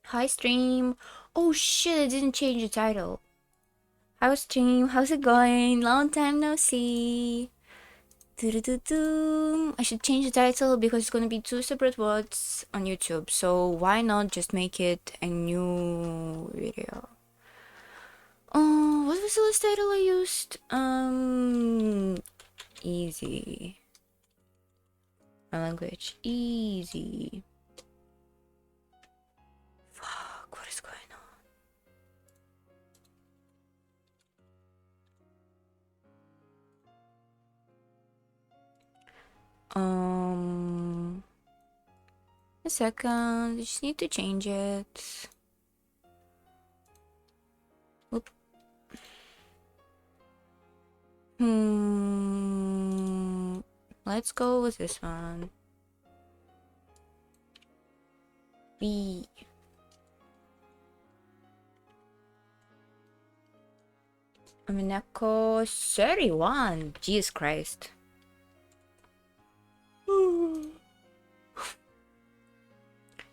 Hi stream. Oh shit, I didn't change the title. Hi stream, how's it going? Long time no see. I should change the title because it's gonna be two separate words on YouTube. So why not just make it a new video? Oh, what was the last title I used? Easy. My language, easy. Fuck, what is going on? A second, I just need to change it. Whoop. Let's go with this one. B. Umineko 31. Jesus Christ.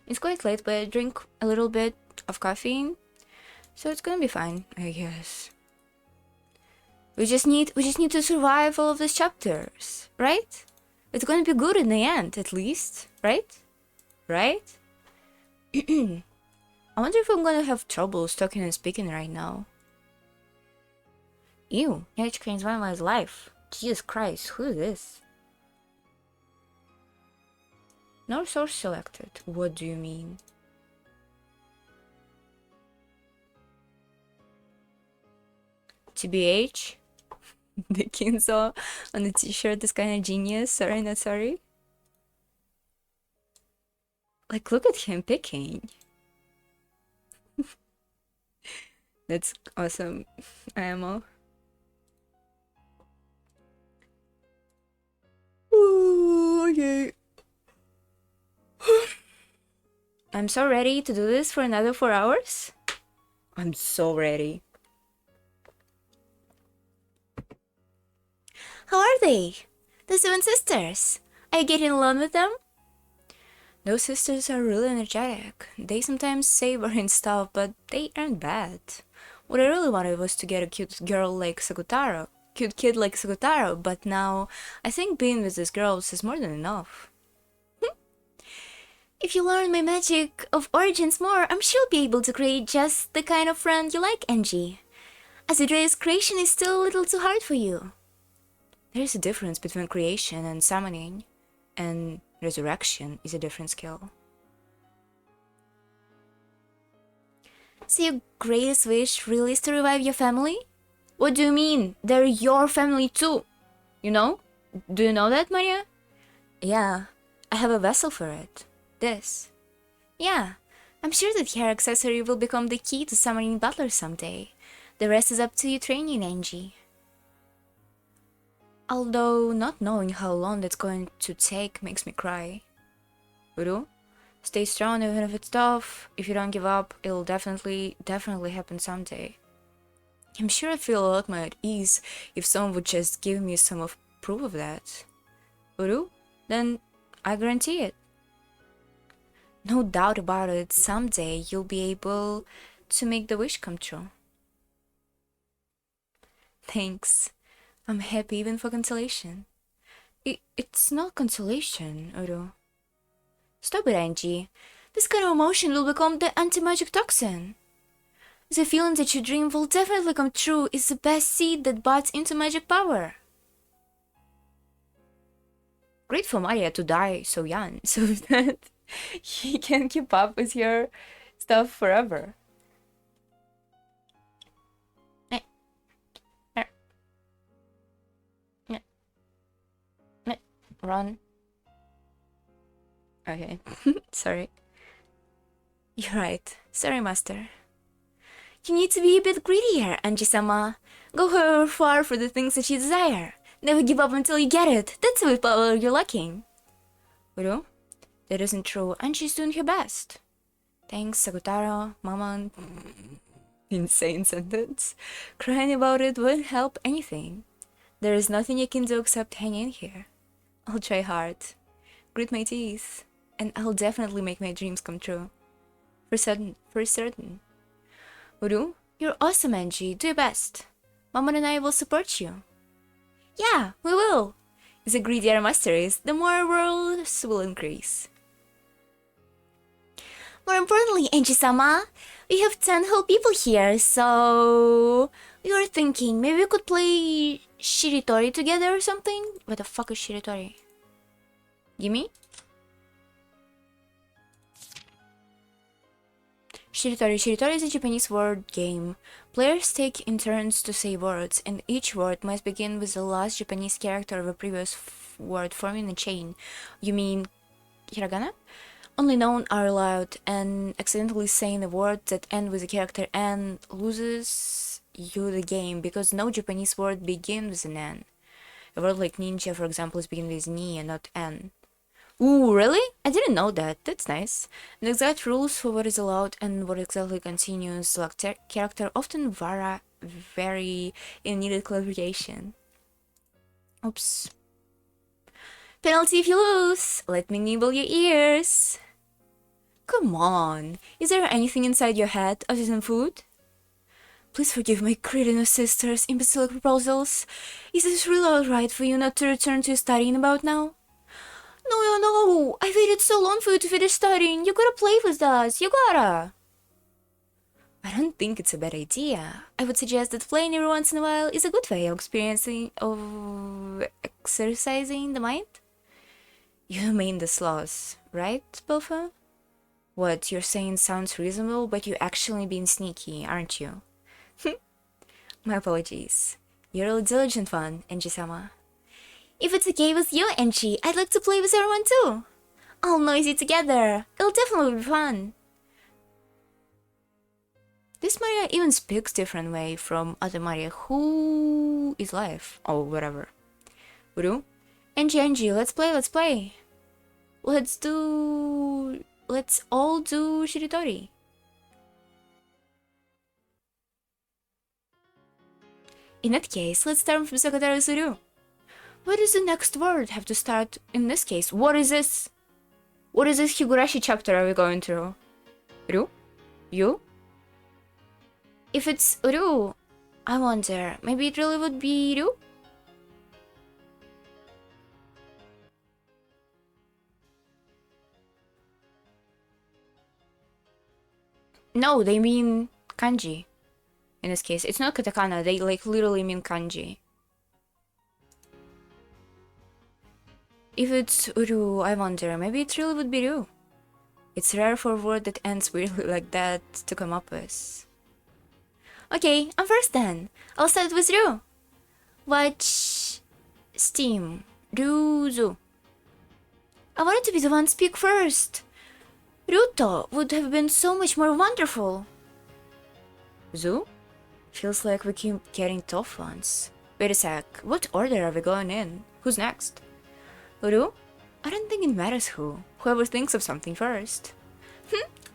It's quite late, but I drink a little bit of caffeine, so it's gonna be fine, I guess. We just need to survive all of these chapters, right? It's gonna be good in the end, at least, right? Right? I wonder if I'm gonna have trouble talking and speaking right now. Ew, Nature Crane's one of my life. Jesus Christ, who is this? No source selected. What do you mean? TBH? The Kinzo on the t-shirt is kind of genius. Sorry, not sorry. Like, look at him picking. That's awesome. IMO. Ooh, okay. I'm so ready to do this for another 4 hours. I'm so ready. How are they? The 7 sisters. Are you getting along with them? Those sisters are really energetic. They sometimes say boring stuff, but they aren't bad. What I really wanted was to get a cute girl like Sakutaro. Cute kid like Sakutaro, but now I think being with these girls is more than enough. If you learn my magic of origins more, I'm sure you'll be able to create just the kind of friend you like, Angie. As it is, creation is still a little too hard for you. There is a difference between creation and summoning, and resurrection is a different skill. So your greatest wish really is to revive your family? What do you mean? They're your family too, you know? Do you know that, Maria? Yeah, I have a vessel for it. This. Yeah, I'm sure that hair accessory will become the key to summoning butlers someday. The rest is up to you training, Angie. Although not knowing how long that's going to take makes me cry. Uru, stay strong even if it's tough. If you don't give up, it'll definitely happen someday. I'm sure I'd feel a lot more at ease if someone would just give me some proof of that. Uru, then I guarantee it. No doubt about it, someday you'll be able to make the wish come true. Thanks. I'm happy even for consolation. It's not consolation, Uru. Stop it, Angie. This kind of emotion will become the anti-magic toxin. The feeling that you dream will definitely come true is the best seed that buds into magic power. Great for Maria to die so young, so that he can keep up with your stuff forever. Run. Okay, sorry. You're right. Sorry, Master. You need to be a bit greedier, Anji-sama. Go however far for the things that you desire. Never give up until you get it. That's the power you're lacking. Uru? That isn't true. Anji's doing her best. Thanks, Sakutaro, Mama. Insane sentence. Crying about it won't help anything. There is nothing you can do except hang in here. I'll try hard. Grit my teeth. and I'll definitely make my dreams come true. For certain, for certain. Uru, you're awesome, Angie. Do your best. Mama and I will support you. Yeah, we will. The greedier a master is, the more worlds will increase. More importantly, Angie-sama, we have 10 whole people here, so... We were thinking, maybe we could play Shiritori together or something? What the fuck is Shiritori? Gimme? Shiritori is a Japanese word game. Players take in turns to say words, and each word must begin with the last Japanese character of a previous word forming a chain. You mean hiragana? Only known are allowed, and accidentally saying a word that ends with a character N loses you the game, because no Japanese word begins with an N. A word like ninja, for example, is beginning with ni and not N. Ooh, really? I didn't know that. That's nice. The exact rules for what is allowed and what exactly continues select character often vary in needed clarification. Oops. Penalty if you lose! Let me nibble your ears! Come on! Is there anything inside your head other than food? Please forgive my cretinous sister's imbecilic proposals. Is it really alright for you not to return to studying about now? No! I waited so long for you to finish studying. You gotta play with us. You gotta! I don't think it's a bad idea. I would suggest that playing every once in a while is a good way of exercising the mind. You mean the sloths, right, Bilfa? What you're saying sounds reasonable, but you're actually being sneaky, aren't you? My apologies. You're a diligent one, Angie-sama. If it's okay with you, Angie, I'd like to play with everyone too. All noisy together. It'll definitely be fun. This Maria even speaks different way from other Maria. Who is life? Oh, whatever. Uru? Angie, let's play. Let's all do Shiritori. In that case, let's start from Sakatara Suru. Where does the next word have to start in this case? What is this? What is this Higurashi chapter are we going through? Uru? You? If it's Uru, I wonder, maybe it really would be Uru? No, they mean kanji. In this case, it's not katakana, they like literally mean kanji. If it's Uru, I wonder, maybe it really would be Ru. It's rare for a word that ends weirdly like that to come up with. Okay, I'm first then. I'll start with Ru. Watch Steam. Ruzu. I wanted to be the one to speak first. Ruto would have been so much more wonderful. Zu? Feels like we keep getting tough ones. Wait a sec, what order are we going in? Who's next? Uru? I don't think it matters who. Whoever thinks of something first.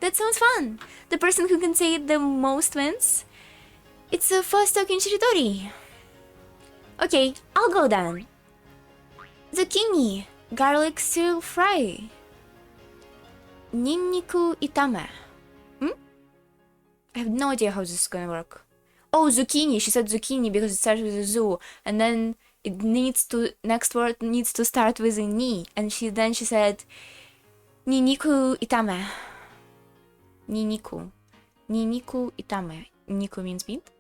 That sounds fun. The person who can say it the most wins. It's a fast talking Shiritori. Okay, I'll go then. Zucchini, garlic stir fry. Ninniku itame. I have no idea how this is gonna work. Oh, zucchini. She said zucchini because it starts with a zu, and then it needs to next word needs to start with a ni, and she said ninniku itame. Ninniku itame. Niku means meat.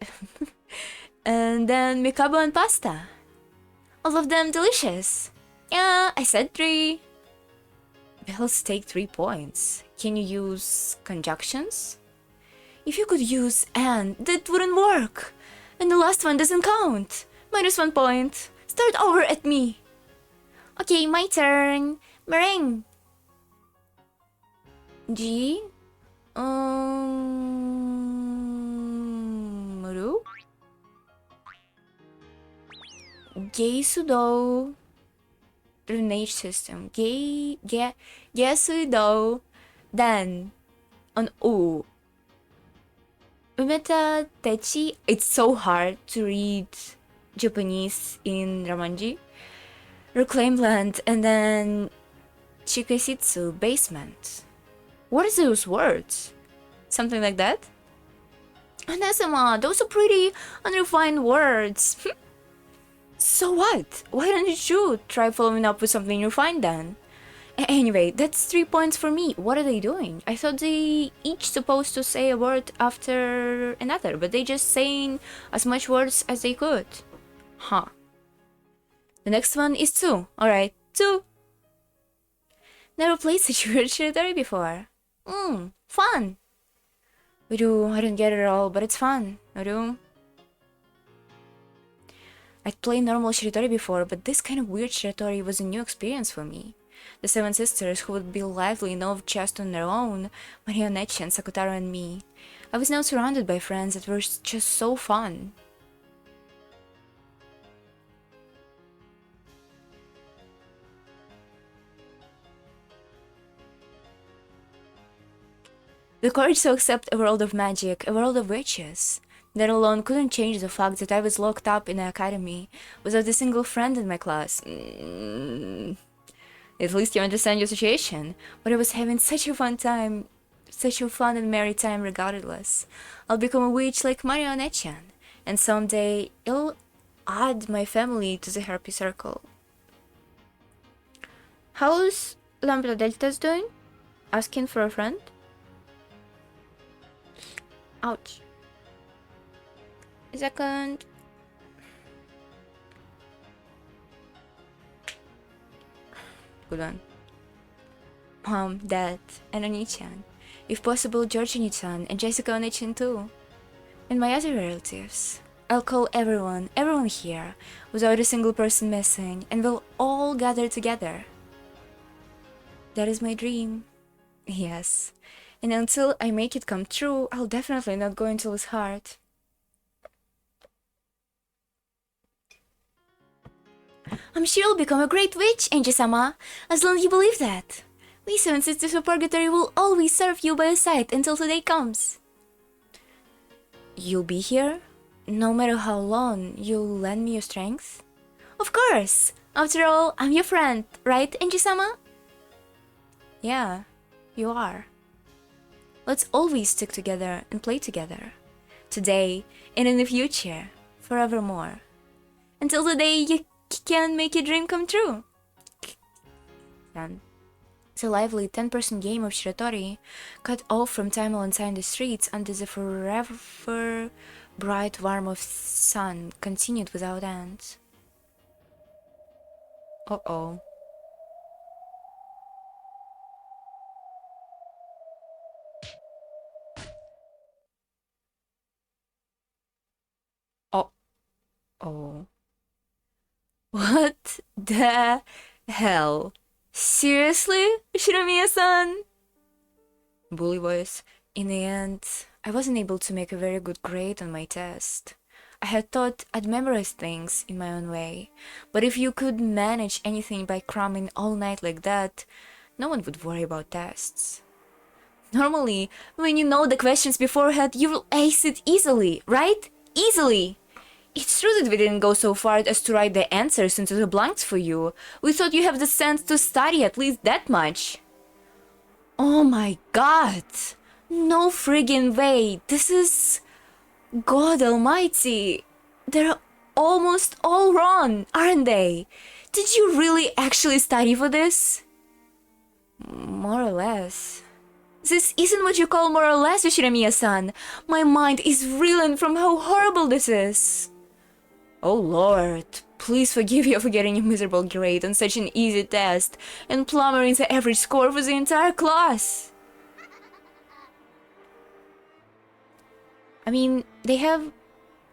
And then mikabo and pasta. All of them delicious. Yeah, I said 3. Bells take 3 points. Can you use conjunctions? If you could use and, that wouldn't work. And the last one doesn't count. -1 point. Start over at me. Okay, my turn. Meringue. G. Ru? Gay sudo. Drainage system. Gesudo. Then on U. Umeta techi. It's so hard to read Japanese in Ramanji. Reclaim land, and then XXXI basement. What are those words? Something like that? Anasama, those are pretty unrefined words. So what? Why don't you try following up with something refined then? Anyway, that's 3 points for me. What are they doing? I thought they each supposed to say a word after another, but they just saying as much words as they could. Huh. The next one is 2. Alright, 2. Never played such weird territory before. Fun. I don't get it at all, but it's fun. I'd played normal shiritori before, but this kind of weird shiritori was a new experience for me. The 7 sisters, who would be lively enough just on their own, Marionette, Sakutaro, and me. I was now surrounded by friends that were just so fun. The courage to accept a world of magic, a world of witches. That alone couldn't change the fact that I was locked up in the academy, without a single friend in my class. At least you understand your situation, but I was having such a fun time, such a fun and merry time regardless. I'll become a witch like Marionette-chan, and someday I'll add my family to the happy circle. How's Lambda Delta's doing? Asking for a friend? Ouch. A second. Good one. Mom, Dad, and Oni-chan. If possible, George Oni-chan and Jessica Oni-chan too. And my other relatives. I'll call everyone here, without a single person missing, and we'll all gather together. That is my dream. Yes. And until I make it come true, I'll definitely not go into lose heart. I'm sure you'll become a great witch, Angie-sama, as long as you believe that. We 7 Sisters of Purgatory will always serve you by your side until the day comes. You'll be here? No matter how long, you'll lend me your strength? Of course! After all, I'm your friend, right, Angie-sama? Yeah, you are. Let's always stick together and play together. Today, and in the future, forevermore. Until the day you can make your dream come true. It's a lively 10-person game of shiratori, cut off from time alongside the streets under the forever bright warmth of sun, continued without end. Uh-oh. Oh. What the hell? Seriously, Shinomiya-san? Bully voice. In the end, I wasn't able to make a very good grade on my test. I had thought I'd memorize things in my own way, but if you could manage anything by cramming all night like that, no one would worry about tests. Normally, when you know the questions beforehand, you will ace it easily, right? Easily! It's true that we didn't go so far as to write the answers into the blanks for you. We thought you have the sense to study at least that much. Oh my god! No friggin' way! This is... God almighty! They're almost all wrong, aren't they? Did you really actually study for this? More or less. This isn't what you call more or less, Yoshiramiya-san. My mind is reeling from how horrible this is. Oh lord, please forgive you for getting a miserable grade on such an easy test and plumbering the average score for the entire class. I mean, they have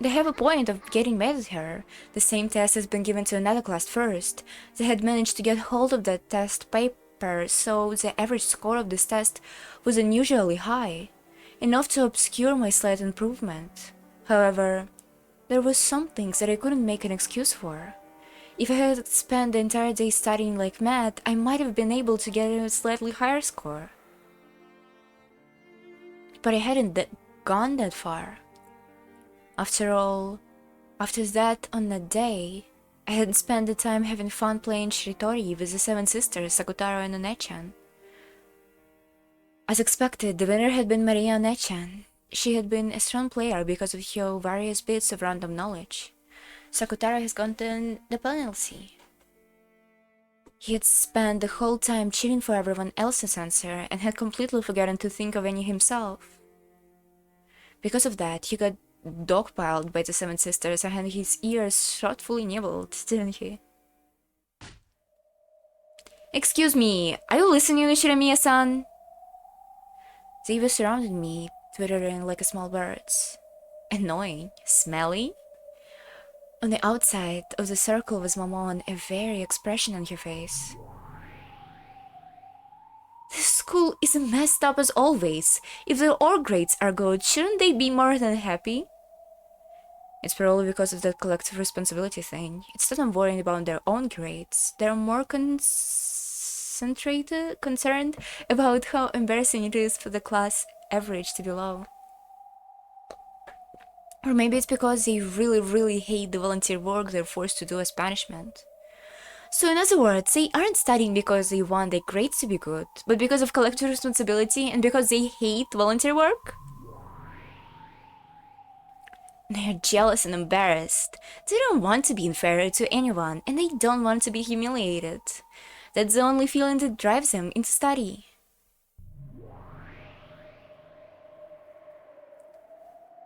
a point of getting mad at her. The same test has been given to another class first. They had managed to get hold of that test paper, so the average score of this test was unusually high, enough to obscure my slight improvement. However, there were some things that I couldn't make an excuse for. If I had spent the entire day studying like mad, I might have been able to get a slightly higher score. But I hadn't gone that far. After all, after that on that day, I had spent the time having fun playing Shiritori with the seven sisters, Sakutaro and Onechan. As expected, the winner had been Maria Onechan. She had been a strong player because of her various bits of random knowledge. Sakutaro has gotten the penalty. He had spent the whole time cheering for everyone else's answer and had completely forgotten to think of any himself. Because of that, he got dogpiled by the seven sisters and had his ears thoughtfully nibbled, didn't he? Excuse me, are you listening, Shiramiya-san? They were surrounded me, twittering like a small birds. Annoying, smelly. On the outside of the circle was Momon, a very expression on her face. This school is messed up as always. If their org grades are good, shouldn't they be more than happy? It's probably because of that collective responsibility thing. It's not I'm worried about their own grades. They're more concerned about how embarrassing it is for the class average to be low. Or maybe it's because they really hate the volunteer work they're forced to do as punishment. So in other words, they aren't studying because they want their grades to be good, but because of collective responsibility and because they hate volunteer work? They're jealous and embarrassed. They don't want to be inferior to anyone, and they don't want to be humiliated. That's the only feeling that drives them into study.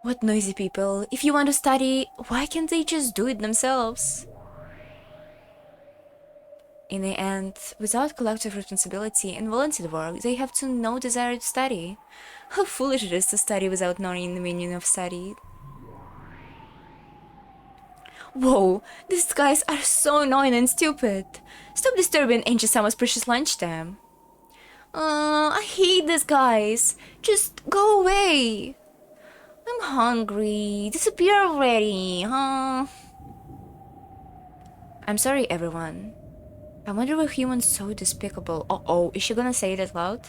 What noisy people. If you want to study, why can't they just do it themselves? In the end, without collective responsibility and volunteer work, they have no desire to study. How foolish it is to study without knowing the meaning of study. Whoa, these guys are so annoying and stupid. Stop disturbing Angie-sama's precious lunchtime. I hate these guys. Just go away. I'm hungry. Disappear already, huh? I'm sorry, everyone. I wonder why humans so despicable. Uh-oh, is she gonna say it out loud?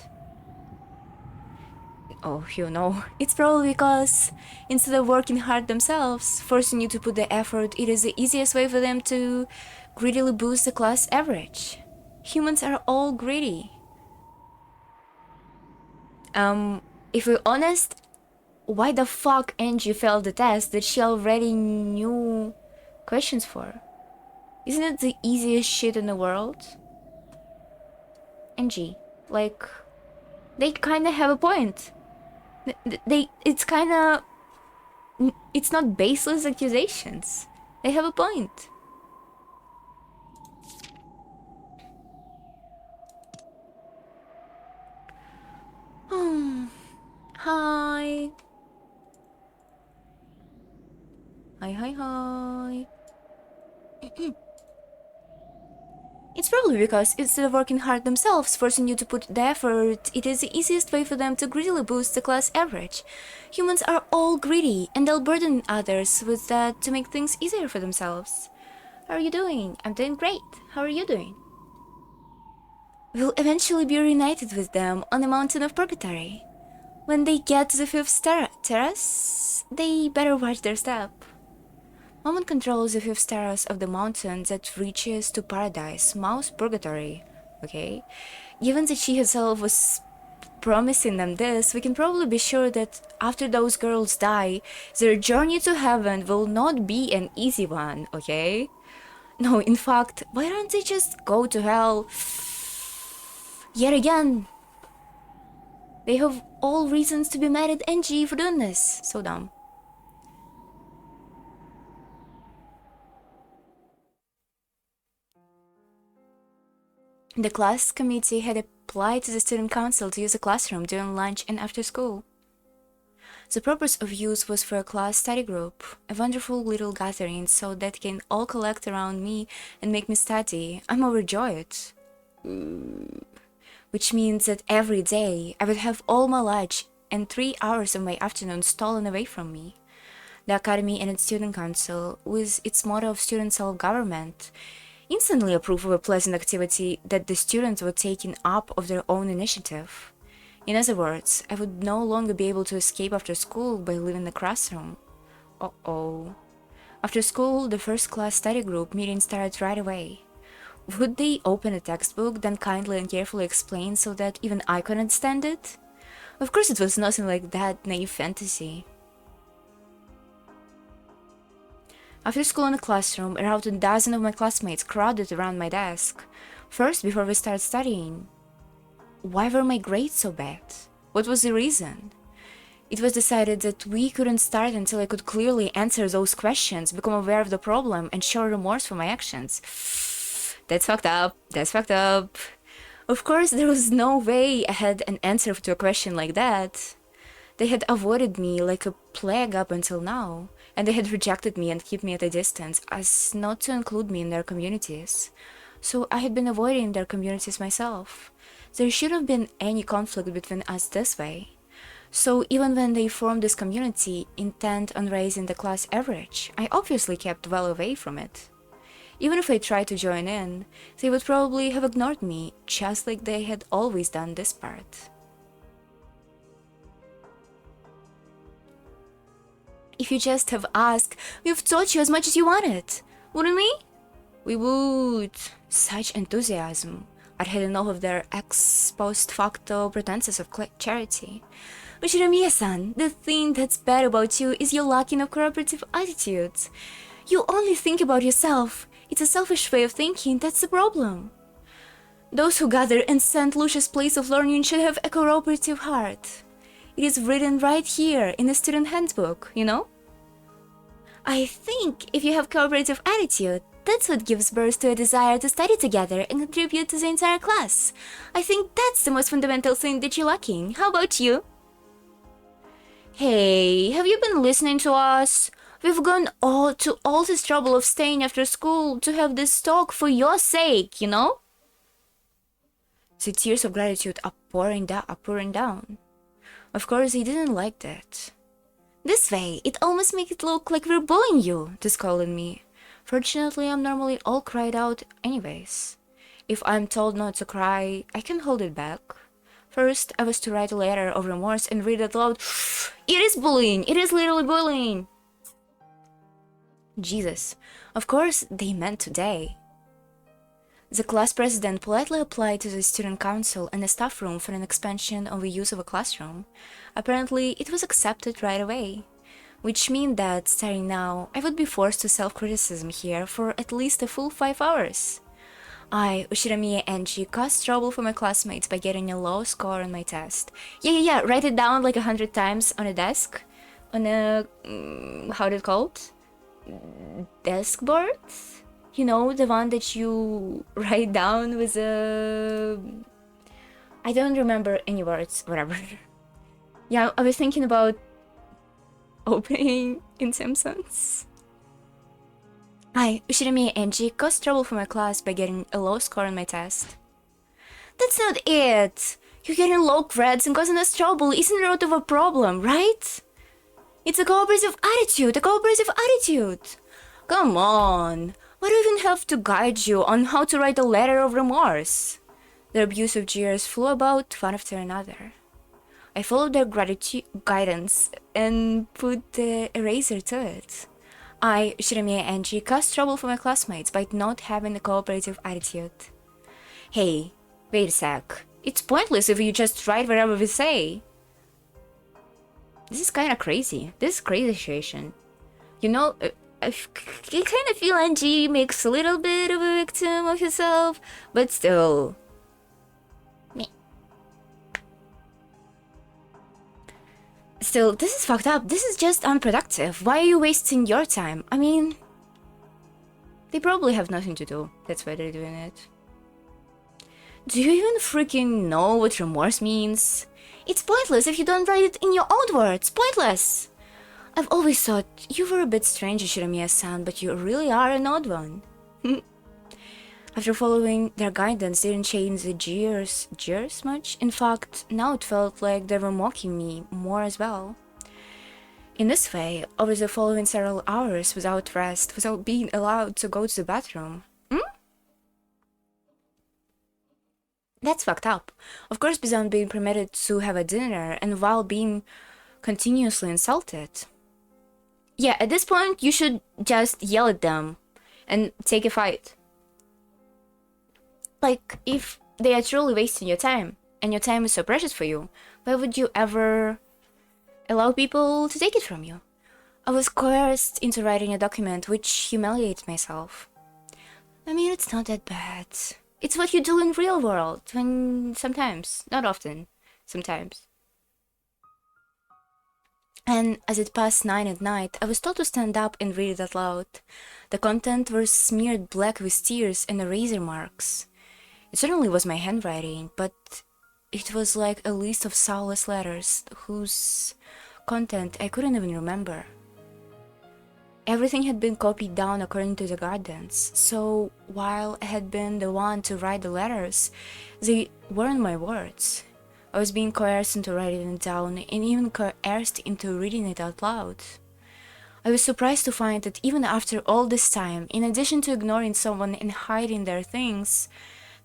Oh, you know. It's probably because instead of working hard themselves, forcing you to put the effort, it is the easiest way for them to greedily boost the class average. Humans are all greedy. If we're honest, why the fuck Angie failed the test that she already knew questions for? Isn't it the easiest shit in the world? Angie, like, they kinda have a point. It's not baseless accusations. They have a point. Hi. Hi. It's probably because instead of working hard themselves, forcing you to put the effort, it is the easiest way for them to greedily boost the class average. Humans are all greedy, and they'll burden others with that to make things easier for themselves. How are you doing? I'm doing great. How are you doing? We'll eventually be reunited with them on the mountain of purgatory. When they get to the fifth terrace, they better watch their step. Momon controls the fifth terrace of the mountain that reaches to paradise, Mao's purgatory, okay? Given that she herself was promising them this, we can probably be sure that after those girls die, their journey to heaven will not be an easy one, okay? No, in fact, why don't they just go to hell yet again? They have all reasons to be mad at Angie for doing this. So dumb. The class committee had applied to the student council to use the classroom during lunch and after school. The purpose of use was for a class study group, a wonderful little gathering so that can all collect around me and make me study. I'm overjoyed. Which means that every day I would have all my lunch and 3 hours of my afternoon stolen away from me. The academy and its student council, with its motto of student self-government, instantly approved of a pleasant activity that the students were taking up of their own initiative. In other words, I would no longer be able to escape after school by leaving the classroom. Uh-oh. After school, the first class study group meeting started right away. Would they open a textbook, then kindly and carefully explain so that even I could understand it? Of course it was nothing like that naive fantasy. After school in the classroom, around a dozen of my classmates crowded around my desk. First, before we started studying. Why were my grades so bad? What was the reason? It was decided that we couldn't start until I could clearly answer those questions, become aware of the problem, and show remorse for my actions. That's fucked up. That's fucked up. Of course, there was no way I had an answer to a question like that. They had avoided me like a plague up until now, and they had rejected me and kept me at a distance as not to include me in their communities. So I had been avoiding their communities myself. There shouldn't have been any conflict between us this way. So even when they formed this community, intent on raising the class average, I obviously kept well away from it. Even if I tried to join in, they would probably have ignored me, just like they had always done this part. If you just have asked, we've taught you as much as you wanted, wouldn't we? We would. Such enthusiasm. I'd had enough of their ex post facto pretenses of charity. Ushiramiya-san, the thing that's bad about you is your lacking of cooperative attitude. You only think about yourself. It's a selfish way of thinking, that's the problem. Those who gather in St. Lucia's place of learning should have a cooperative heart. It is written right here in the student handbook, you know? I think if you have cooperative attitude, that's what gives birth to a desire to study together and contribute to the entire class. I think that's the most fundamental thing that you're lacking. How about you? Hey, have you been listening to us? We've gone to all this trouble of staying after school to have this talk for your sake, you know? The tears of gratitude are pouring down. Of course, he didn't like that. This way, it almost makes it look like we're bullying you, to scolding me. Fortunately, I'm normally all cried out anyways. If I'm told not to cry, I can hold it back. First, I was to write a letter of remorse and read it aloud. It is bullying! It is literally bullying! Jesus. Of course, they meant today. The class president politely applied to the student council and the staff room for an expansion of the use of a classroom. Apparently, it was accepted right away. Which means that, starting now, I would be forced to self-criticism here for at least a full 5 hours. I, Ushiramiya Angie, caused trouble for my classmates by getting a low score on my test. Yeah, write it down like 100 times on a desk. On a... how do you call it? Desk board? You know, the one that you write down with a... I don't remember any words, whatever. Yeah, I was thinking about opening in Simpsons. I, Ushiramiya Angie, caused trouble for my class by getting a low score on my test. That's not it! You're getting low grades and causing us trouble isn't the root of a problem, right? It's a cooperative attitude! Come on! Why do you even have to guide you on how to write a letter of remorse? Their abusive jeers flew about one after another. I followed their guidance and put the eraser to it. I, Shiramiya Angie, caused trouble for my classmates by not having a cooperative attitude. Hey, wait a sec. It's pointless if you just write whatever we say. This is kinda crazy. This is a crazy situation. You know, I kind of feel Angie makes a little bit of a victim of herself, but still. Still, this is fucked up. This is just unproductive. Why are you wasting your time? I mean, they probably have nothing to do. That's why they're doing it. Do you even freaking know what remorse means? It's pointless if you don't write it in your own words. Pointless! I've always thought you were a bit strange, Shiramiya-san, but you really are an odd one. After following their guidance, they didn't change the jeers much. In fact, now it felt like they were mocking me more as well. In this way, over the following several hours without rest, without being allowed to go to the bathroom. That's fucked up. Of course, beyond being permitted to have a dinner and while being continuously insulted. Yeah, at this point, you should just yell at them and take a fight. Like, if they are truly wasting your time, and your time is so precious for you, why would you ever allow people to take it from you? I was coerced into writing a document which humiliated myself. I mean, it's not that bad. It's what you do in real world, when sometimes, not often, sometimes. And as it passed 9 at night, I was told to stand up and read it out loud. The content was smeared black with tears and eraser marks. It certainly was my handwriting, but it was like a list of soulless letters whose content I couldn't even remember. Everything had been copied down according to the guidance, so while I had been the one to write the letters, they weren't my words. I was being coerced into writing it down and even coerced into reading it out loud. I was surprised to find that even after all this time, in addition to ignoring someone and hiding their things,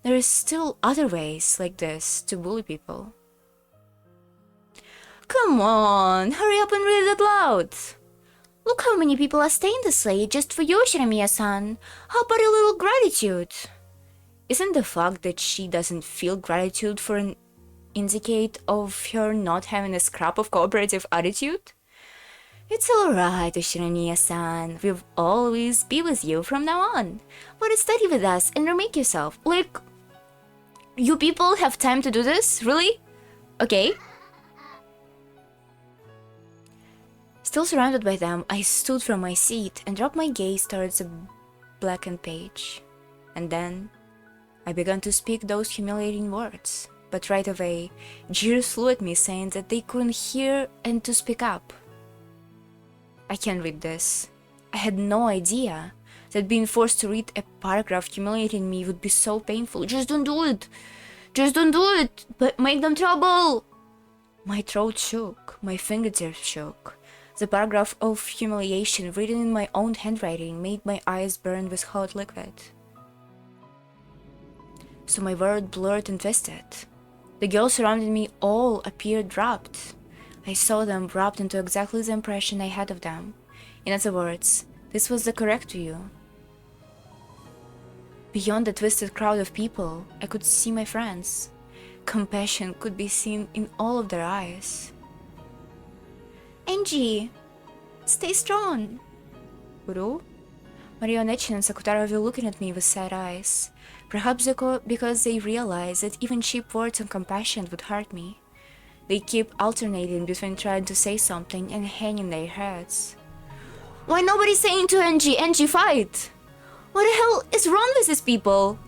there are still other ways like this to bully people. Come on, hurry up and read it out loud! Look how many people are staying this late just for you, Shiramiya-san. How about a little gratitude? Isn't the fact that she doesn't feel gratitude for an indicate of her not having a scrap of cooperative attitude? It's alright, Shiramiya-san. We'll always be with you from now on. But study with us and remake yourself. Like, you people have time to do this? Really? Okay. Still surrounded by them, I stood from my seat and dropped my gaze towards the blackened page. And then, I began to speak those humiliating words. But right away, jeers flew at me saying that they couldn't hear and to speak up. I can't read this. I had no idea that being forced to read a paragraph humiliating me would be so painful. Just don't do it! Just don't do it! But make them trouble! My throat shook, my fingertips shook. The paragraph of humiliation written in my own handwriting made my eyes burn with hot liquid. So my world blurred and twisted. The girls surrounding me all appeared wrapped. I saw them wrapped into exactly the impression I had of them. In other words, this was the correct view. Beyond the twisted crowd of people, I could see my friends. Compassion could be seen in all of their eyes. Angie, stay strong. Uru? Marionette and Sakutara were looking at me with sad eyes. Perhaps because they realized that even cheap words and compassion would hurt me. They keep alternating between trying to say something and hanging their heads. Why nobody's saying to Angie, Angie, fight? What the hell is wrong with these people?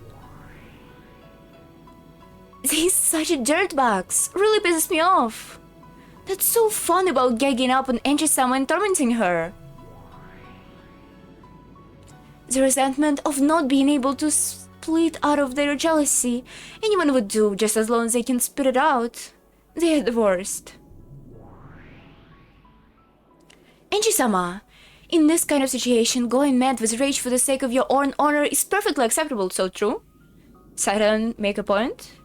These such a dirtbags. Really pisses me off. That's so fun about gagging up on Angie-sama and tormenting her. The resentment of not being able to split out of their jealousy. Anyone would do, just as long as they can spit it out. They are the worst. Angie-sama, in this kind of situation, going mad with rage for the sake of your own honor is perfectly acceptable, so true? Siren, make a point?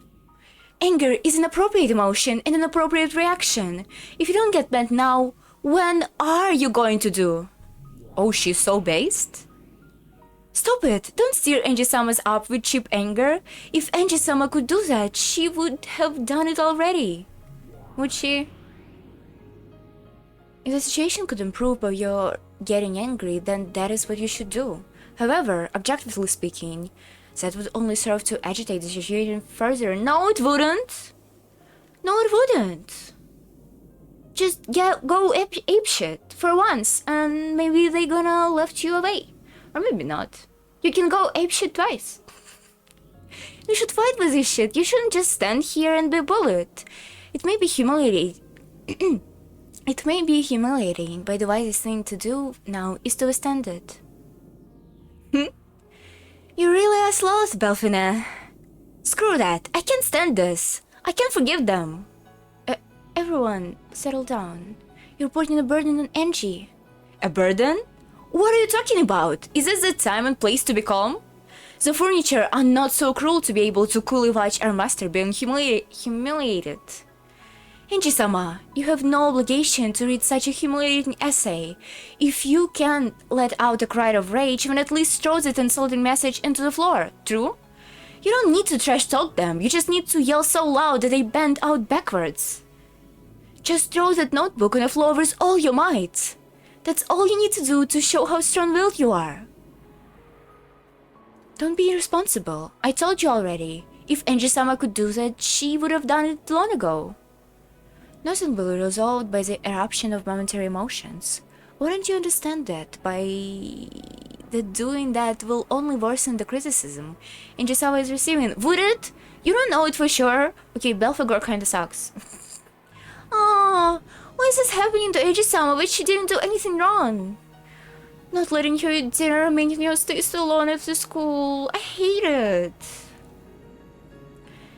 Anger is an appropriate emotion and an appropriate reaction. If you don't get mad now, when are you going to do? Oh, she's so based? Stop it! Don't stir Angie-sama's up with cheap anger. If Angie-sama could do that, she would have done it already. Would she? If the situation could improve by your getting angry, then that is what you should do. However, objectively speaking, that would only serve to agitate the situation further. No, it wouldn't! No, it wouldn't! Just go apeshit for once, and maybe they gonna lift you away. Or maybe not. You can go apeshit twice. You should fight with this shit. You shouldn't just stand here and be bullied. It may be humiliating. It may be humiliating, but the wisest thing to do now is to withstand it. You really are sloth, Belfina. Screw that. I can't stand this. I can't forgive them. Everyone, settle down. You're putting a burden on Angie. A burden? What are you talking about? Is this the time and place to be calm? The furniture are not so cruel to be able to coolly watch our master being humiliated. Enji-sama, you have no obligation to read such a humiliating essay. If you can let out a cry of rage, then at least throw that insulting message into the floor, true? You don't need to trash talk them, you just need to yell so loud that they bend out backwards. Just throw that notebook on the floor with all your might. That's all you need to do to show how strong-willed you are. Don't be irresponsible. I told you already. If Enji-sama could do that, she would have done it long ago. Nothing will be resolved by the eruption of momentary emotions. Wouldn't you understand that? That doing that will only worsen the criticism Enji-sama is receiving. Would it? You don't know it for sure? Okay, Belphegor kinda sucks. Oh, why is this happening to Enji-sama when she didn't do anything wrong? Not letting her eat dinner, making her stay so long after school. I hate it.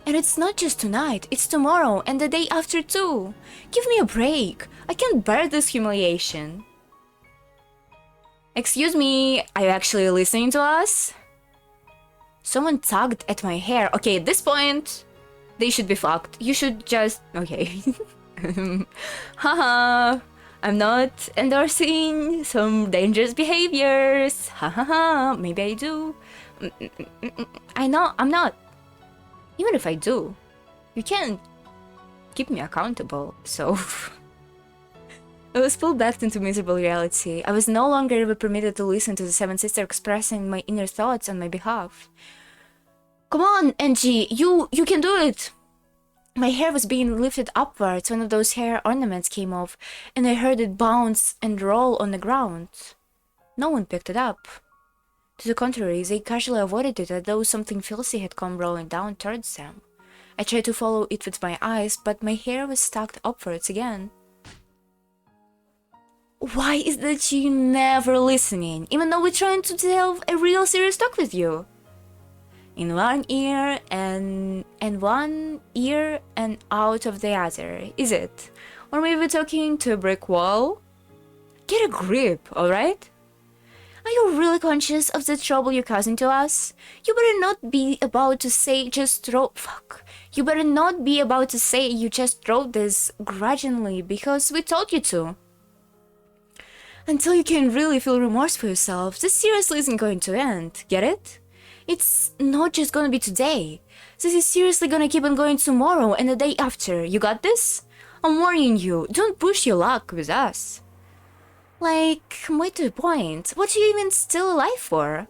And it's not just tonight, it's tomorrow and the day after too. Give me a break. I can't bear this humiliation. Excuse me, are you actually listening to us? Someone tugged at my hair. Okay, at this point, they should be fucked. You should just... Okay. Haha. I'm not endorsing some dangerous behaviors. Hahaha. Maybe I do. I know, I'm not. Even if I do, you can't keep me accountable, so... I was pulled back into miserable reality. I was no longer ever permitted to listen to the Seven Sisters expressing my inner thoughts on my behalf. Come on, Enji, you can do it! My hair was being lifted upwards, one of those hair ornaments came off, and I heard it bounce and roll on the ground. No one picked it up. To the contrary, they casually avoided it as though something filthy had come rolling down towards them. I tried to follow it with my eyes, but my hair was stuck upwards again. Why is that you never listening, even though we're trying to have a real serious talk with you? In one ear and one ear and out of the other, is it? Or maybe we're talking to a brick wall? Get a grip, alright? Are you really conscious of the trouble you're causing to us? You better not be about to say You better not be about to say you just wrote this grudgingly because we told you to. Until you can really feel remorse for yourself, this seriously isn't going to end, get it? It's not just gonna be today. This is seriously gonna keep on going tomorrow and the day after. You got this? I'm warning you, don't push your luck with us. Like, more to the point, what are you even still alive for?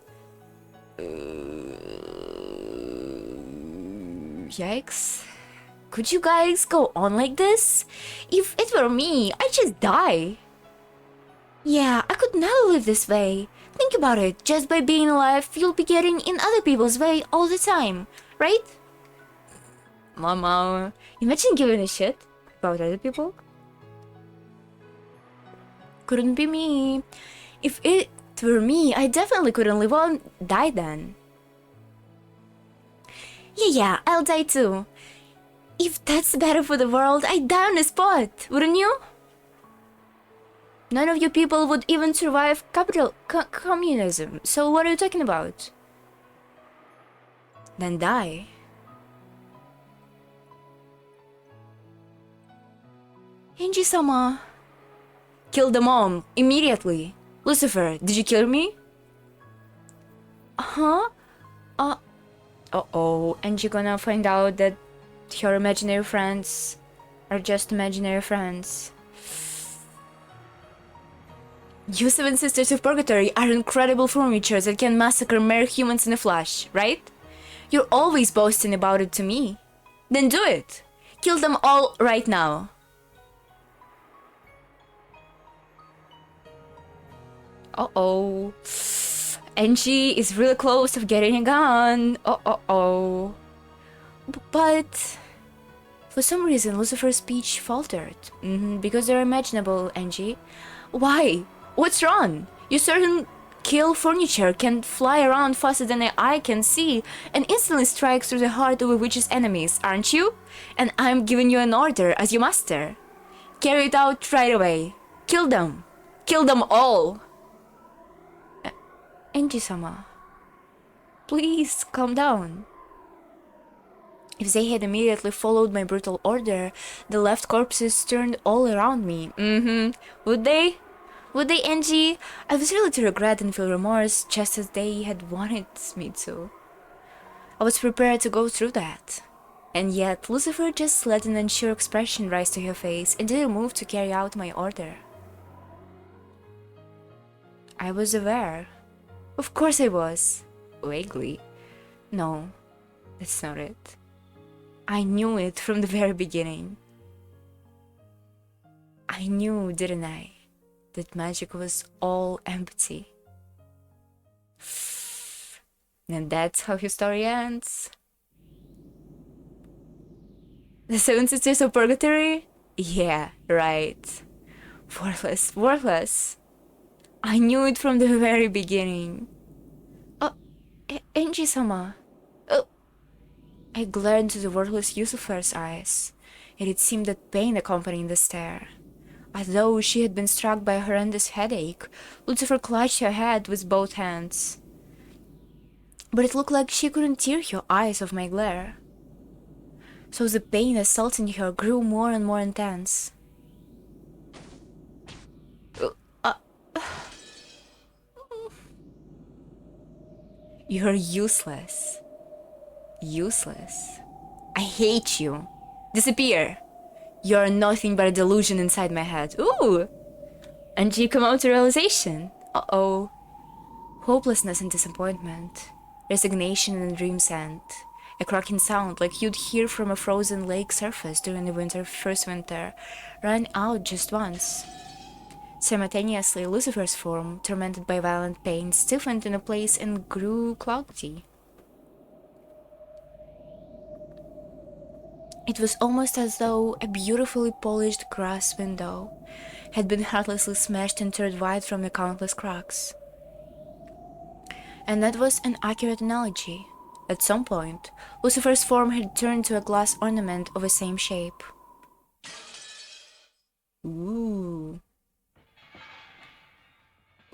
Yikes. Could you guys go on like this? If it were me, I'd just die. Yeah, I could never live this way. Think about it, just by being alive, you'll be getting in other people's way all the time, right? Mama, imagine giving a shit about other people. Couldn't be me. If it were me, I definitely couldn't live on, die then. Yeah, I'll die too. If that's better for the world, I'd die on the spot, wouldn't you? None of you people would even survive communism, so what are you talking about? Then die. Enji-sama. Kill the mom, immediately. Lucifer, did you kill me? Huh? Uh-oh, and you're gonna find out that her imaginary friends are just imaginary friends. You Seven Sisters of Purgatory are incredible furniture that can massacre mere humans in a flash, right? You're always boasting about it to me. Then do it! Kill them all right now. Uh-oh. Enji is really close to getting a gun. Uh-oh. But... for some reason, Lucifer's speech faltered. Because they're imaginable, Enji. Why? What's wrong? You certain kill furniture can fly around faster than an eye can see and instantly strikes through the heart of a witch's enemies, aren't you? And I'm giving you an order as your master. Carry it out right away. Kill them. Kill them all. Enji-sama, please calm down. If they had immediately followed my brutal order, the left corpses turned all around me. Would they? Would they, Angie? I was ready to regret and feel remorse, just as they had wanted me to. I was prepared to go through that. And yet, Lucifer just let an unsure expression rise to her face and didn't move to carry out my order. I was aware. Of course I was. Vaguely. No, that's not it. I knew it from the very beginning. I knew, didn't I, that magic was all empty. And that's how his story ends. The Seven Sisters of Purgatory? Yeah, right. Worthless, worthless. I knew it from the very beginning. Oh, Angie-sama. Oh. I glared into the worthless Lucifer's eyes, and it seemed that pain accompanied the stare. As though she had been struck by a horrendous headache, Lucifer clutched her head with both hands. But it looked like she couldn't tear her eyes of my glare. So the pain assaulting her grew more and more intense. You're useless. Useless. I hate you. Disappear. You're nothing but a delusion inside my head. Ooh! And you come out to realization. Uh-oh. Hopelessness and disappointment. Resignation and dream sand. A cracking sound like you'd hear from a frozen lake surface during the first winter, ran out just once. Simultaneously, Lucifer's form, tormented by violent pain, stiffened in a place and grew cloudy. It was almost as though a beautifully polished glass window had been heartlessly smashed and turned wide from the countless cracks. And that was an accurate analogy. At some point, Lucifer's form had turned to a glass ornament of the same shape. Ooh.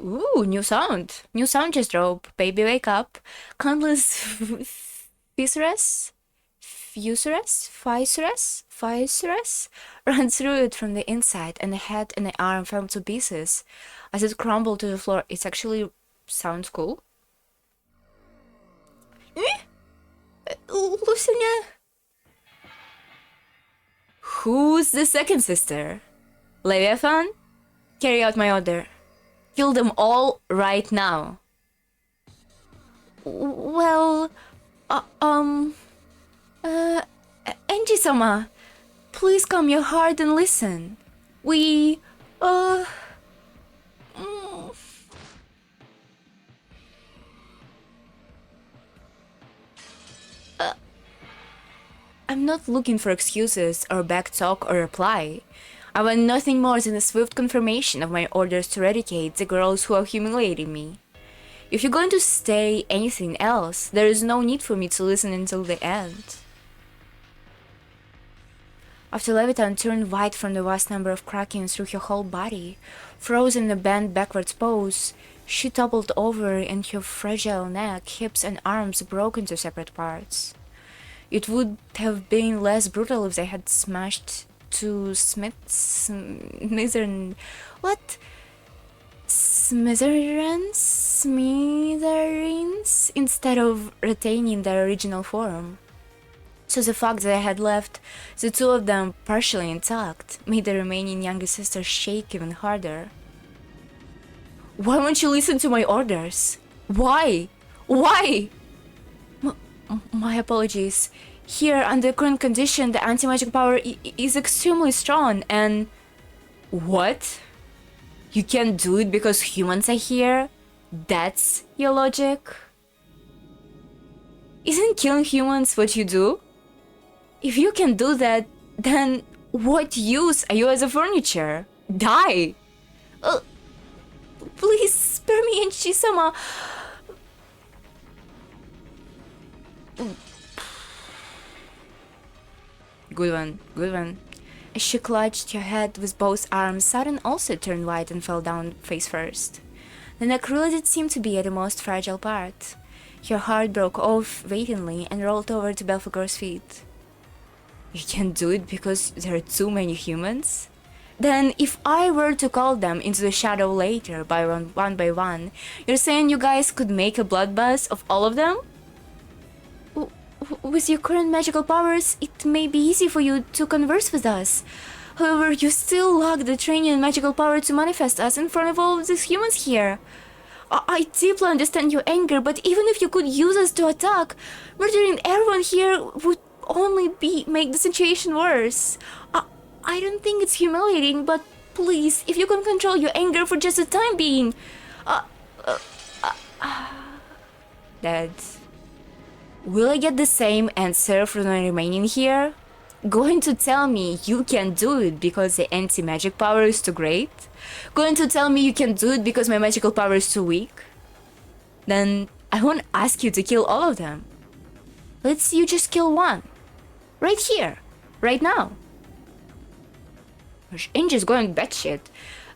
Ooh, new sound. New sound just dropped. Baby, wake up. Countless fissuras ran through it from the inside, and the head and the arm fell to pieces as it crumbled to the floor. It actually sounds cool. Lucinia? Who's the second sister? Leviathan? Carry out my order. Kill them all right now. Well, Angie-sama, please calm your heart and listen. I'm not looking for excuses or back talk or reply. I want nothing more than a swift confirmation of my orders to eradicate the girls who are humiliating me. If you're going to say anything else, there is no need for me to listen until the end. After Leviathan turned white from the vast number of crackings through her whole body, frozen in a bent backwards pose, she toppled over and her fragile neck, hips and arms broke into separate parts. It would have been less brutal if they had smashed to smithereens instead of retaining their original form. So the fact that I had left the two of them partially intact made the remaining younger sister shake even harder. Why won't you listen to my orders? Why? Why? My apologies. Here, under current condition, the anti-magic power is extremely strong and... What? You can't do it because humans are here? That's your logic? Isn't killing humans what you do? If you can do that, then what use are you as a furniture? Die! Please spare me, Angie-sama. Good one, good one. As she clutched her head with both arms, Saren also turned white and fell down face first. The neck really did seem to be the most fragile part. Her heart broke off vacantly and rolled over to Belphegor's feet. You can't do it because there are too many humans? Then if I were to call them into the shadow later one by one, you're saying you guys could make a bloodbath of all of them? With your current magical powers, it may be easy for you to converse with us. However, you still lack the training and magical power to manifest us in front of all of these humans here. I deeply understand your anger, but even if you could use us to attack, murdering everyone here would only make the situation worse. I don't think it's humiliating, but please, if you can control your anger for just a time being... Dad, will I get the same answer from the remaining here? Going to tell me you can do it because the anti-magic power is too great? Going to tell me you can do it because my magical power is too weak? Then I won't ask you to kill all of them. Let's you just kill one. Right here. Right now. Angel's going batshit.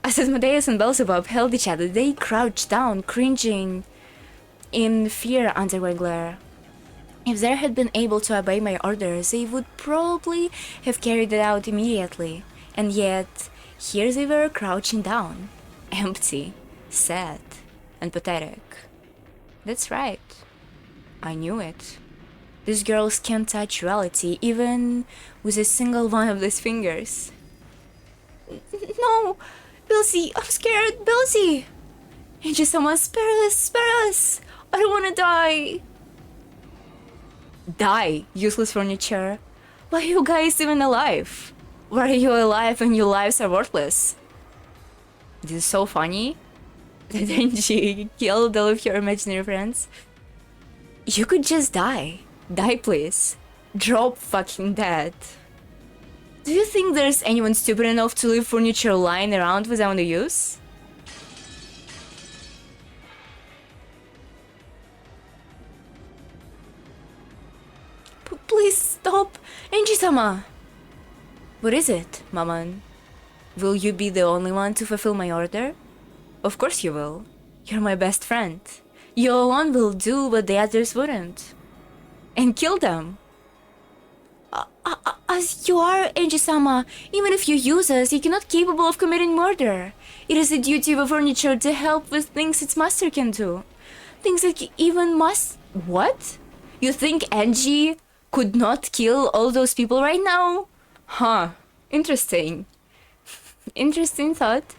As Asmodeus and Beelzebub held each other, they crouched down, cringing in fear under my glare. If they had been able to obey my orders, they would probably have carried it out immediately. And yet, here they were crouching down, empty, sad, and pathetic. That's right. I knew it. These girls can't touch reality, even with a single one of these fingers. No! Bilsy, I'm scared! Bilsy! And just someone spare us! I don't wanna die! Die, useless furniture. Why are you guys even alive? Why are you alive and your lives are worthless? This is so funny. Didn't she kill all of your imaginary friends? You could just die. Die, please. Drop fucking dead. Do you think there's anyone stupid enough to leave furniture lying around without a use? Please stop! Angie-sama! What is it, Maman? Will you be the only one to fulfill my order? Of course you will. You're my best friend. You alone will do what the others wouldn't. And kill them. As you are, Angie-sama, even if you use us, you're not capable of committing murder. It is the duty of a furniture to help with things its master can do. Things that even must... What? You think Angie could not kill all those people right now? Huh. Interesting. Interesting thought.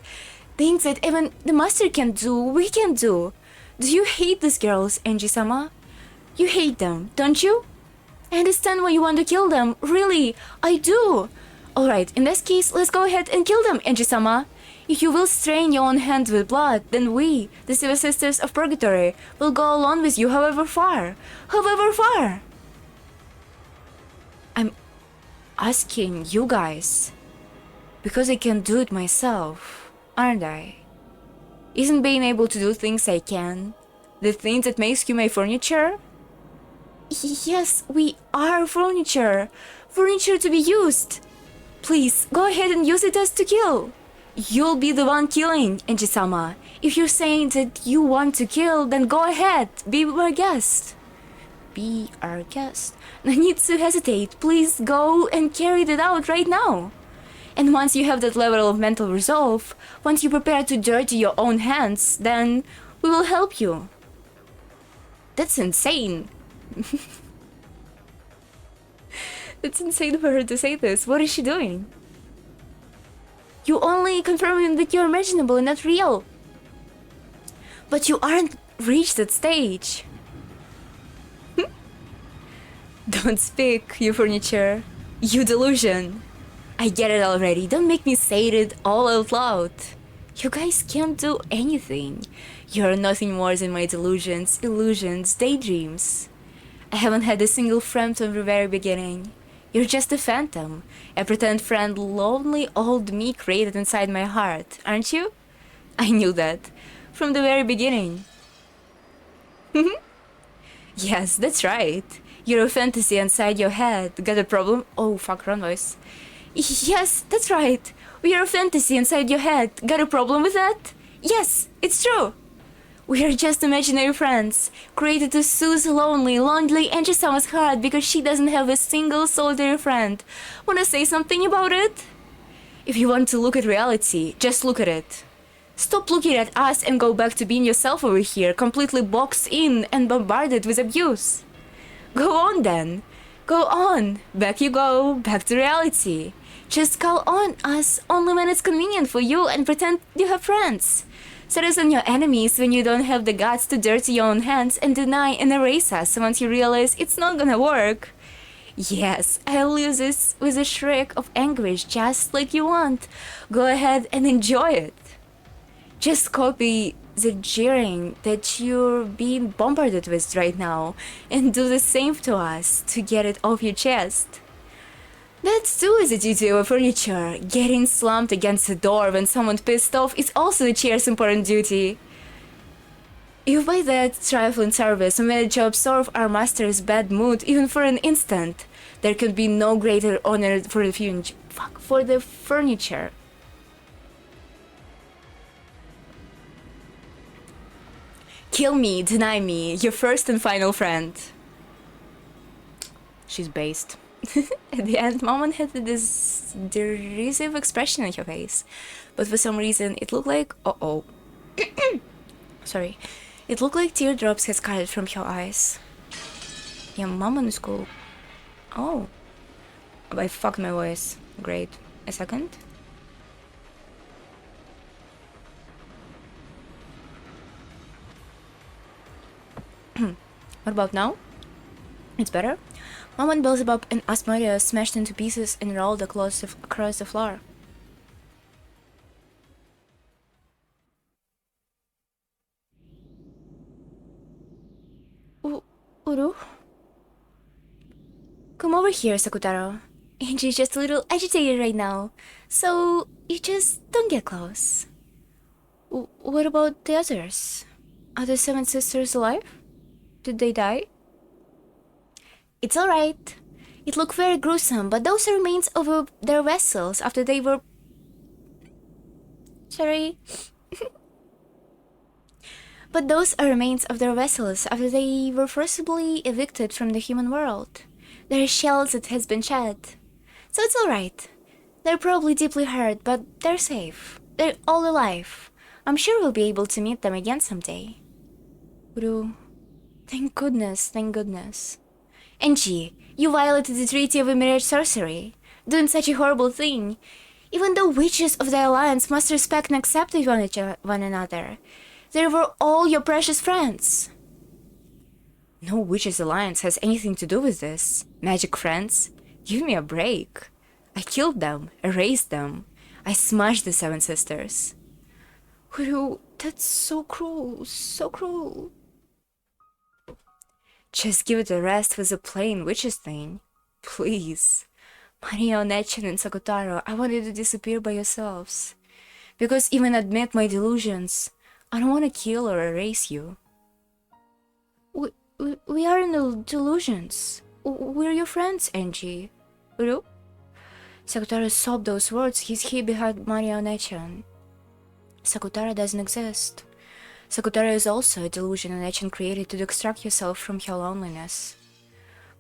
Things that even the master can do, we can do. Do you hate these girls, Angie-sama? You hate them, don't you? I understand why you want to kill them. Really, I do. Alright, in this case, let's go ahead and kill them, Angie-sama. If you will stain your own hands with blood, then we, the Silver Sisters of Purgatory, will go along with you however far. However far! I'm asking you guys, because I can do it myself, aren't I? Isn't being able to do things I can the thing that makes you my furniture? Yes, we are furniture. Furniture to be used. Please, go ahead and use it as to kill. You'll be the one killing, Angie-sama. If you're saying that you want to kill, then go ahead, be our guest. Be our guest. No need to hesitate. Please go and carry it out right now. And once you have that level of mental resolve, once you prepare to dirty your own hands, then we will help you. That's insane. It's insane for her to say this. What is she doing? You only confirming that you're imaginable and not real. But you aren't reached that stage. Don't speak, you furniture. You delusion. I get it already. Don't make me say it all out loud. You guys can't do anything. You're nothing more than my delusions, illusions, daydreams. I haven't had a single friend from the very beginning. You're just a phantom, a pretend friend lonely old me created inside my heart, aren't you? I knew that from the very beginning. Yes, that's right. You're a fantasy inside your head. Got a problem? Oh, fuck, wrong voice. Yes, that's right. You're a fantasy inside your head. Got a problem with that? Yes, it's true. We are just imaginary friends, created to soothe lonely Angie-sama's heart because she doesn't have a single solitary friend. Wanna say something about it? If you want to look at reality, just look at it. Stop looking at us and go back to being yourself over here, completely boxed in and bombarded with abuse. Go on then. Go on. Back you go, back to reality. Just call on us only when it's convenient for you and pretend you have friends. Set us on your enemies when you don't have the guts to dirty your own hands and deny and erase us once you realize it's not gonna work. Yes, I'll use this with a shriek of anguish just like you want. Go ahead and enjoy it. Just copy the jeering that you're being bombarded with right now and do the same to us to get it off your chest. That's too is a duty of furniture. Getting slumped against a door when someone's pissed off is also a chair's important duty. If by that trifling service we manage to absorb our master's bad mood even for an instant, there could be no greater honor for the furniture. Kill me, deny me, your first and final friend. She's based. At the end, Maman had this derisive expression on her face, but for some reason it looked like sorry, it looked like teardrops had scattered from her eyes. Yeah, Maman is cool. Oh, I fucked my voice. Great. A second. What about now? It's better? Maman Beelzebub and Asmodeus smashed into pieces and rolled across the floor. Uru? Come over here, Sakutaro. Angie just a little agitated right now, so you just don't get close. What about the others? Are the 7 sisters alive? Did they die? It's alright. It looked very gruesome, but those are remains of their vessels after they were... Sorry. But those are remains of their vessels after they were forcibly evicted from the human world. Their shells that has been shed. So it's alright. They're probably deeply hurt, but they're safe. They're all alive. I'm sure we'll be able to meet them again someday. Uru... Thank goodness, thank goodness. Angie, you violated the treaty of immediate sorcery, doing such a horrible thing. Even the witches of the Alliance must respect and accept one another. They were all your precious friends. No Witches Alliance has anything to do with this. Magic friends? Give me a break. I killed them, erased them. I smashed the 7 sisters. Uru, that's so cruel, so cruel. Just give it a rest with the plain witches thing. Please. Marionette and Sakutaro, I want you to disappear by yourselves. Because even amid my delusions, I don't want to kill or erase you. We are in the delusions. We're your friends, Angie. Uru? Sakutaro sobbed those words. He's here behind Marionette. Sakutaro doesn't exist. Sakutaro is also a delusion and Echan created to extract yourself from her loneliness.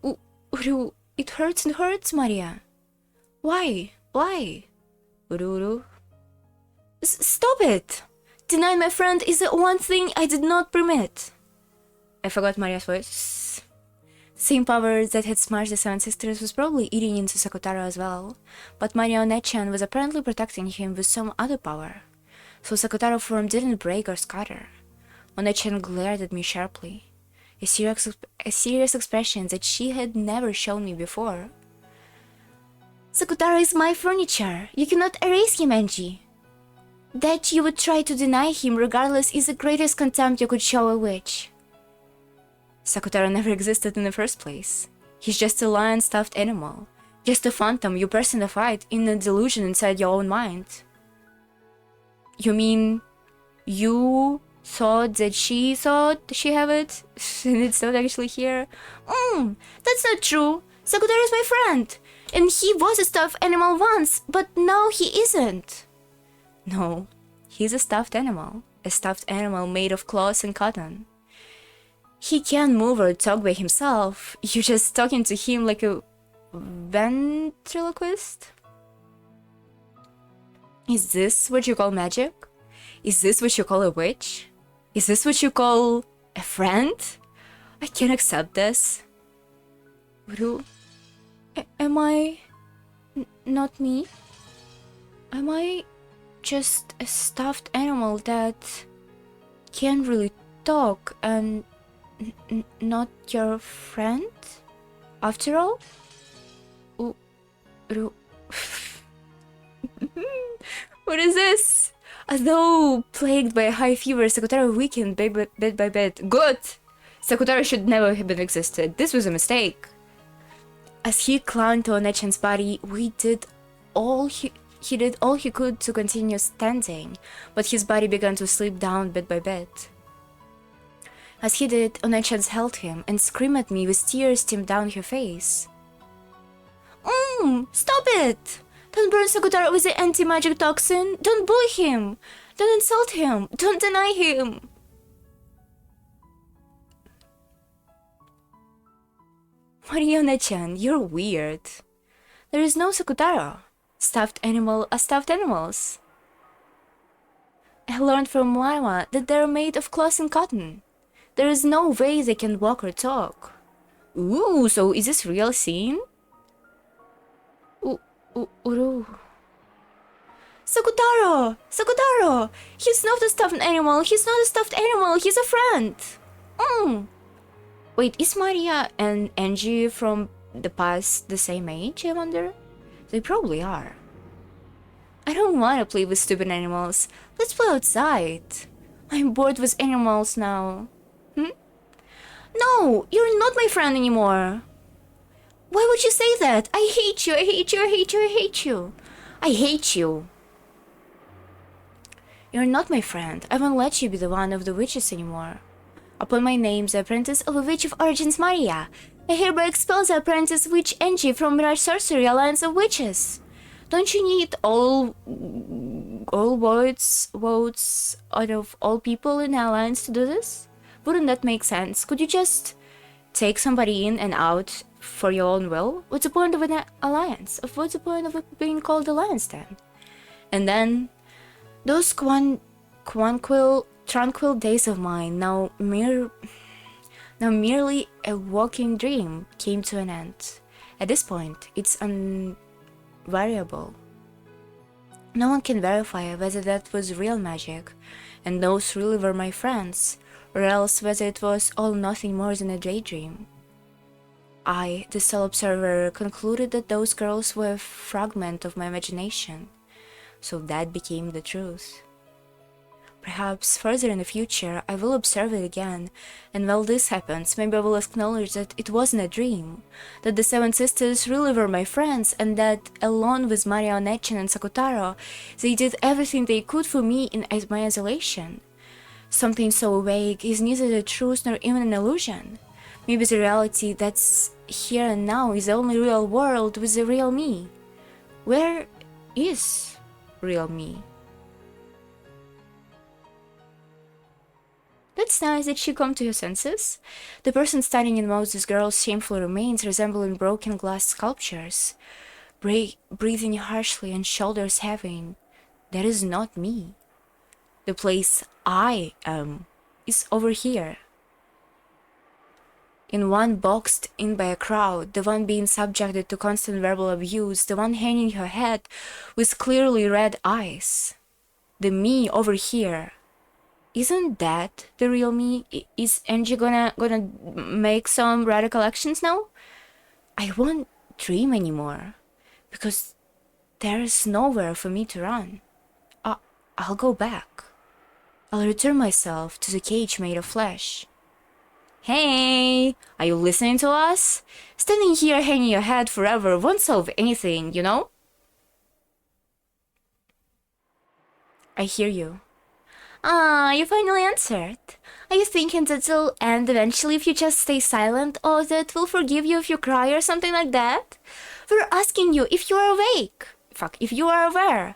Uru, it hurts and hurts, Maria. Why? Why? Uru. Stop it! Denying my friend is the one thing I did not permit. I forgot Maria's voice. The same power that had smashed the 7 sisters was probably eating into Sakutaro as well, but Marionette-chan was apparently protecting him with some other power. So Sakutaro form didn't break or scatter. One-chan glared at me sharply, a serious expression that she had never shown me before. Sakutaro is my furniture. You cannot erase him, Angie. That you would try to deny him regardless is the greatest contempt you could show a witch. Sakutaro never existed in the first place. He's just a lion stuffed animal, just a phantom you personified in a delusion inside your own mind. You mean you thought that she thought she have it and it's not actually here? That's not true. Sakutaro is my friend, and he was a stuffed animal once, but now he isn't. No, he's a stuffed animal. a stuffed animal made of cloth and cotton. He can't move or talk by himself. You're just talking to him like a ventriloquist? Is this what you call magic? Is this what you call a witch? Is this what you call a friend? I can't accept this. Am I not me? Am I just a stuffed animal that can't really talk and not your friend after all? What is this? As though plagued by a high fever, Sakutaro weakened bit by bit. Good! Sakutaro should never have been existed. This was a mistake. As he clung to Onechan's body, he did all he could to continue standing, but his body began to slip down bit by bit. As he did, Onechan held him and screamed at me with tears streamed down her face. Stop it! Don't burn Sakutaro with the anti-magic toxin! Don't bully him! Don't insult him! Don't deny him! Maria Onechan, you're weird. There is no Sakutaro. Stuffed animal are stuffed animals. I learned from Mama that they're made of cloth and cotton. There is no way they can walk or talk. Ooh, so is this real scene? Sakutaro! Sakutaro! He's not a stuffed animal! He's not a stuffed animal! He's a friend! Wait, is Maria and Angie from the past the same age, I wonder? They probably are. I don't want to play with stupid animals. Let's play outside. I'm bored with animals now. No, you're not my friend anymore. Why would you say that? I hate you, I hate you, I hate you, I hate you. I hate you. You're not my friend. I won't let you be the one of the witches anymore. Upon my name, the apprentice of a witch of origins Maria, I hereby expel the apprentice witch Angie from Mirage Sorcery Alliance of Witches. Don't you need all votes out of all people in the alliance to do this? Wouldn't that make sense? Could you just take somebody in and out for your own will? What's the point of an alliance? What's the point of it being called alliance then? And then those tranquil days of mine, now merely a walking dream, came to an end. At this point, it's unvariable. No one can verify whether that was real magic, and those really were my friends, or else whether it was all nothing more than a daydream. I, the sole observer, concluded that those girls were a fragment of my imagination, so that became the truth. Perhaps further in the future I will observe it again, and while this happens, maybe I will acknowledge that it wasn't a dream, that the seven sisters really were my friends, and that, along with Maria Onechan and Sakutaro, they did everything they could for me in my isolation. Something so vague is neither the truth nor even an illusion. Maybe the reality that's here and now is the only real world with the real me. Where is real me? That's nice that she come to her senses. The person standing in Moses' girl's shameful remains resembling broken glass sculptures, breathing harshly and shoulders heaving. That is not me. The place I am is over here. In one boxed in by a crowd, the one being subjected to constant verbal abuse, the one hanging her head with clearly red eyes. The me over here. Isn't that the real me? Is Angie gonna make some radical actions now? I won't dream anymore, because there's nowhere for me to run. I'll go back. I'll return myself to the cage made of flesh. Hey, are you listening to us? Standing here hanging your head forever won't solve anything, you know? I hear you. You finally answered. Are you thinking that it'll end eventually if you just stay silent, or that we'll forgive you if you cry or something like that? We're asking you if you are awake. If you are aware.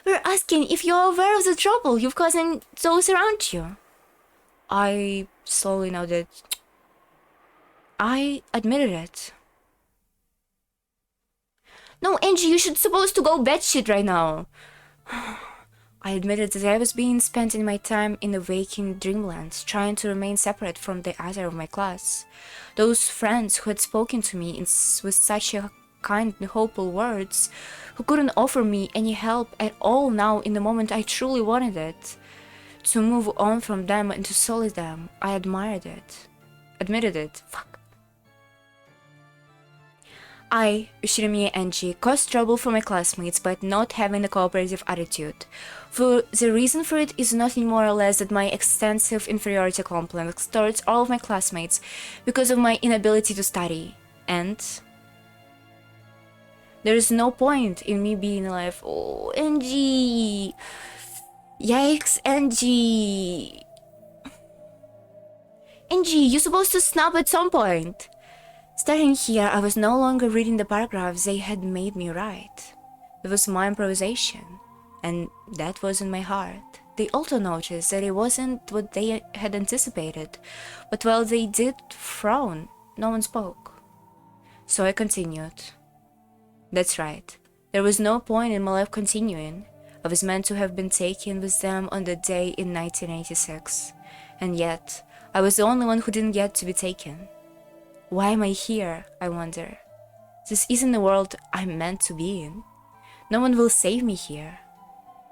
We're asking if you're aware of the trouble you've causing those around you. I slowly nodded. I admitted it. No, Angie, you should supposed to go batshit right now. I admitted that I was being spending my time in a waking dreamland, trying to remain separate from the other of my class. Those friends who had spoken to me with such a kind and hopeful words, who couldn't offer me any help at all now in the moment I truly wanted it. To move on from them and to sully them, I admired it. Admitted it. Fuck. I, Ushirimiya Angie, caused trouble for my classmates by not having a cooperative attitude. For the reason for it is nothing more or less than my extensive inferiority complex towards all of my classmates because of my inability to study. And there is no point in me being alive. Oh, Angie! Yikes, Angie! Angie, you're supposed to snap at some point! Starting here, I was no longer reading the paragraphs they had made me write. It was my improvisation, and that was in my heart. They also noticed that it wasn't what they had anticipated, but while they did frown, no one spoke. So I continued. That's right. There was no point in my life continuing. I was meant to have been taken with them on that day in 1986, and yet I was the only one who didn't get to be taken. Why am I here, I wonder? This isn't the world I'm meant to be in. No one will save me here.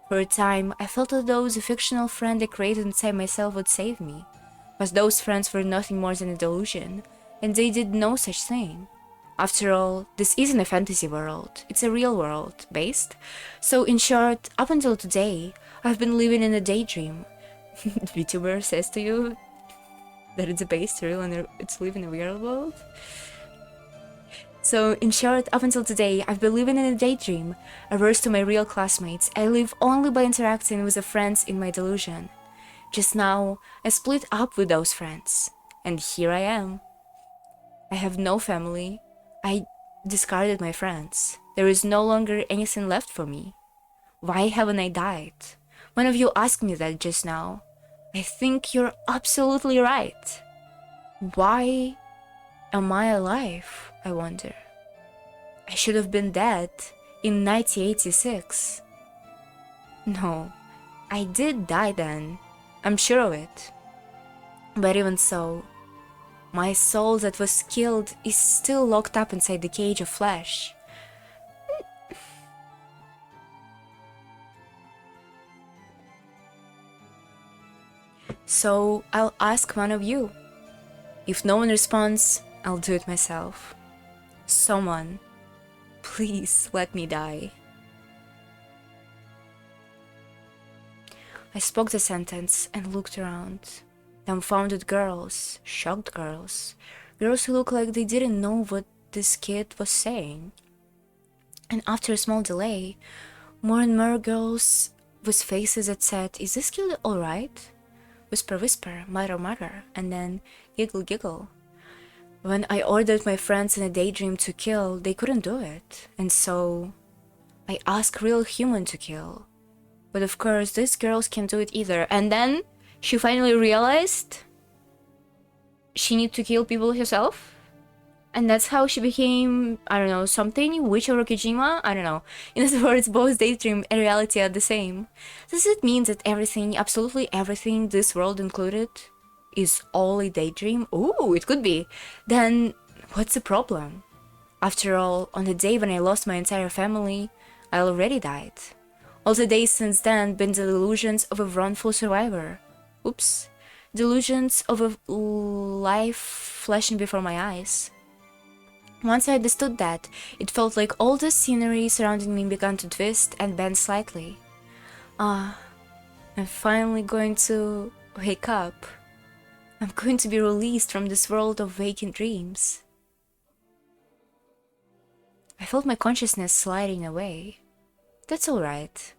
For a time, I felt as though the fictional friend I created inside myself would save me. But those friends were nothing more than a delusion, and they did no such thing. After all, this isn't a fantasy world, it's a real world, based. So in short, up until today, I've been living in a daydream. VTuber says to you that it's a based real and it's living in a real world. So in short, up until today, I've been living in a daydream. Averse to my real classmates, I live only by interacting with the friends in my delusion. Just now, I split up with those friends, and here I am. I have no family. I discarded my friends. There is no longer anything left for me. Why haven't I died? One of you asked me that just now. I think you're absolutely right. Why am I alive, I wonder? I should have been dead in 1986. No, I did die then. I'm sure of it. But even so, my soul that was killed is still locked up inside the cage of flesh. So I'll ask one of you. If no one responds, I'll do it myself. Someone, please let me die. I spoke the sentence and looked around. Dumbfounded girls, shocked girls, girls who looked like they didn't know what this kid was saying. And after a small delay, more and more girls with faces that said, "Is this kid alright?" Whisper, whisper, mutter, mutter, and then giggle, giggle. When I ordered my friends in a daydream to kill, they couldn't do it, and so I asked real human to kill. But of course, these girls can't do it either, and then she finally realized she needed to kill people herself, and that's how she became, I don't know, something, witch or Kojima, I don't know. In other words, both daydream and reality are the same. Does it mean that everything, absolutely everything, this world included, is all a daydream? Ooh, it could be. Then, what's the problem? After all, on the day when I lost my entire family, I already died. All the days since then been the delusions of a wrongful survivor. Oops. Delusions of a life flashing before my eyes. Once I understood that, it felt like all the scenery surrounding me began to twist and bend slightly. I'm finally going to wake up. I'm going to be released from this world of waking dreams. I felt my consciousness sliding away. That's alright.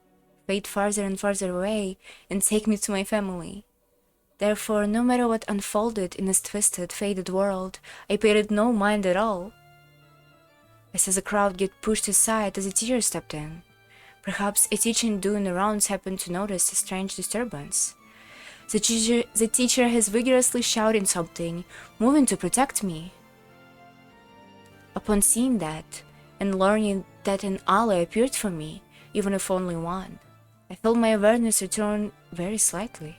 Fade farther and farther away and take me to my family. Therefore, no matter what unfolded in this twisted, faded world, I paid it no mind at all. I saw the crowd get pushed aside as a teacher stepped in. Perhaps a teacher doing the rounds happened to notice a strange disturbance. The teacher has vigorously shouting something, moving to protect me. Upon seeing that, and learning that an ally appeared for me, even if only one, I felt my awareness return very slightly.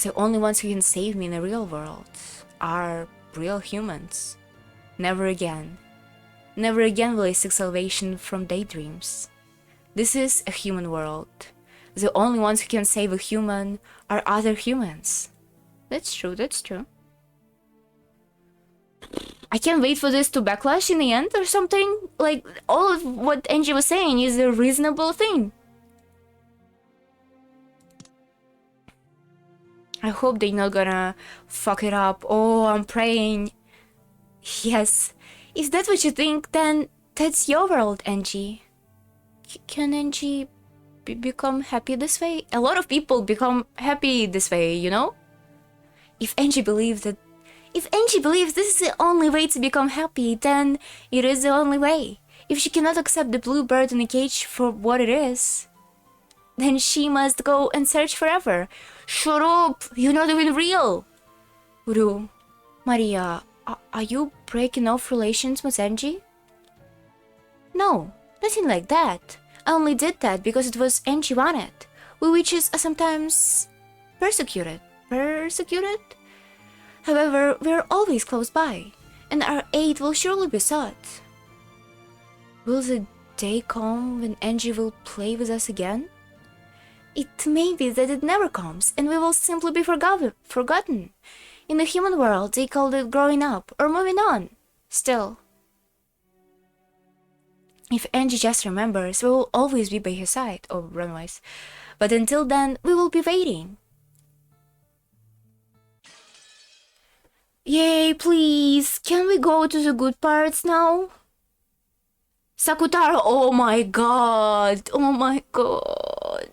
The only ones who can save me in the real world are real humans. Never again. Never again will I seek salvation from daydreams. This is a human world. The only ones who can save a human are other humans. That's true, that's true. I can't wait for this to backlash in the end or something. Like, all of what Angie was saying is a reasonable thing. I hope they're not gonna fuck it up. Oh, I'm praying. Yes. If that's what you think, then that's your world, Angie. Can Angie become happy this way? A lot of people become happy this way, you know? If Angie believes this is the only way to become happy, then it is the only way. If she cannot accept the blue bird in the cage for what it is, then she must go and search forever. Shut up! You're not even real! Uru, Maria, are you breaking off relations with Angie? No, nothing like that. I only did that because it was Angie wanted. We witches are sometimes persecuted. Persecuted? However, we're always close by, and our aid will surely be sought. Will the day come when Angie will play with us again? It may be that it never comes, and we will simply be forgotten. In the human world, they called it growing up, or moving on. Still, if Angie just remembers, we will always be by her side, or runways. But until then, we will be waiting. Yay, please! Can we go to the good parts now? Sakutaro, oh my god! Oh my god!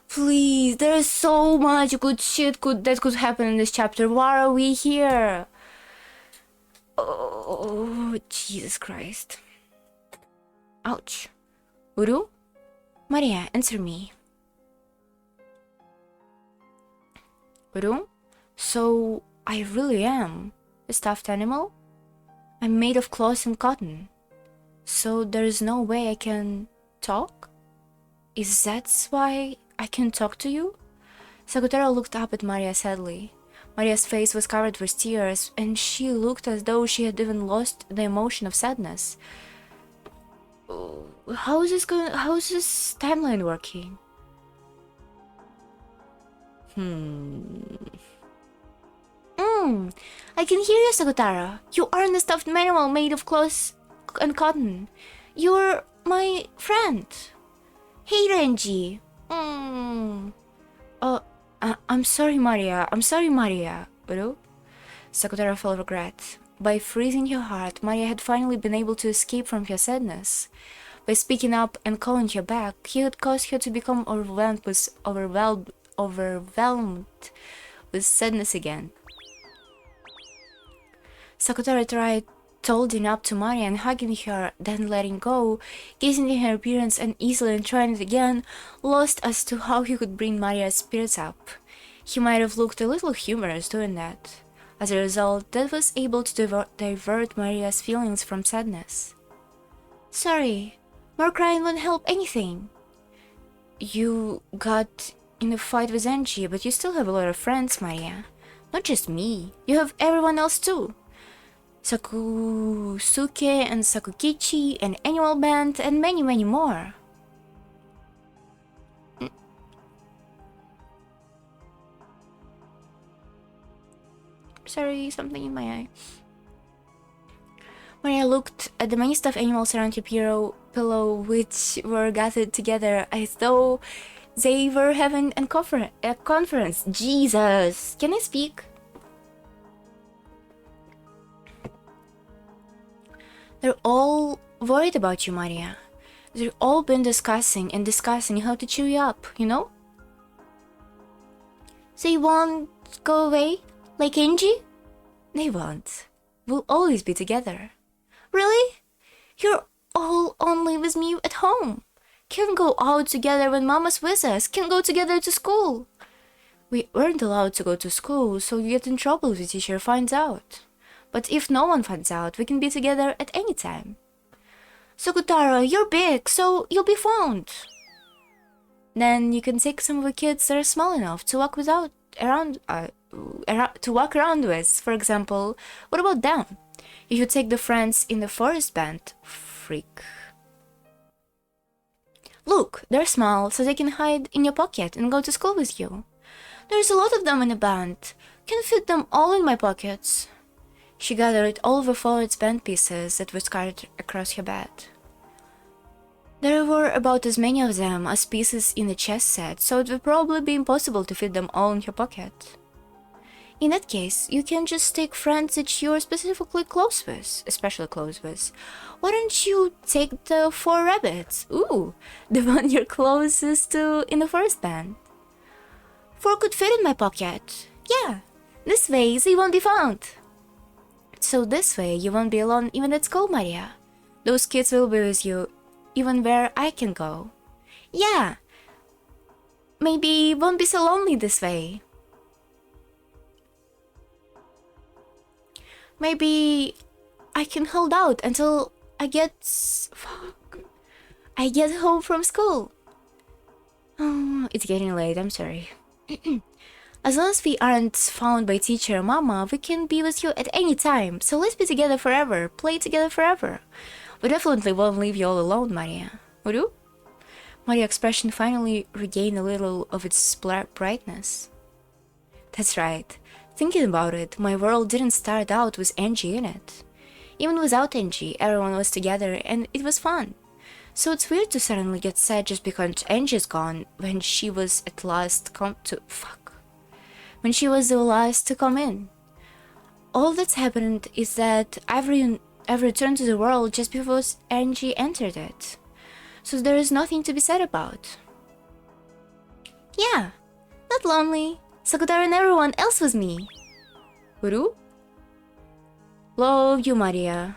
Please, there is so much good shit that could happen in this chapter. Why are we here? Oh, Jesus Christ. Ouch. Uru? Maria, answer me. Uru? So, I really am a stuffed animal? I'm made of cloth and cotton. So there is no way I can talk? Is that why I can talk to you? Sakutaro looked up at Maria sadly. Maria's face was covered with tears, and she looked as though she had even lost the emotion of sadness. How is this timeline working? I can hear you, Sakutaro. You aren't a stuffed animal made of cloth and cotton. You're my friend. Hey, Renji. I'm sorry, Maria. I'm sorry, Maria. Uru? Sakutaro felt regret. By freezing her heart, Maria had finally been able to escape from her sadness. By speaking up and calling her back, he had caused her to become overwhelmed with sadness again. Sakutaro tried holding up to Maria and hugging her, then letting go, gazing at her appearance uneasily and trying it again, lost as to how he could bring Maria's spirits up. He might have looked a little humorous doing that. As a result, that was able to divert Maria's feelings from sadness. Sorry, more crying won't help anything. You got in a fight with Angie, but you still have a lot of friends, Maria. Not just me, you have everyone else too. Sakusuke and Sakukichi, an annual band, and many, many more. Sorry, something in my eye. Maria looked at the many stuffed animals around her pillow, which were gathered together as though they were having a conference. Jesus! Can I speak? They're all worried about you, Maria. They've all been discussing how to cheer you up, you know? They won't go away? Like Angie? They won't. We'll always be together. Really? You're all only with me at home. Can't go out together when Mama's with us. Can't go together to school. We weren't allowed to go to school, so you get in trouble if the teacher finds out. But if no one finds out, we can be together at any time. Sakutara, you're big, so you'll be found. Then you can take some of the kids that are small enough to walk around with. For example, what about them? If you take the friends in the forest band, freak. Look, they're small, so they can hide in your pocket and go to school with you. There's a lot of them in the band. Can fit them all in my pockets. She gathered all of the forest band pieces that were scattered across her bed. There were about as many of them as pieces in the chess set, so it would probably be impossible to fit them all in her pocket. In that case, you can just take friends that you're specifically close with, especially close with. Why don't you take the 4 rabbits? Ooh, the one you're closest to in the first band. 4 could fit in my pocket. Yeah, this way they won't be found. So this way you won't be alone even at school, Maria. Those kids will be with you even where I can go. Yeah, maybe won't be so lonely this way. Maybe I can hold out until I get home from school. Oh, it's getting late, I'm sorry. As long as we aren't found by teacher or mama, we can be with you at any time. So let's be together forever, play together forever. We definitely won't leave you all alone, Maria. Would you? Maria's expression finally regained a little of its brightness. That's right. Thinking about it, my world didn't start out with Angie in it. Even without Angie, everyone was together and it was fun. So it's weird to suddenly get sad just because Angie's gone when she was at last when she was the last to come in. All that's happened is that I've returned to the world just before Angie entered it. So there is nothing to be sad about. Yeah, not lonely. Sakutara and everyone else was me. Uru? Love you, Maria.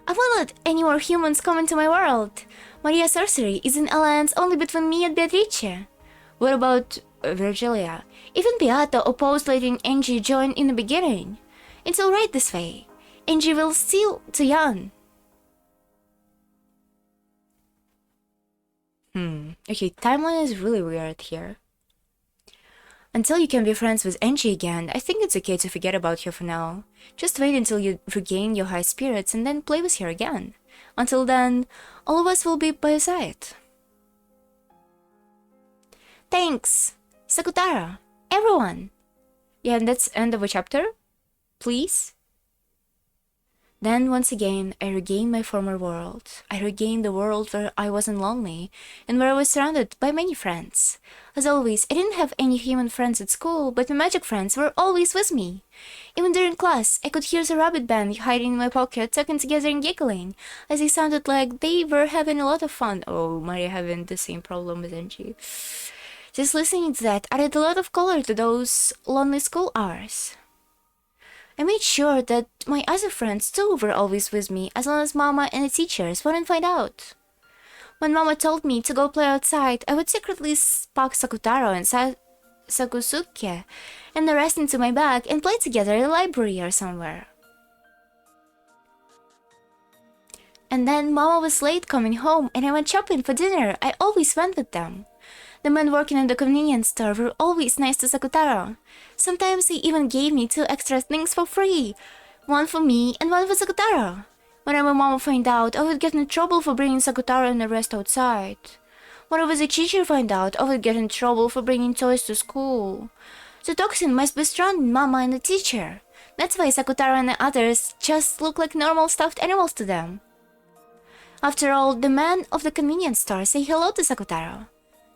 I won't let any more humans come into my world. Maria's sorcery is an alliance only between me and Beatrice. What about Virgilia? Even Beata opposed letting Angie join in the beginning. It's alright this way. Angie will still too young. Okay, timeline is really weird here. Until you can be friends with Angie again, I think it's okay to forget about her for now. Just wait until you regain your high spirits and then play with her again. Until then, all of us will be by your side. Thanks, Sakutara, everyone. Yeah, and that's the end of a chapter. Please. Then once again, I regained my former world. I regained the world where I wasn't lonely, and where I was surrounded by many friends. As always, I didn't have any human friends at school, but my magic friends were always with me. Even during class, I could hear the rabbit band hiding in my pocket, talking together and giggling, as they sounded like they were having a lot of fun. Oh, Maria having the same problem with Angie. Just listening to that added a lot of color to those lonely school hours. I made sure that my other friends too were always with me as long as Mama and the teachers wouldn't find out. When Mama told me to go play outside, I would secretly pack Sakutaro and Sakusuke and the rest into my bag and play together in the library or somewhere. And then Mama was late coming home and I went shopping for dinner. I always went with them. The men working in the convenience store were always nice to Sakutaro. Sometimes they even gave me 2 extra things for free. One for me and one for Sakutaro. Whenever Mama found out, I would get in trouble for bringing Sakutaro and the rest outside. Whenever the teacher found out, I would get in trouble for bringing toys to school. The toxin must be strong in Mama and the teacher. That's why Sakutaro and the others just look like normal stuffed animals to them. After all, the men of the convenience store say hello to Sakutaro.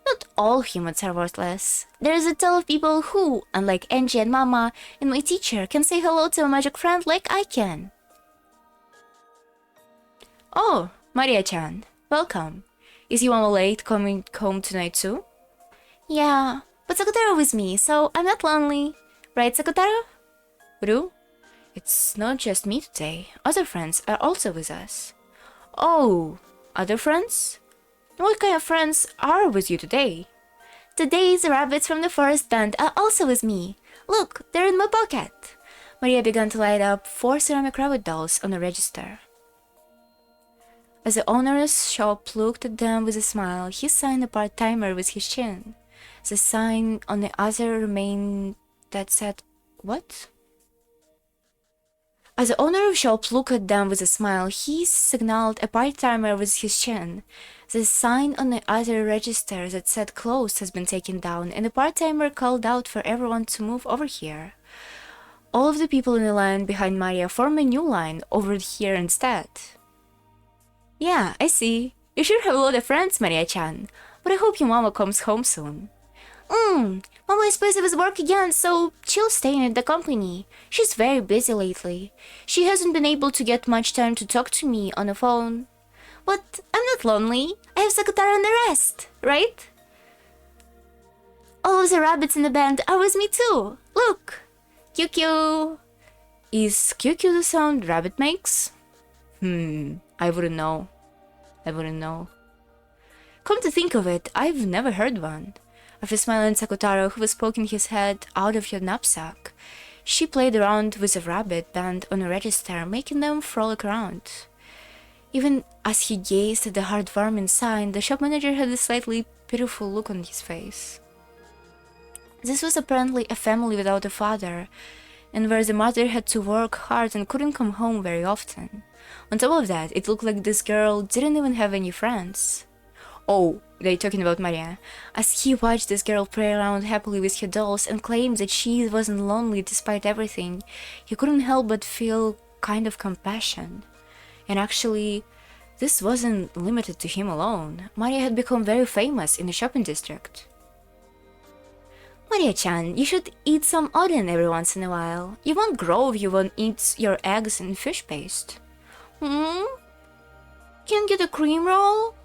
Not all humans are worthless. There is a tale of people who, unlike Angie and Mama and my teacher, can say hello to a magic friend like I can. Oh, Maria-chan, welcome. Is your mama late coming home tonight too? Yeah, but Sakutaro with me, so I'm not lonely. Right, Sakutaro? Ru? It's not just me today. Other friends are also with us. Oh, other friends? What kind of friends are with you today? Today the rabbits from the forest band are also with me. Look, they're in my pocket. Maria began to light up 4 ceramic rabbit dolls on a register. As the owner's shop looked at them with a smile, he signed a part-timer with his chin. The sign on the other remained that said, what? As the owner of the shop looked at them with a smile, he signaled a part-timer with his chin. The sign on the other register that said closed has been taken down, and the part-timer called out for everyone to move over here. All of the people in the line behind Maria formed a new line over here instead. Yeah, I see. You sure have a lot of friends, Maria-chan. But I hope your mama comes home soon. Mama is busy with work again, so she'll stay in the company. She's very busy lately. She hasn't been able to get much time to talk to me on the phone. But I'm not lonely. I have Sakatara and the rest, right? All of the rabbits in the band are with me too. Look! QQ! Is QQ the sound rabbit makes? I wouldn't know. Come to think of it, I've never heard one. After smiling at Sakutaro, who was poking his head out of her knapsack, she played around with a rabbit band on a register, making them frolic around. Even as he gazed at the heartwarming sign, the shop manager had a slightly pitiful look on his face. This was apparently a family without a father, and where the mother had to work hard and couldn't come home very often. On top of that, it looked like this girl didn't even have any friends. Oh, they're talking about Maria. As he watched this girl play around happily with her dolls and claimed that she wasn't lonely despite everything, he couldn't help but feel kind of compassion. And actually, this wasn't limited to him alone. Maria had become very famous in the shopping district. Maria-chan, you should eat some oden every once in a while. You won't grow if you won't eat your eggs and fish paste. Can you get a cream roll?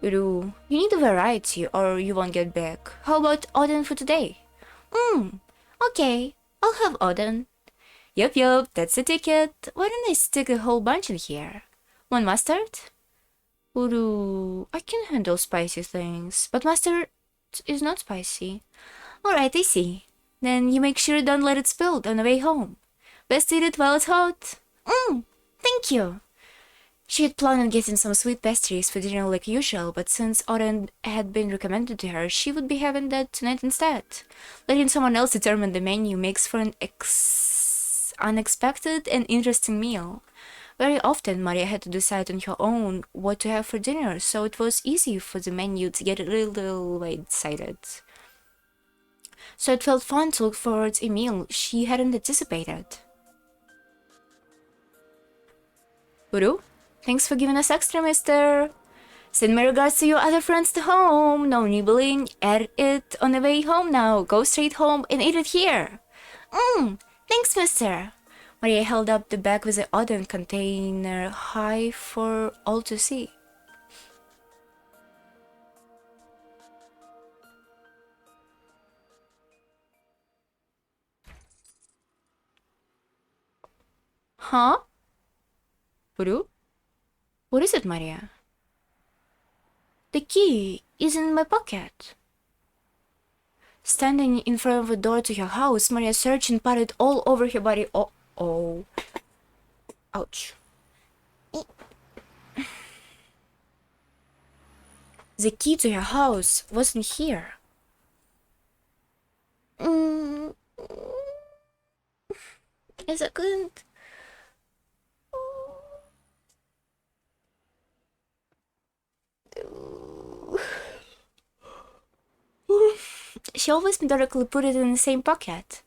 Uru, you need a variety or you won't get big. How about oden for today? Okay, I'll have oden. Yup, that's the ticket. Why don't I stick a whole bunch in here? Want mustard? Uru, I can handle spicy things, but mustard is not spicy. Alright, I see. Then you make sure don't let it spill on the way home. Best eat it while it's hot. Thank you. She had planned on getting some sweet pastries for dinner like usual, but since oden had been recommended to her, she would be having that tonight instead. Letting someone else determine the menu makes for an unexpected and interesting meal. Very often, Maria had to decide on her own what to have for dinner, so it was easy for the menu to get a little decided. So it felt fun to look forward to a meal she hadn't anticipated. Uru? Thanks for giving us extra, mister. Send my regards to your other friends to home. No nibbling. Eat it on the way home now. Go straight home and eat it here. Thanks, mister. Maria held up the bag with the oden container high for all to see. Huh? Uru? What is it, Maria? The key is in my pocket. Standing in front of the door to her house, Maria searched and patted all over her body. Oh. Ouch. The key to her house wasn't here. Yes, I couldn't. She always methodically put it in the same pocket,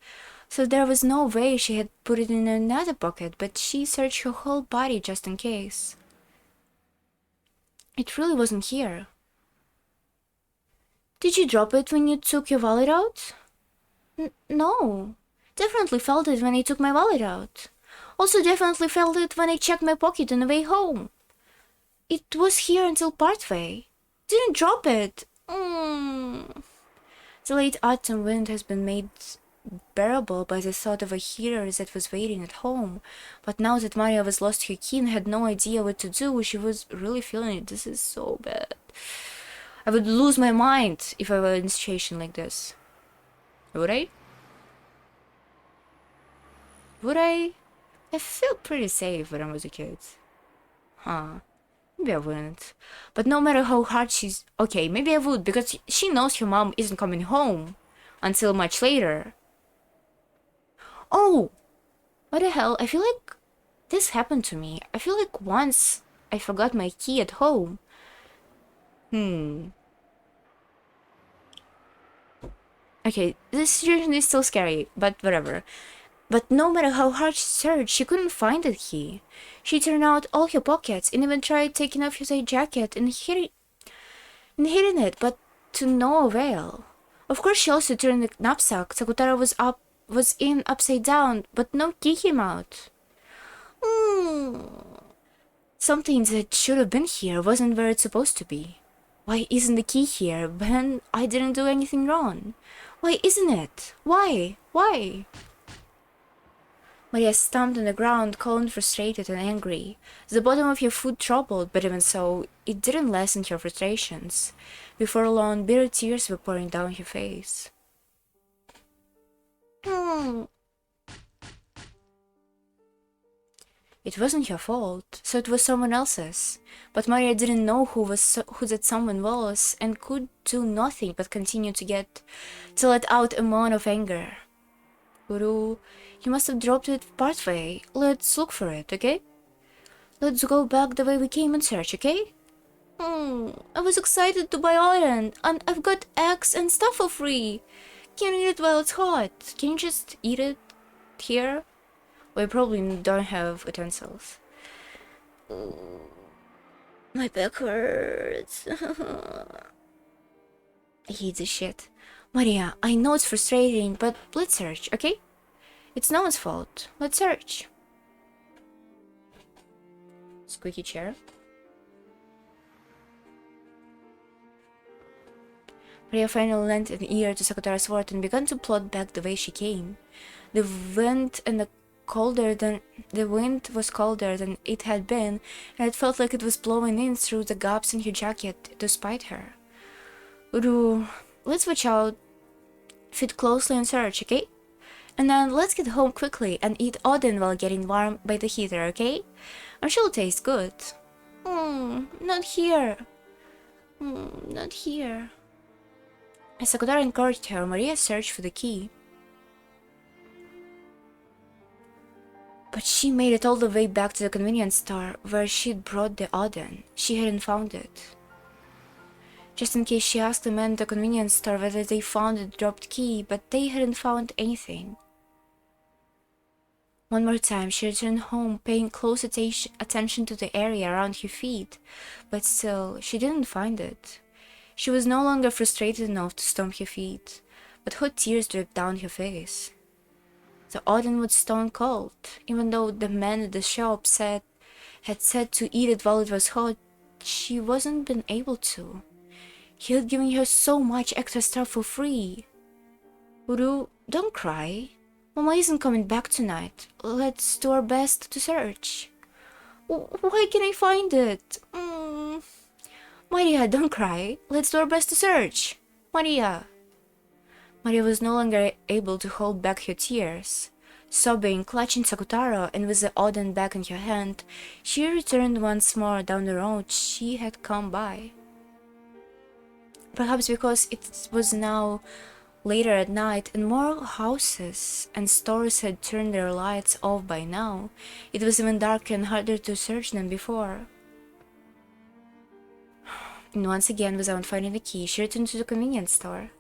so there was no way she had put it in another pocket, but she searched her whole body just in case. It really wasn't here. Did you drop it when you took your wallet out? No. Definitely felt it when I took my wallet out. Also definitely felt it when I checked my pocket on the way home. It was here until partway. Didn't drop it. The late autumn wind has been made unbearable by the thought of a healer that was waiting at home. But now that Maria was lost her key and had no idea what to do, she was really feeling it. This is so bad. I would lose my mind if I were in a situation like this. Would I? Would I? I felt pretty safe when I was a kid. Huh. Maybe I wouldn't. But no matter how hard she's... Okay, maybe I would, because she knows her mom isn't coming home until much later. Oh! What the hell? I feel like this happened to me. I feel like once I forgot my key at home. Okay, this situation is still scary, but whatever. But no matter how hard she searched, she couldn't find the key. She turned out all her pockets and even tried taking off her jacket and hiding it, but to no avail. Of course, she also turned the knapsack. Sakutara was in upside down, but no key came out. Something that should have been here wasn't where it's supposed to be. Why isn't the key here when I didn't do anything wrong? Why isn't it? Why? Why? Maria stomped on the ground, cold, frustrated, and angry. The bottom of her foot troubled, but even so, it didn't lessen her frustrations. Before long, bitter tears were pouring down her face. It wasn't her fault, so it was someone else's. But Maria didn't know who that someone was, and could do nothing but continue to let out a moan of anger. Guru, you must have dropped it partway. Let's look for it, okay? Let's go back the way we came and search, okay? I was excited to buy iron, and I've got eggs and stuff for free. Can't eat it while it's hot. Can you just eat it here? We probably don't have utensils. My back hurts. I hate this shit. Maria, I know it's frustrating, but let's search, okay? It's no one's fault. Let's search. Squeaky chair. Maria finally lent an ear to Sakutara's word and began to plod back the way she came. The wind was colder than it had been, and it felt like it was blowing in through the gaps in her jacket to spite her. Uru, let's watch out, fit closely and search, okay? And then let's get home quickly and eat oden while getting warm by the heater, okay? I'm sure it'll taste good. Not here. Not here. As Sakutara encouraged her, Maria searched for the key. But she made it all the way back to the convenience store where she'd brought the oden. She hadn't found it. Just in case, she asked the men at the convenience store whether they found the dropped key, but they hadn't found anything. One more time, she returned home, paying close attention to the area around her feet, but still, she didn't find it. She was no longer frustrated enough to stomp her feet, but hot tears dripped down her face. The oden was stone cold, even though the man at the shop had said to eat it while it was hot. She wasn't been able to. He had given her so much extra stuff for free. Uru, don't cry. Mama isn't coming back tonight. Let's do our best to search. Why can't I find it? Maria, don't cry. Let's do our best to search. Maria. Maria was no longer able to hold back her tears. Sobbing, clutching Sakutara, and with the oden back in her hand, she returned once more down the road she had come by. Perhaps because it was now later at night and more houses and stores had turned their lights off by now, it was even darker and harder to search than before. And once again, without finding the key, she returned to the convenience store.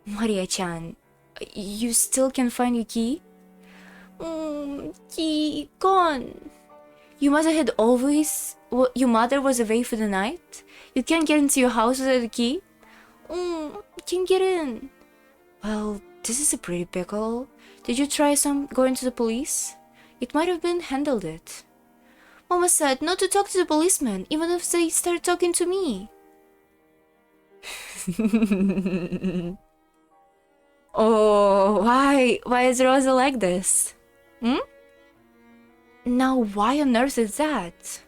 Maria-chan, you still can't find your key? Key gone. Your mother was away for the night? You can't get into your house without the key? Can't get in. Well, this is a pretty pickle. Did you try going to the police? It might have been handled it. Mama said not to talk to the policeman, even if they start talking to me. Oh, why? Why is Rosa like this? Hmm? Now, why on earth is that?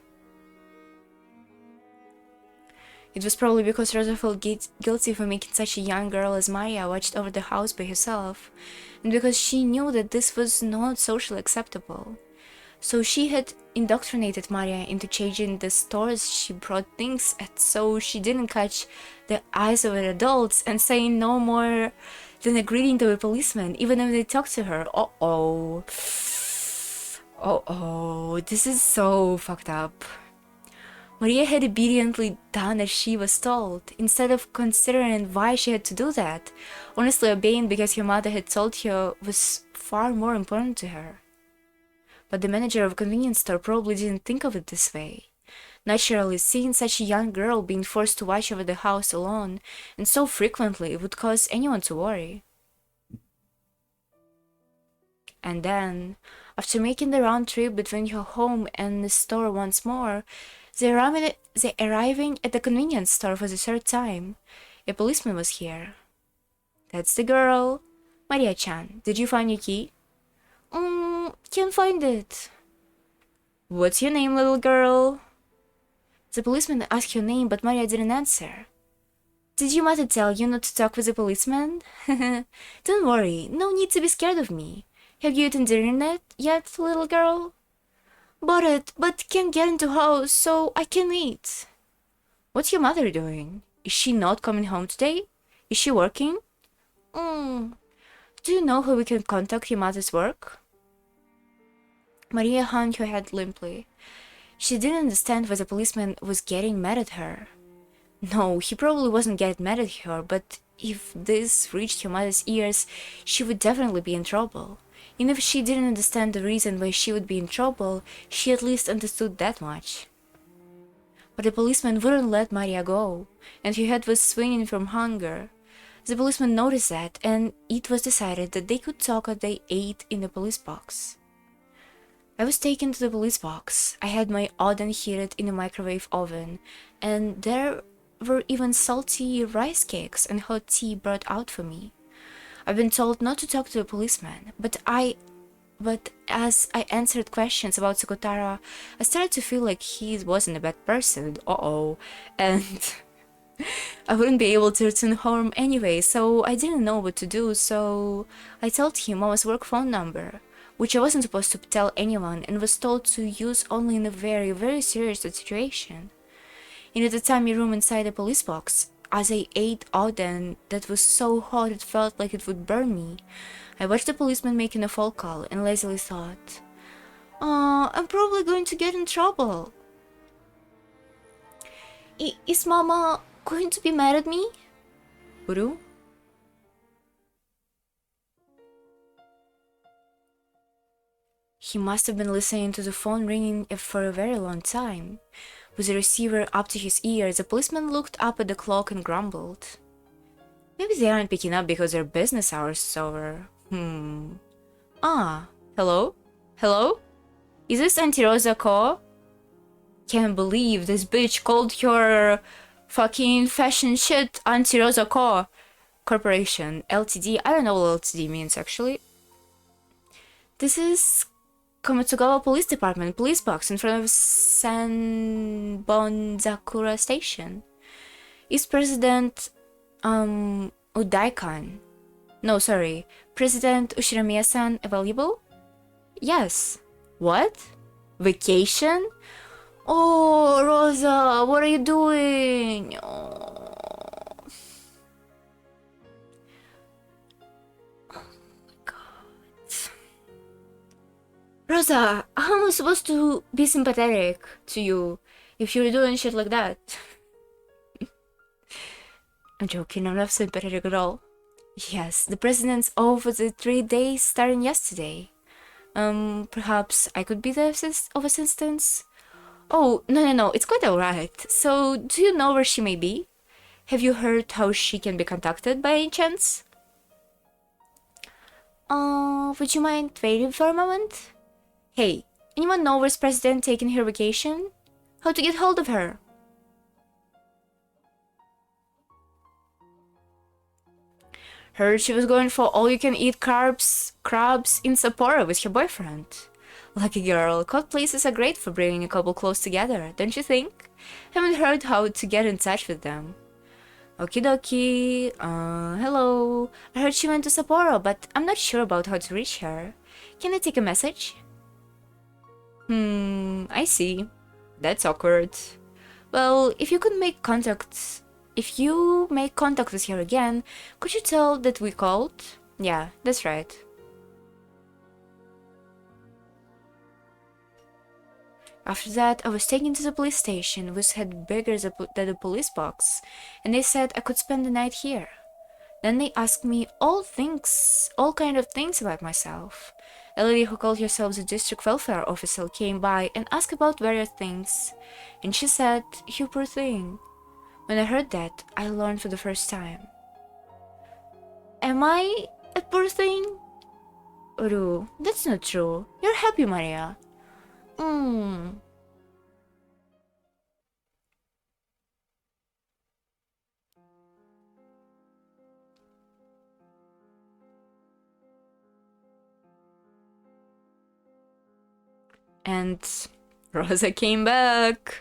It was probably because Rosa felt guilty for making such a young girl as Maria watched over the house by herself, and because she knew that this was not socially acceptable. So she had indoctrinated Maria into changing the stores she brought things at so she didn't catch the eyes of the adults and saying no more than a greeting to a policeman, even if they talked to her. Uh-oh. Oh, this is so fucked up. Maria had obediently done as she was told, instead of considering why she had to do that. Honestly, obeying because her mother had told her was far more important to her. But the manager of a convenience store probably didn't think of it this way. Naturally, seeing such a young girl being forced to watch over the house alone, and so frequently, would cause anyone to worry. And then, after making the round trip between her home and the store once more, they arriving at the convenience store for the third time. A policeman was here. That's the girl. Maria-chan, did you find your key? Can't find it. What's your name, little girl? The policeman asked her name, but Maria didn't answer. Did your mother tell you not to talk with the policeman? Don't worry, no need to be scared of me. Have you eaten dinner yet, little girl? Bought it, but can't get into house, so I can eat. What's your mother doing? Is she not coming home today? Is she working? Do you know how we can contact your mother's work? Maria hung her head limply. She didn't understand why the policeman was getting mad at her. No, he probably wasn't getting mad at her, but if this reached her mother's ears, she would definitely be in trouble. And if she didn't understand the reason why she would be in trouble, she at least understood that much. But the policeman wouldn't let Maria go, and her head was swinging from hunger. The policeman noticed that, and it was decided that they could talk as they ate in the police box. I was taken to the police box. I had my oden heated in a microwave oven, and there were even salty rice cakes and hot tea brought out for me. I've been told not to talk to the policeman, but as I answered questions about Sukotara, I started to feel like he wasn't a bad person. And I wouldn't be able to return home anyway, so I didn't know what to do, so I told him Mama's work phone number, which I wasn't supposed to tell anyone and was told to use only in a very, very serious situation. And at the tiny room inside the police box, as I ate oden that was so hot it felt like it would burn me, I watched the policeman making a phone call and lazily thought, I'm probably going to get in trouble. Is Mama going to be mad at me? Uru? He must have been listening to the phone ringing for a very long time. With the receiver up to his ear, the policeman looked up at the clock and grumbled. Maybe they aren't picking up because their business hours is over. Hello? Hello? Is this Auntie Rosa Ko? Can't believe this bitch called her fucking fashion shit Auntie Rosa Ko Corporation, LTD. I don't know what LTD means actually. This is Komatsugawa Police Department, police box in front of Sanbonzakura Station. Is President, Udaikan? No, sorry. President Ushiramiya-san available? Yes. What? Vacation? Oh, Rosa, what are you doing? Rosa, how am I supposed to be sympathetic to you if you're doing shit like that? I'm joking, I'm not sympathetic at all. Yes, the president's off for the 3 days starting yesterday. Perhaps I could be of assistance? Oh, no, it's quite alright. So, do you know where she may be? Have you heard how she can be contacted by any chance? Would you mind waiting for a moment? Hey, anyone know where's President taking her vacation? How to get hold of her? Heard she was going for all-you-can-eat crabs in Sapporo with her boyfriend. Lucky girl, cold places are great for bringing a couple close together, don't you think? Haven't heard how to get in touch with them. Okie dokie, hello. I heard she went to Sapporo, but I'm not sure about how to reach her. Can I take a message? I see. That's awkward. Well, if you make contact with her again, could you tell that we called? Yeah, that's right. After that, I was taken to the police station, which had bigger than the police box, and they said I could spend the night here. Then they asked me all kind of things about myself. A lady who called herself the district welfare officer came by and asked about various things, and she said, "You poor thing." When I heard that, I learned for the first time. Am I a poor thing? Uru, that's not true. You're happy, Maria. And Rosa came back.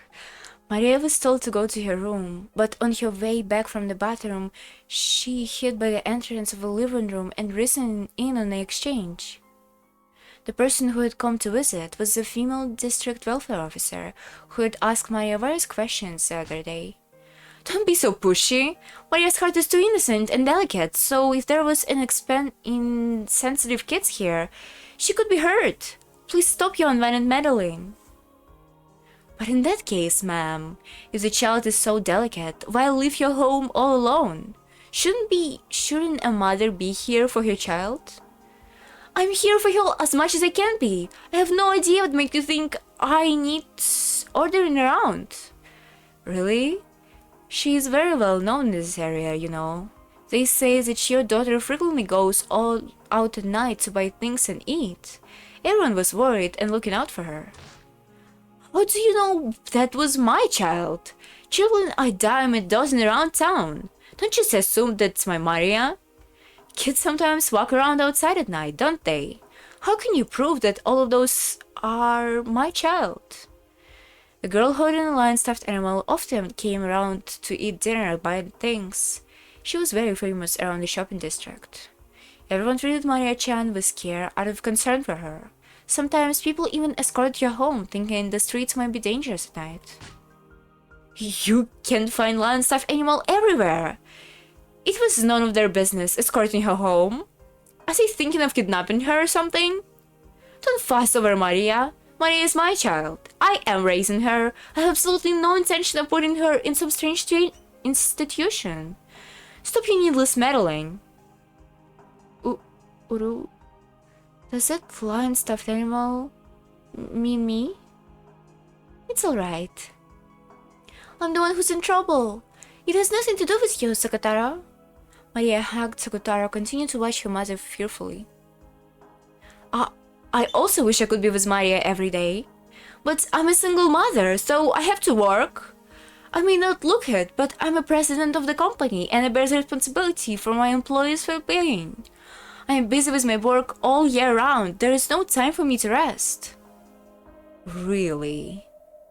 Maria was told to go to her room, but on her way back from the bathroom, she hid by the entrance of the living room and listened in on the exchange. The person who had come to visit was the female district welfare officer who had asked Maria various questions the other day. Don't be so pushy. Maria's heart is too innocent and delicate, so if there was an insensitive kids here, she could be hurt. Please stop your unwanted meddling. But in that case, ma'am, if the child is so delicate, why leave your home all alone? Shouldn't a mother be here for her child? I'm here for her as much as I can be. I have no idea what makes you think I need ordering around. Really? She is very well known in this area, you know. They say that your daughter frequently goes all out at night to buy things and eat. Everyone was worried and looking out for her. How do you know that was my child? Children are dime a dozen around town. Don't just assume that's my Maria. Kids sometimes walk around outside at night, don't they? How can you prove that all of those are my child? The girl holding a lion-stuffed animal often came around to eat dinner and buy things. She was very famous around the shopping district. Everyone treated Maria-chan with care out of concern for her. Sometimes people even escorted her home, thinking the streets might be dangerous at night. You can find lion-stuffed animal everywhere. It was none of their business escorting her home. Are they thinking of kidnapping her or something? Don't fuss over Maria. Maria is my child. I am raising her. I have absolutely no intention of putting her in some strange institution. Stop your needless meddling. Uru, does that lion-stuffed animal mean me? It's alright. I'm the one who's in trouble. It has nothing to do with you, Sakataro. Maria hugged Sakataro, continued to watch her mother fearfully. I also wish I could be with Maria every day. But I'm a single mother, so I have to work. I may not look it, but I'm a president of the company and I bear the responsibility for my employees' well-being. I am busy with my work all year round. There is no time for me to rest. Really?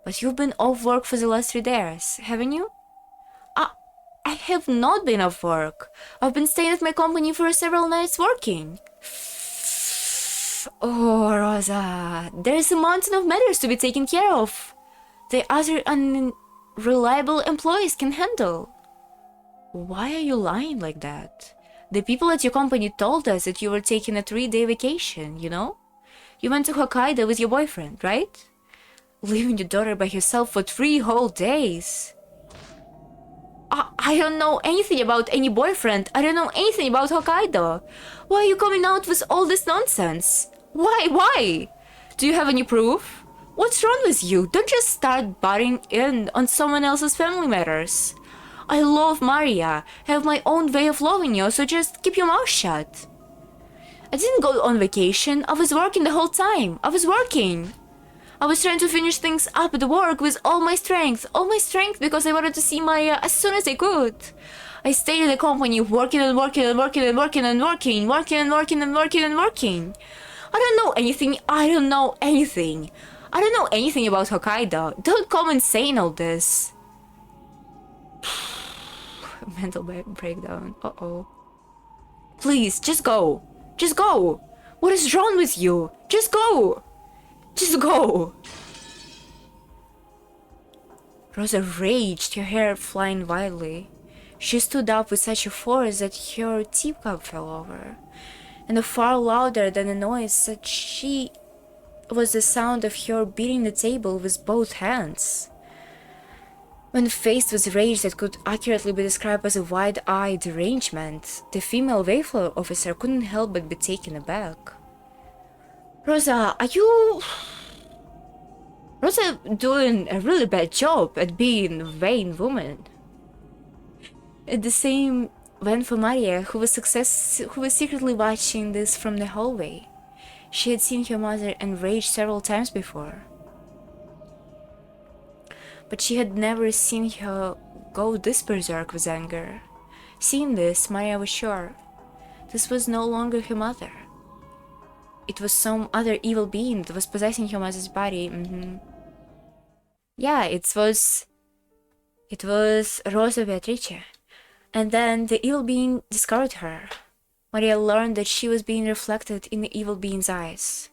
But you've been off work for the last 3 days, haven't you? I have not been off work. I've been staying at my company for several nights working. Oh, Rosa, there's a mountain of matters to be taken care of. The other unreliable employees can handle. Why are you lying like that? The people at your company told us that you were taking a 3-day vacation, you know? You went to Hokkaido with your boyfriend, right? Leaving your daughter by herself for 3 whole days. I don't know anything about any boyfriend. I don't know anything about Hokkaido. Why are you coming out with all this nonsense? Why? Do you have any proof? What's wrong with you? Don't just start butting in on someone else's family matters. I love Maria. I have my own way of loving you, so just keep your mouth shut. I didn't go on vacation. I was working the whole time. I was trying to finish things up at work with all my strength because I wanted to see Maria as soon as I could. I stayed in the company working and working and working and working and working, working and working and working and working. I don't know anything. I don't know anything. I don't know anything about Hokkaido. Don't come and saying all this. Mental breakdown. Uh-oh. Please, just go. Just go. What is wrong with you? Just go. Just go. Rosa raged, her hair flying wildly. She stood up with such a force that her teacup fell over, and far louder than the noise that she was the sound of her beating the table with both hands. When faced with rage that could accurately be described as a wide-eyed derangement, the female Wayflower officer couldn't help but be taken aback. Rosa, are you... Rosa doing a really bad job at being a vain woman. The same went for Maria, who was secretly watching this from the hallway. She had seen her mother enraged several times before, but she had never seen her go this berserk with anger. Seeing this, Maria was sure this was no longer her mother. It was some other evil being that was possessing her mother's body. Yeah, it was Rosa Beatrice. And then the evil being discovered her. Maria learned that she was being reflected in the evil being's eyes.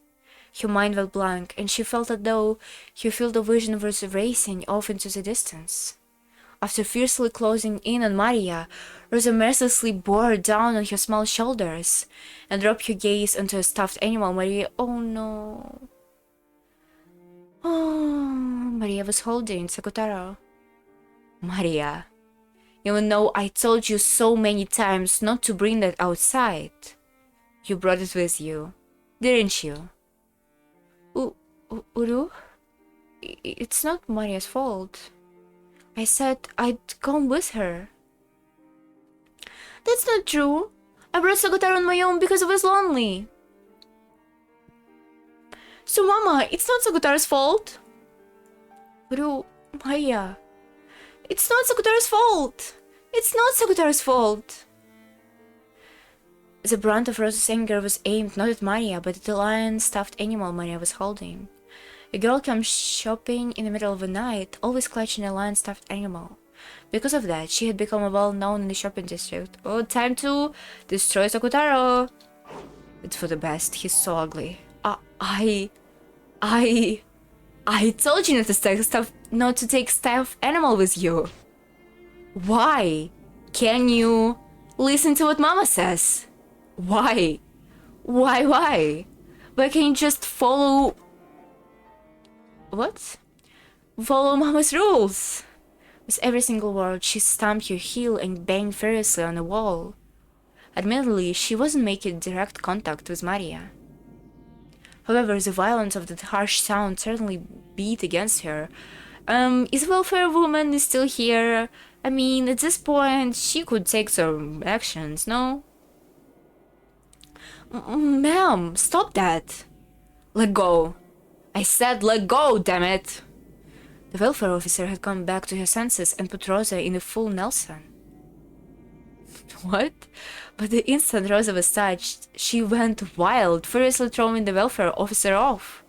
Her mind went blank, and she felt as though her field of vision was racing off into the distance. After fiercely closing in on Maria, Rosa mercilessly bore down on her small shoulders and dropped her gaze onto a stuffed animal Maria... Oh no... Oh, Maria was holding Sakutaro. Maria, even though I told you so many times not to bring that outside, you brought it with you, didn't you? Uru? It's not Maria's fault. I said I'd come with her. That's not true. I brought Sakutaro on my own because I was lonely. So, Mama, it's not Sakutaro's fault. Uru, Maria, it's not Sakutaro's fault. It's not Sakutaro's fault. The brunt of Rosa's anger was aimed not at Maria, but at the lion-stuffed animal Maria was holding. A girl comes shopping in the middle of the night, always clutching a lion-stuffed animal. Because of that, she had become well-known in the shopping district. Oh, time to destroy Sakutaro! It's for the best, he's so ugly. I told you not to take stuffed animal with you. Why? Can you listen to what Mama says? Why? Why? Why can't you just follow... What? Follow Mama's rules. With every single word, she stamped her heel and banged furiously on the wall. Admittedly, she wasn't making direct contact with Maria. However, the violence of that harsh sound certainly beat against her. Is welfare woman still here? I mean, at this point, she could take some actions, no? Ma'am, stop that! Let go! I said let go, damn it! The welfare officer had come back to her senses and put Rosa in a full Nelson. What? But the instant Rosa was touched, she went wild, furiously throwing the welfare officer off.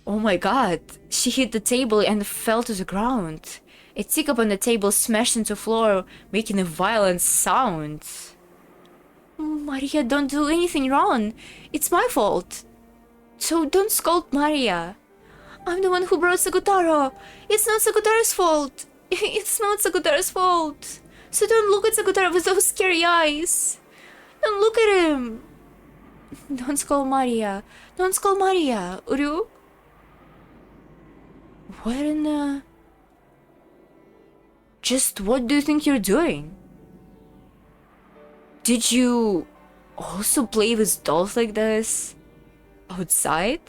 Oh my god, she hit the table and fell to the ground. A teacup on the table smashed into the floor, making a violent sound. Maria, don't do anything wrong. It's my fault. So don't scold Maria. I'm the one who brought Sakutaro. It's not Sakutaro's fault. It's not Sakutaro's fault. So don't look at Sakutaro with those scary eyes. Don't look at him. Don't scold Maria. Don't scold Maria, Uru. What in the... Just what do you think you're doing? Did you also play with dolls like this? Outside?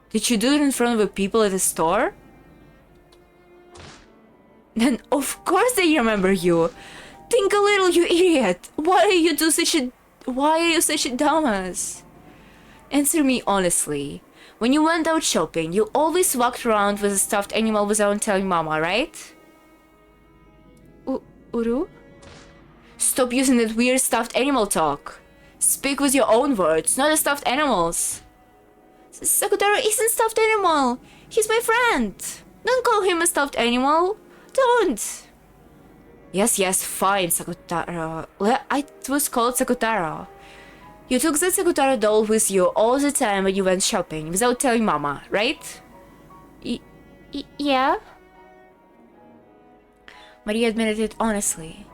Did you do it in front of the people at the store? Then of course they remember you. Think a little, you idiot. Why are you such a dumbass? Answer me honestly. When you went out shopping, you always walked around with a stuffed animal without telling Mama, right? Uru? Stop using that weird stuffed animal talk. Speak with your own words, not the stuffed animals. Sakutaro isn't stuffed animal. He's my friend. Don't call him a stuffed animal. Don't. Yes, fine, Sakutaro. It was called Sakutaro. You took the Sakutaro doll with you all the time when you went shopping, without telling Mama, right? Yeah? Maria admitted it honestly.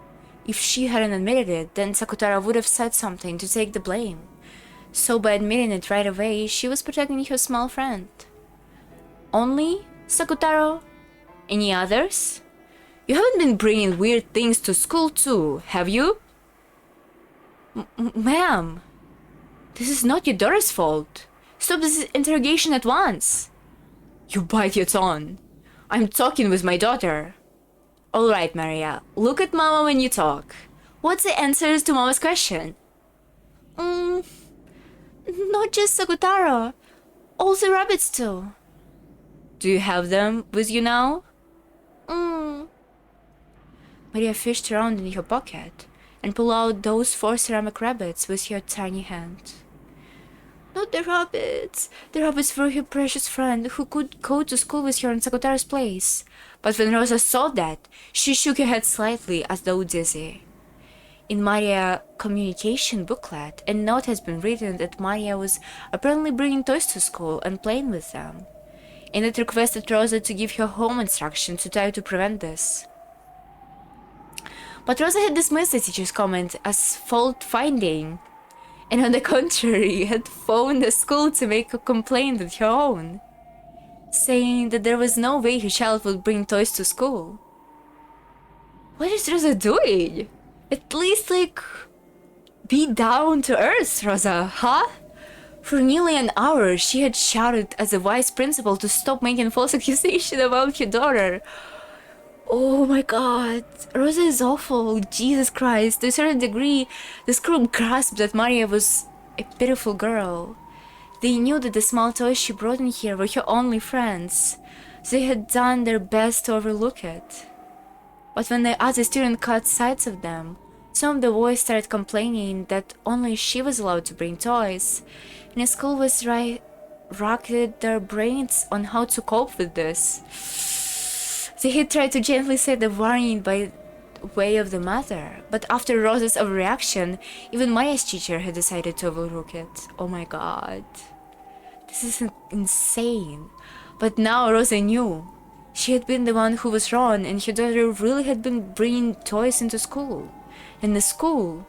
If she hadn't admitted it, then Sakutaro would have said something to take the blame. So by admitting it right away, she was protecting her small friend. Only Sakutaro? Any others? You haven't been bringing weird things to school too, have you? Ma'am, this is not your daughter's fault. Stop this interrogation at once. You bite your tongue. I'm talking with my daughter. Alright, Maria, look at Mama when you talk. What's the answers to Mama's question? Not just Sakutaro. All the rabbits too. Do you have them with you now? Maria fished around in her pocket and pulled out those 4 ceramic rabbits with her tiny hand. Not the rabbits. The rabbits were her precious friend who could go to school with her in Sakutaro's place. But when Rosa saw that, she shook her head slightly as though dizzy. In Maria's communication booklet, a note has been written that Maria was apparently bringing toys to school and playing with them, and it requested Rosa to give her home instructions to try to prevent this. But Rosa had dismissed the teacher's comment as fault-finding, and on the contrary, had phoned the school to make a complaint of her own, saying that there was no way her child would bring toys to school. What is Rosa doing? At least, be down to earth, Rosa, huh? For nearly an hour, she had shouted at the vice principal to stop making false accusations about her daughter. Oh my god, Rosa is awful, Jesus Christ. To a certain degree, the school grasped that Maria was a pitiful girl. They knew that the small toys she brought in here were her only friends. They had done their best to overlook it. But when the other student caught sight of them, some of the boys started complaining that only she was allowed to bring toys, and the school was rocketed their brains on how to cope with this. They had tried to gently say the warning by way of the mother, but after Rosa's overreaction, even Maria's teacher had decided to overlook it. Oh my god. This is insane. But now Rosa knew. She had been the one who was wrong, and her daughter really had been bringing toys into school. And the school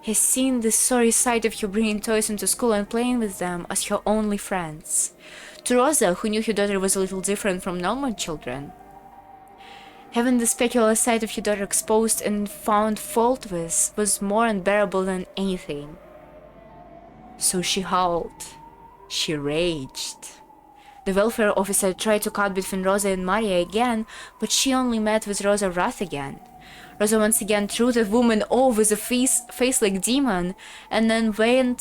has seen the sorry sight of her bringing toys into school and playing with them as her only friends. To Rosa, who knew her daughter was a little different from normal children, having the specular side of her daughter exposed and found fault with was more unbearable than anything. So she howled. She raged. The welfare officer tried to cut between Rosa and Maria again, but she only met with Rosa's wrath again. Rosa once again threw the woman off with a face like demon, and then when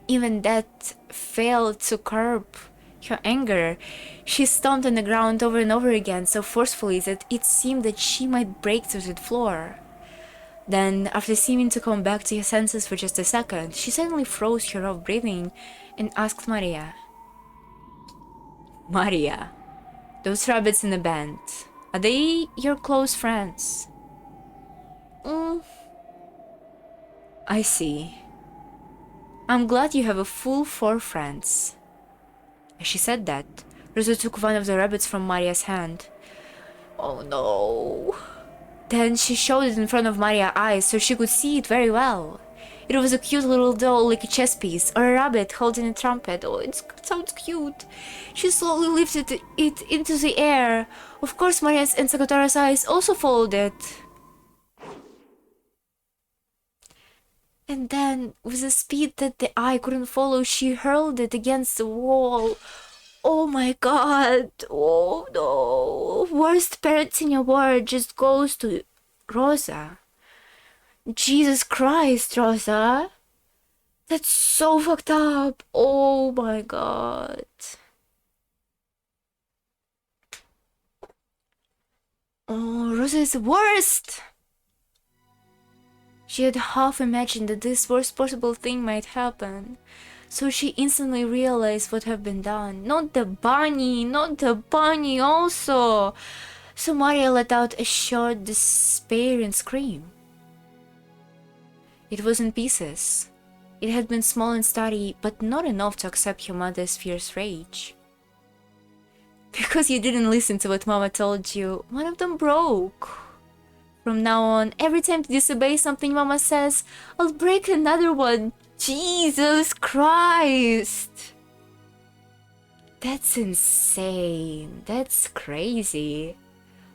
even that failed to curb her anger, she stomped on the ground over and over again so forcefully that it seemed that she might break through the floor. Then, after seeming to come back to her senses for just a second, she suddenly froze her rough breathing and asked Maria, "Maria, those rabbits in the band, are they your close friends?" I see. I'm glad you have a full 4 friends." As she said that, Rosa took one of the rabbits from Maria's hand. Oh no. Then she showed it in front of Maria's eyes so she could see it very well. It was a cute little doll like a chess piece, or a rabbit holding a trumpet. Oh, it sounds cute. She slowly lifted it into the air. Of course, Maria's and Sakutaro's eyes also followed it. And then, with a speed that the eye couldn't follow, she hurled it against the wall. Oh my god. Oh no. Worst parenting award just goes to Rosa. Jesus Christ, Rosa. That's so fucked up. Oh my god. Oh, Rosa is the worst! She had half imagined that this worst possible thing might happen, so she instantly realized what had been done. Not the bunny! Not the bunny also! So Maria let out a short, despairing scream. It was in pieces. It had been small and sturdy, but not enough to accept your mother's fierce rage. Because you didn't listen to what Mama told you, one of them broke. From now on, every time to disobey something Mama says, I'll break another one. Jesus Christ! That's insane. That's crazy.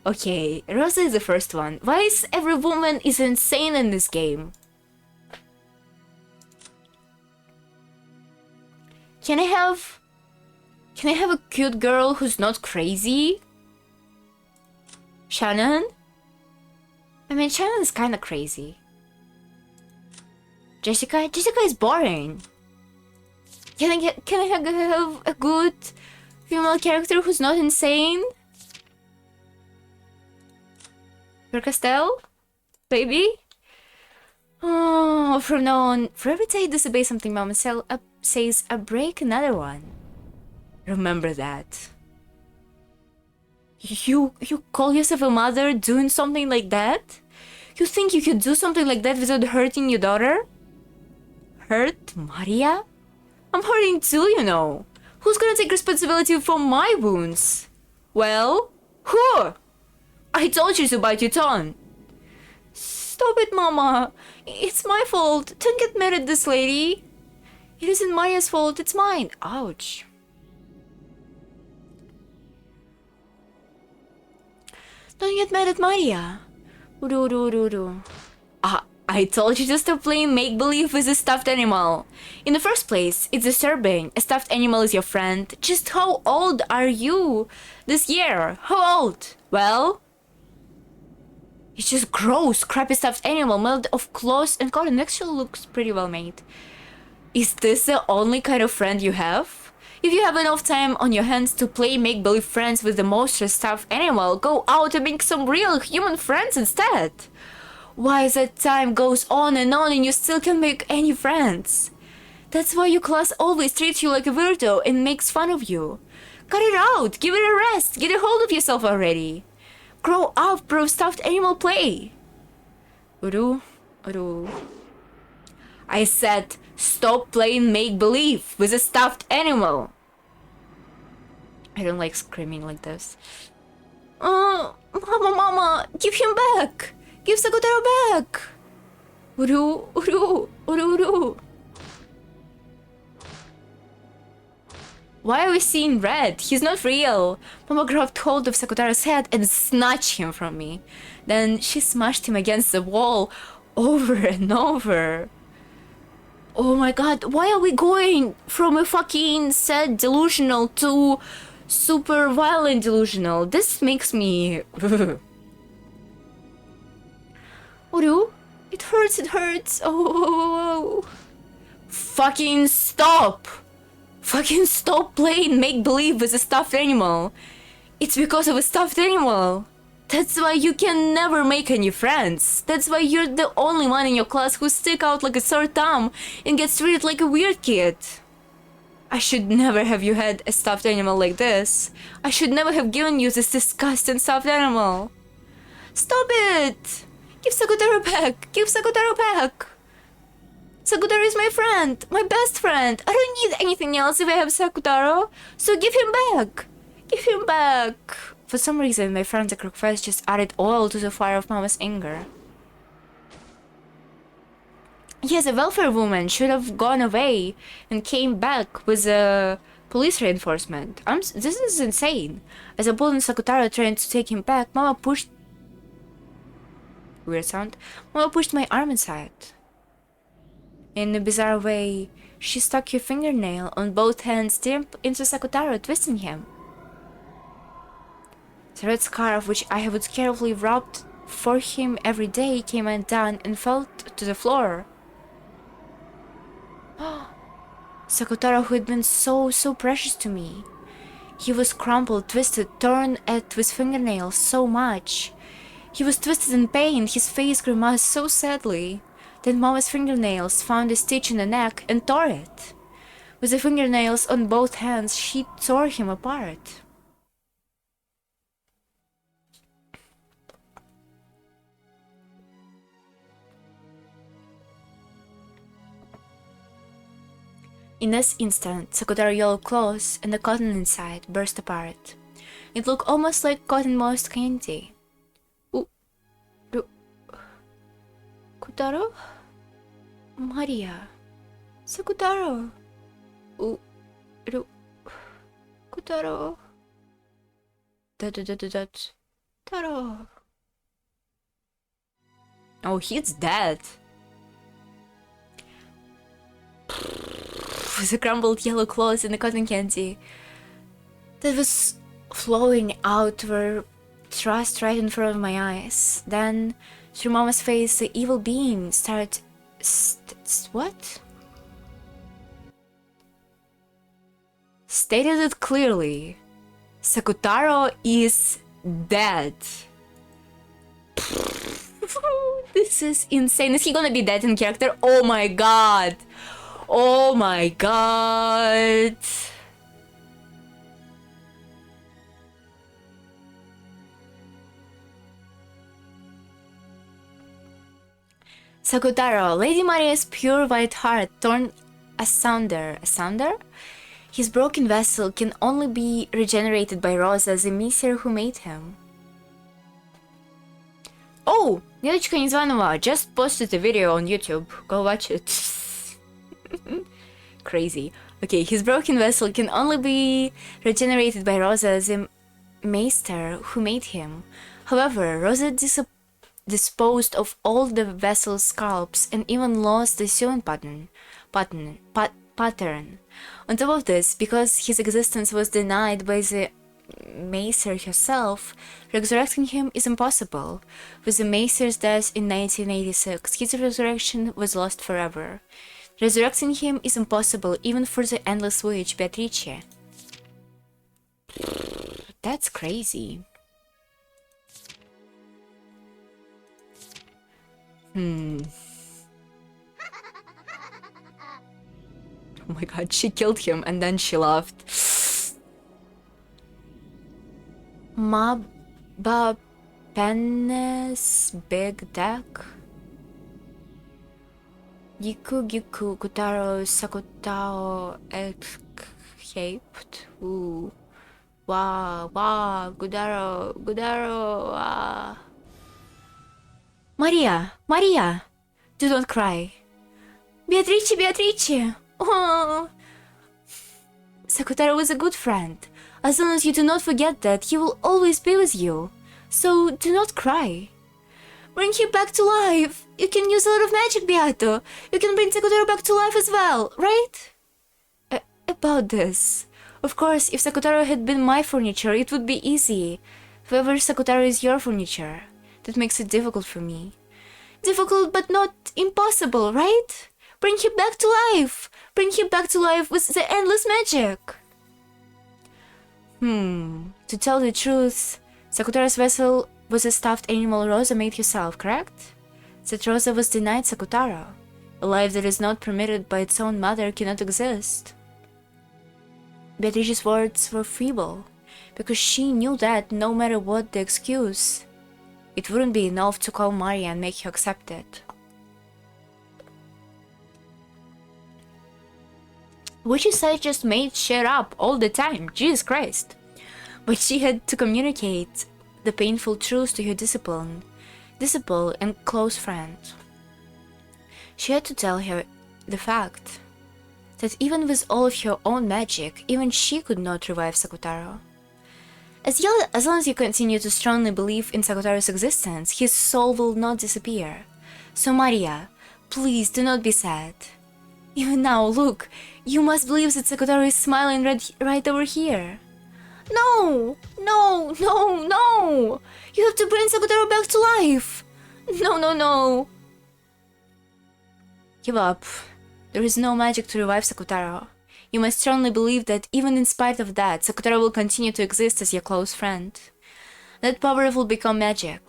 Okay, Rosa is the first one. Why is every woman is insane in this game? Can I have a cute girl who's not crazy? Shannon? I mean, Shannon is kinda crazy. Jessica? Jessica is boring. Can I have a good female character who's not insane? Your Castell? Baby? Oh, from now on, for every day I disobey something Mama says, I break another one. Remember that. You call yourself a mother doing something like that? You think you could do something like that without hurting your daughter? Hurt Maria? I'm hurting too, you know. Who's gonna take responsibility for my wounds? Well, who? I told you to bite your tongue. Stop it, Mama. It's my fault. Don't get mad at this lady. It isn't Maria's fault, it's mine. Ouch. Don't get mad at Maria. I told you to stop playing make-believe with a stuffed animal. In the first place, it's disturbing. A stuffed animal is your friend. Just how old are you this year? How old? Well, it's just gross, crappy stuffed animal made of clothes and cotton. Actually looks pretty well made. Is this the only kind of friend you have? If you have enough time on your hands to play make-believe friends with the monstrous stuffed animal, go out and make some real human friends instead. Why is that time goes on and you still can't make any friends? That's why your class always treats you like a weirdo and makes fun of you. Cut it out, give it a rest, get a hold of yourself already. Grow up, bro, stuffed animal play. Uru. I said, stop playing make-believe with a stuffed animal. I don't like screaming like this. Mama, give him back. Give Sakutaro back. Uru. Why are we seeing red? He's not real. Mama grabbed hold of Sakutaro's head and snatched him from me. Then she smashed him against the wall over and over. Oh my god, why are we going from a fucking sad delusional to super violent delusional? This makes me... Uru, it hurts. Oh. Fucking stop! Fucking stop playing make-believe with a stuffed animal. It's because of a stuffed animal. That's why you can never make any friends. That's why you're the only one in your class who stick out like a sore thumb and gets treated like a weird kid. I should never have you had a stuffed animal like this. I should never have given you this disgusting stuffed animal. Stop it! Give Sakutaro back! Give Sakutaro back! Sakutaro is my friend! My best friend! I don't need anything else if I have Sakutaro! So give him back! Give him back! For some reason, my frantic request just added oil to the fire of Mama's anger. Yes, a welfare woman should have gone away and came back with a police reinforcement. This is insane. As I pulled in Sakutaro trying to take him back, Mama pushed... Weird sound. Mama pushed my arm inside. In a bizarre way, she stuck her fingernail on both hands deep into Sakutaro, twisting him. The red scarf, which I would carefully rubbed for him every day, came undone and fell to the floor. Sakutaro, who had been so precious to me. He was crumpled, twisted, torn at with fingernails so much. He was twisted in pain, his face grimaced so sadly. Then Mama's fingernails found a stitch in the neck and tore it. With the fingernails on both hands, she tore him apart. In this instant, Sakutaro's yellow claws and the cotton inside burst apart. It looked almost like cotton moist candy. Kotaro? Maria. Sakutaro. Kotaro. Taro. Oh, he's dead. With the crumbled yellow claws and the cotton candy that was flowing out were thrust right in front of my eyes. Then, through Mama's face, the evil being started... what? Stated it clearly. Sakutaro is dead. This is insane. Is he gonna be dead in character? Oh my god! Oh my god! Sakutaro, Lady Maria's pure white heart torn asunder. Asunder? His broken vessel can only be regenerated by Rosa, the emissary who made him. Oh! Nilechka Nizvanova just posted a video on YouTube. Go watch it. Crazy. Okay, his broken vessel can only be regenerated by Rosa, the maester who made him. However, Rosa disposed of all the vessel's scalps and even lost the sewing pattern. On top of this, because his existence was denied by the maester herself, resurrecting him is impossible. With the maester's death in 1986, his resurrection was lost forever. Resurrecting him is impossible even for the endless witch Beatrice. That's crazy. Oh my god, she killed him and then she laughed. Maba Pennes Big Deck. Giku Giku Kotaro Sakutao escaped. Ooh. Wow, Gudaro, Maria! Maria! Do not cry. Beatrice! Oh! Sakutaro was a good friend. As long as you do not forget that, he will always be with you. So, do not cry. Bring him back to life! You can use a lot of magic, Beato! You can bring Sakutaro back to life as well, right? About this. Of course, if Sakutaro had been my furniture, it would be easy. However, Sakutaro is your furniture. That makes it difficult for me. Difficult, but not impossible, right? Bring him back to life! Bring him back to life with the endless magic! To tell the truth, Sakutaro's vessel was a stuffed animal Rosa made herself, correct? That Rosa was denied Sakutaro. A life that is not permitted by its own mother cannot exist. Beatrice's words were feeble, because she knew that no matter what the excuse, it wouldn't be enough to call Maria and make her accept it. Witch's Eye just made shit up all the time, Jesus Christ. But she had to communicate the painful truth to her discipline and close friend. She had to tell her the fact that even with all of her own magic, even she could not revive Sakutaro. As long as you continue to strongly believe in Sakutaro's existence, his soul will not disappear. So Maria, please do not be sad. Even now, look, you must believe that Sakutaro is smiling right over here. No! No! No! No! You have to bring Sakutaro back to life! No! Give up. There is no magic to revive Sakutaro. You must strongly believe that even in spite of that, Sakutaro will continue to exist as your close friend. That power will become magic.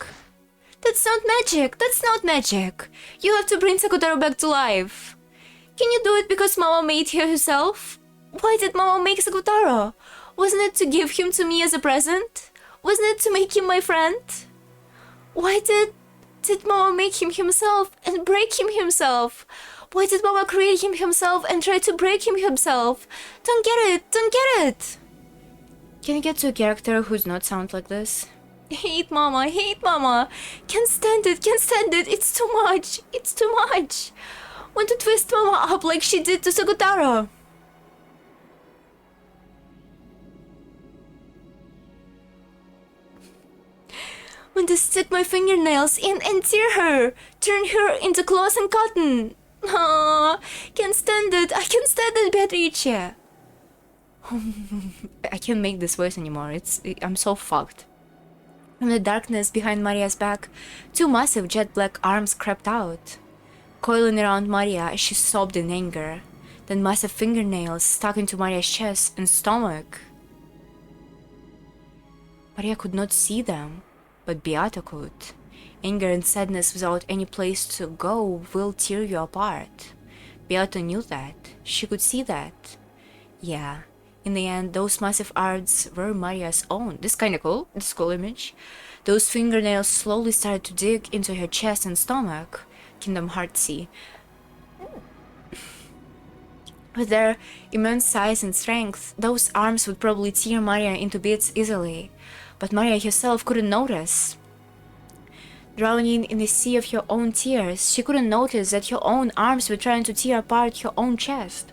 That's not magic! That's not magic! You have to bring Sakutaro back to life! Can you do it because Mama made her herself? Why did Mama make Sakutaro? Wasn't it to give him to me as a present? Wasn't it to make him my friend? Why did Mama make him himself and break him himself? Why did Mama create him himself and try to break him himself? Don't get it! Don't get it! Can you get to a character who's not sound like this? Hate Mama! Hate Mama! Can't stand it! Can't stand it! It's too much! It's too much! Want to twist Mama up like she did to Sakutaro! Want to stick my fingernails in and tear her! Turn her into cloth and cotton! Ah, can't stand it! I can't stand it, Beatrice! I can't make this voice anymore. I'm so fucked. From the darkness behind Maria's back, two massive jet black arms crept out, coiling around Maria as she sobbed in anger. Then massive fingernails stuck into Maria's chest and stomach. Maria could not see them, but Beata could. Anger and sadness without any place to go will tear you apart. Beata knew that. She could see that. Yeah. In the end, those massive arms were Maria's own. This is kinda cool. This is a cool image. Those fingernails slowly started to dig into her chest and stomach. Kingdom Heartsy. With their immense size and strength, those arms would probably tear Maria into bits easily. But Maria herself couldn't notice. Drowning in the sea of her own tears, she couldn't notice that her own arms were trying to tear apart her own chest.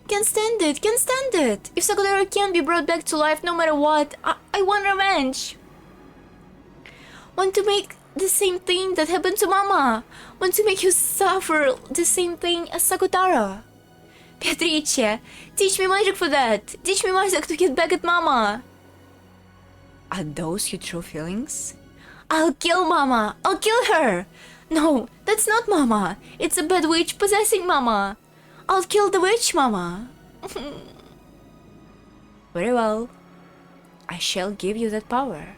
Can't stand it! Can't stand it! If Sakutaro can't be brought back to life no matter what, I want revenge! Want to make the same thing that happened to Mama! Want to make you suffer the same thing as Sakutaro! Beatrice, teach me magic for that! Teach me magic to get back at Mama! Are those your true feelings? I'll kill Mama! I'll kill her! No, that's not Mama! It's a bad witch possessing Mama! I'll kill the witch, Mama! Very well. I shall give you that power.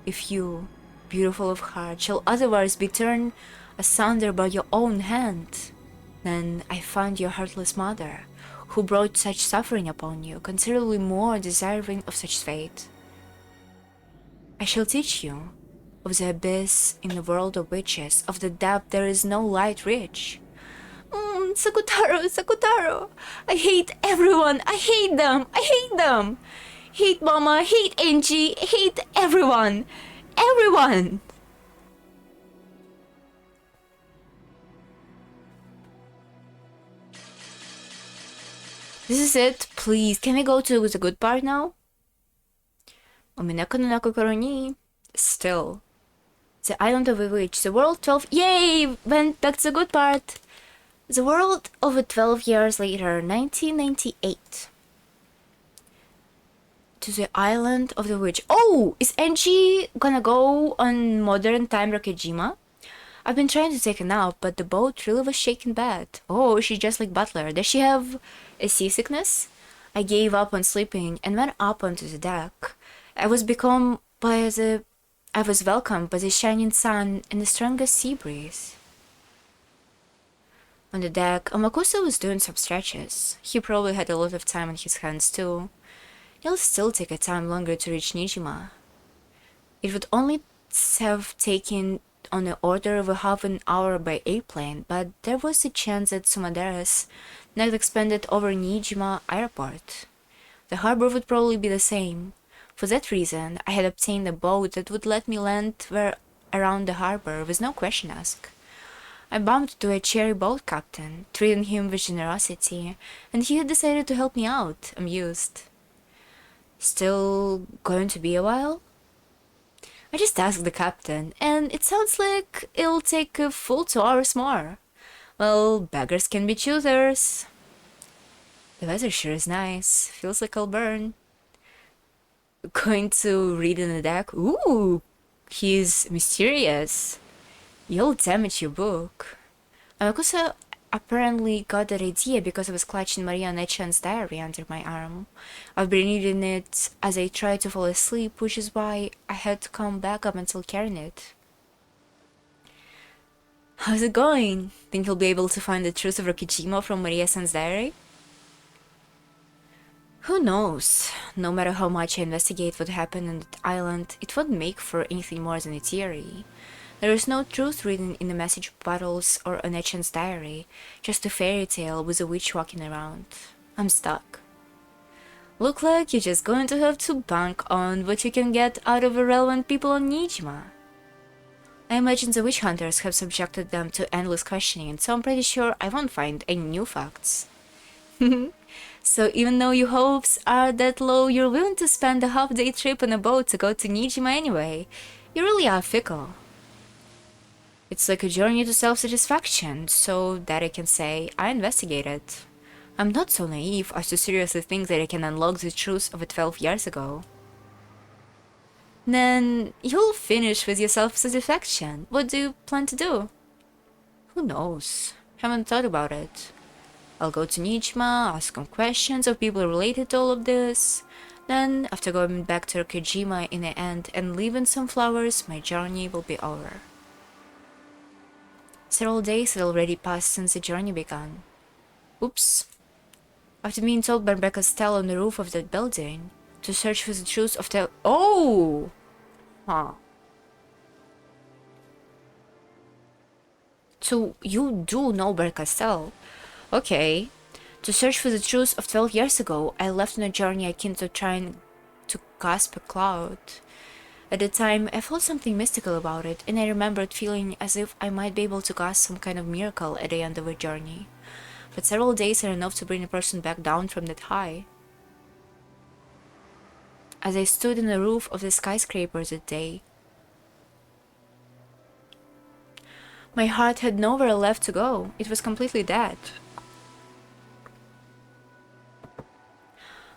If you, beautiful of heart, shall otherwise be torn asunder by your own hand, then I find your heartless mother, who brought such suffering upon you, considerably more deserving of such fate. I shall teach you of the abyss in the world of witches, of the depth there is no light reach. Sakutaro, Sakutaro! I hate everyone! I hate them! I hate them! Hate Mama, hate Angie, hate everyone! Everyone! This is it. Please, can we go to the good part now? Umineko no Nakokoro ni. Still. The island of a witch. The world 12... Yay! Went back to the good part. The world of 12 years later, 1998. To the island of the witch. Oh! Is Angie gonna go on modern time Rakejima? I've been trying to take a nap, but the boat really was shaking bad. Oh, she's just like Butler. Does she have a seasickness? I gave up on sleeping and went up onto the deck. I was welcomed by the shining sun and the strongest sea breeze. On the deck, Amakusa was doing some stretches. He probably had a lot of time on his hands too. It'll still take a time longer to reach Nijima. It would only have taken on the order of a half an hour by airplane, but there was a chance that Sumadera's not expanded over Nijima airport. The harbor would probably be the same. For that reason, I had obtained a boat that would let me land around the harbor with no question asked. I bumped to a cheery boat captain, treating him with generosity, and he had decided to help me out, amused. Still going to be a while? I just asked the captain, and it sounds like it'll take a full 2 hours more. Well, beggars can be choosers. The weather sure is nice. Feels like I'll burn. Going to read on the deck? Ooh, he's mysterious. You'll damage your book. Amakusa apparently got that idea because I was clutching Maria Nechan's diary under my arm. I've been reading it as I tried to fall asleep, which is why I had to come back up until carrying it. How's it going? Think you'll be able to find the truth of Rokijima from Maria-san's diary? Who knows? No matter how much I investigate what happened on that island, it won't make for anything more than a theory. There is no truth written in the message bottles or Onechan's diary, just a fairy tale with a witch walking around. I'm stuck. Look like you're just going to have to bank on what you can get out of irrelevant people on Nijima. I imagine the witch hunters have subjected them to endless questioning, so I'm pretty sure I won't find any new facts. So even though your hopes are that low, you're willing to spend a half-day trip on a boat to go to Nijima anyway. You really are fickle. It's like a journey to self-satisfaction, so that I can say I investigated. I'm not so naive as to seriously think that I can unlock the truth of it 12 years ago. Then you'll finish with your self-satisfaction. What do you plan to do? Who knows? Haven't thought about it. I'll go to Nijima, ask some questions of people related to all of this. Then, after going back to Rokijima in the end and leaving some flowers, my journey will be over. Several days had already passed since the journey began. Oops. After being told by Rebecca's tale on the roof of that building to search for the truth of the— Oh! Huh. So you do know Bercastel. Okay. To search for the truth of 12 years ago, I left on a journey akin to trying to grasp a cloud. At the time, I felt something mystical about it, and I remembered feeling as if I might be able to grasp some kind of miracle at the end of a journey. But several days are enough to bring a person back down from that high. As I stood on the roof of the skyscraper that day, my heart had nowhere left to go. It was completely dead.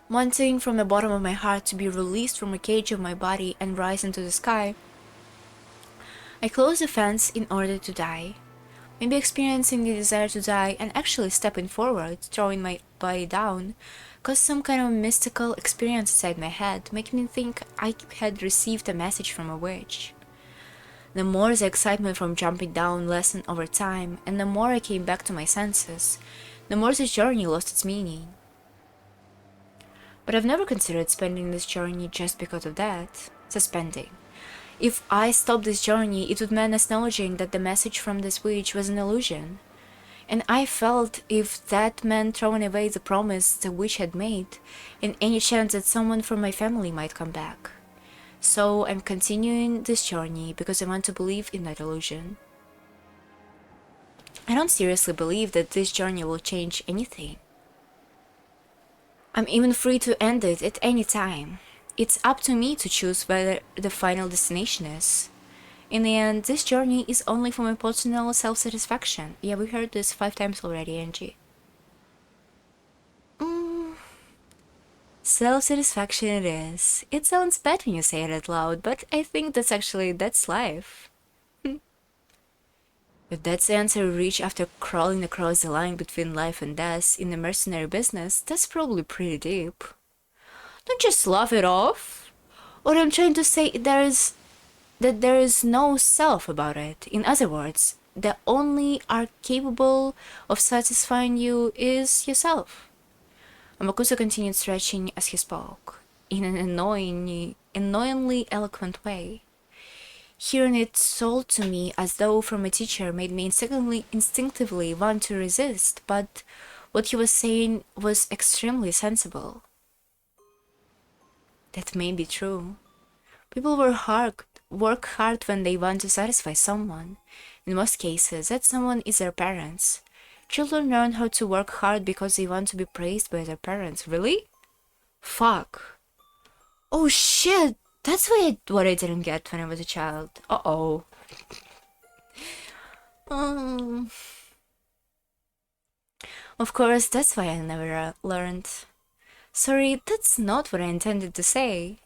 Wanting from the bottom of my heart to be released from a cage of my body and rise into the sky, I closed the fence in order to die. Maybe experiencing the desire to die and actually stepping forward, throwing my body down, caused some kind of mystical experience inside my head, making me think I had received a message from a witch. The more the excitement from jumping down lessened over time, and the more I came back to my senses, the more this journey lost its meaning. But I've never considered spending this journey just because of that. Suspending. If I stopped this journey, it would mean acknowledging that the message from this witch was an illusion. And I felt if that meant throwing away the promise the witch had made, and any chance that someone from my family might come back. So I'm continuing this journey because I want to believe in that illusion. I don't seriously believe that this journey will change anything. I'm even free to end it at any time. It's up to me to choose where the final destination is. In the end, this journey is only for my personal self-satisfaction. Yeah, we heard this 5 times already, Angie. Self-satisfaction it is. It sounds bad when you say it out loud, but I think that's life. If that's the answer we reach after crawling across the line between life and death in the mercenary business, that's probably pretty deep. Don't just laugh it off. What I'm trying to say that there is no self about it. In other words, the only are capable of satisfying you is yourself. Amakusa continued stretching as he spoke, in an annoyingly eloquent way. Hearing it sold to me as though from a teacher made me instinctively want to resist, but what he was saying was extremely sensible. That may be true. People work hard when they want to satisfy someone. In most cases, that someone is their parents. Children learn how to work hard because they want to be praised by their parents. Really? Fuck. Oh shit! That's what I didn't get when I was a child. Uh-oh. Of course, that's why I never learned. Sorry, that's not what I intended to say.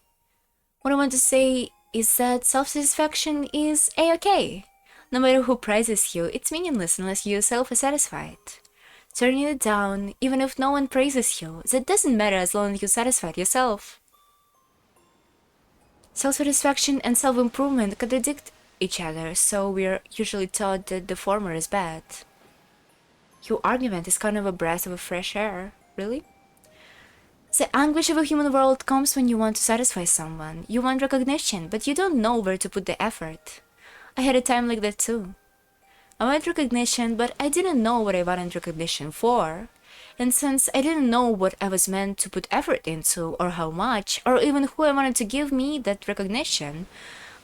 What I want to say is that self-satisfaction is a-okay. No matter who praises you, it's meaningless unless you're self-satisfied. Turning it down, even if no one praises you, that doesn't matter as long as you satisfied yourself. Self-satisfaction and self-improvement contradict each other, so we're usually taught that the former is bad. Your argument is kind of a breath of fresh air, really? The anguish of a human world comes when you want to satisfy someone. You want recognition, but you don't know where to put the effort. I had a time like that too. I wanted recognition, but I didn't know what I wanted recognition for. And since I didn't know what I was meant to put effort into, or how much, or even who I wanted to give me that recognition,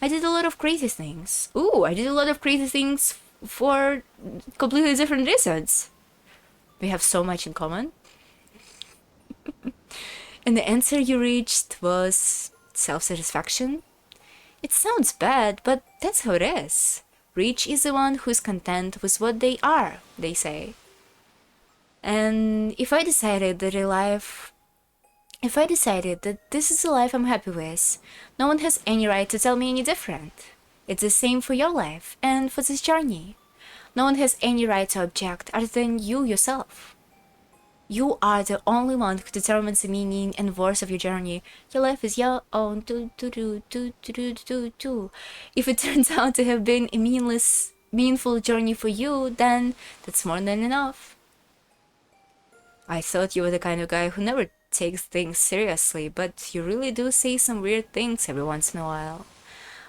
I did a lot of crazy things. I did a lot of crazy things for completely different reasons. We have so much in common. And the answer you reached was self-satisfaction? It sounds bad, but that's how it is. Rich is the one who's content with what they are, they say. And if I decided that this is a life I'm happy with, no one has any right to tell me any different. It's the same for your life and for this journey. No one has any right to object other than you yourself. You are the only one who determines the meaning and worth of your journey. Your life is your own. If it turns out to have been a meaningful journey for you, then that's more than enough. I thought you were the kind of guy who never takes things seriously, but you really do say some weird things every once in a while.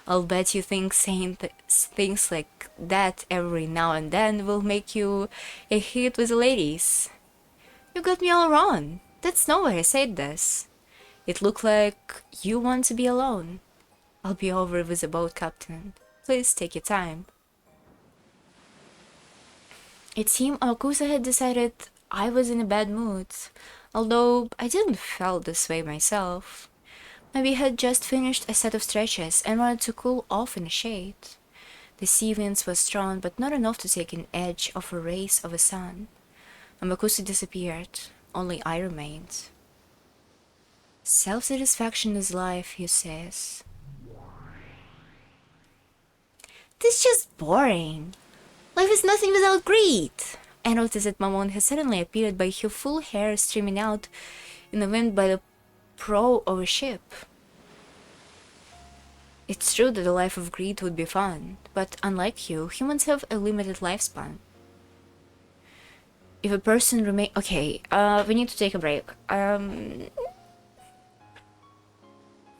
I'll bet you think saying things like that every now and then will make you a hit with the ladies. You got me all wrong. That's not why I said this. It looked like you want to be alone. I'll be over with the boat, Captain. Please take your time. It seemed Amakusa had decided I was in a bad mood, although I didn't feel this way myself. Maybe I had just finished a set of stretches and wanted to cool off in the shade. The sea winds were strong, but not enough to take an edge off a rays of the sun. Amakusa disappeared. Only I remained. Self-satisfaction is life, he says. This is just boring. Life is nothing without greed. I noticed that Mamon has suddenly appeared by her full hair streaming out in the wind by the prow of a ship. It's true that a life of greed would be fun, but unlike you, humans have a limited lifespan. If a person remain we need to take a break. 5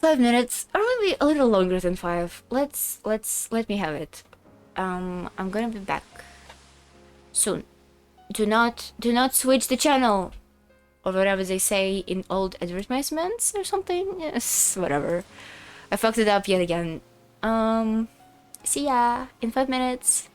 minutes, or maybe a little longer than 5. Let me have it. I'm gonna be back soon. Do not switch the channel, or whatever they say in old advertisements or something. Yes, whatever. I fucked it up yet again. See ya in 5 minutes.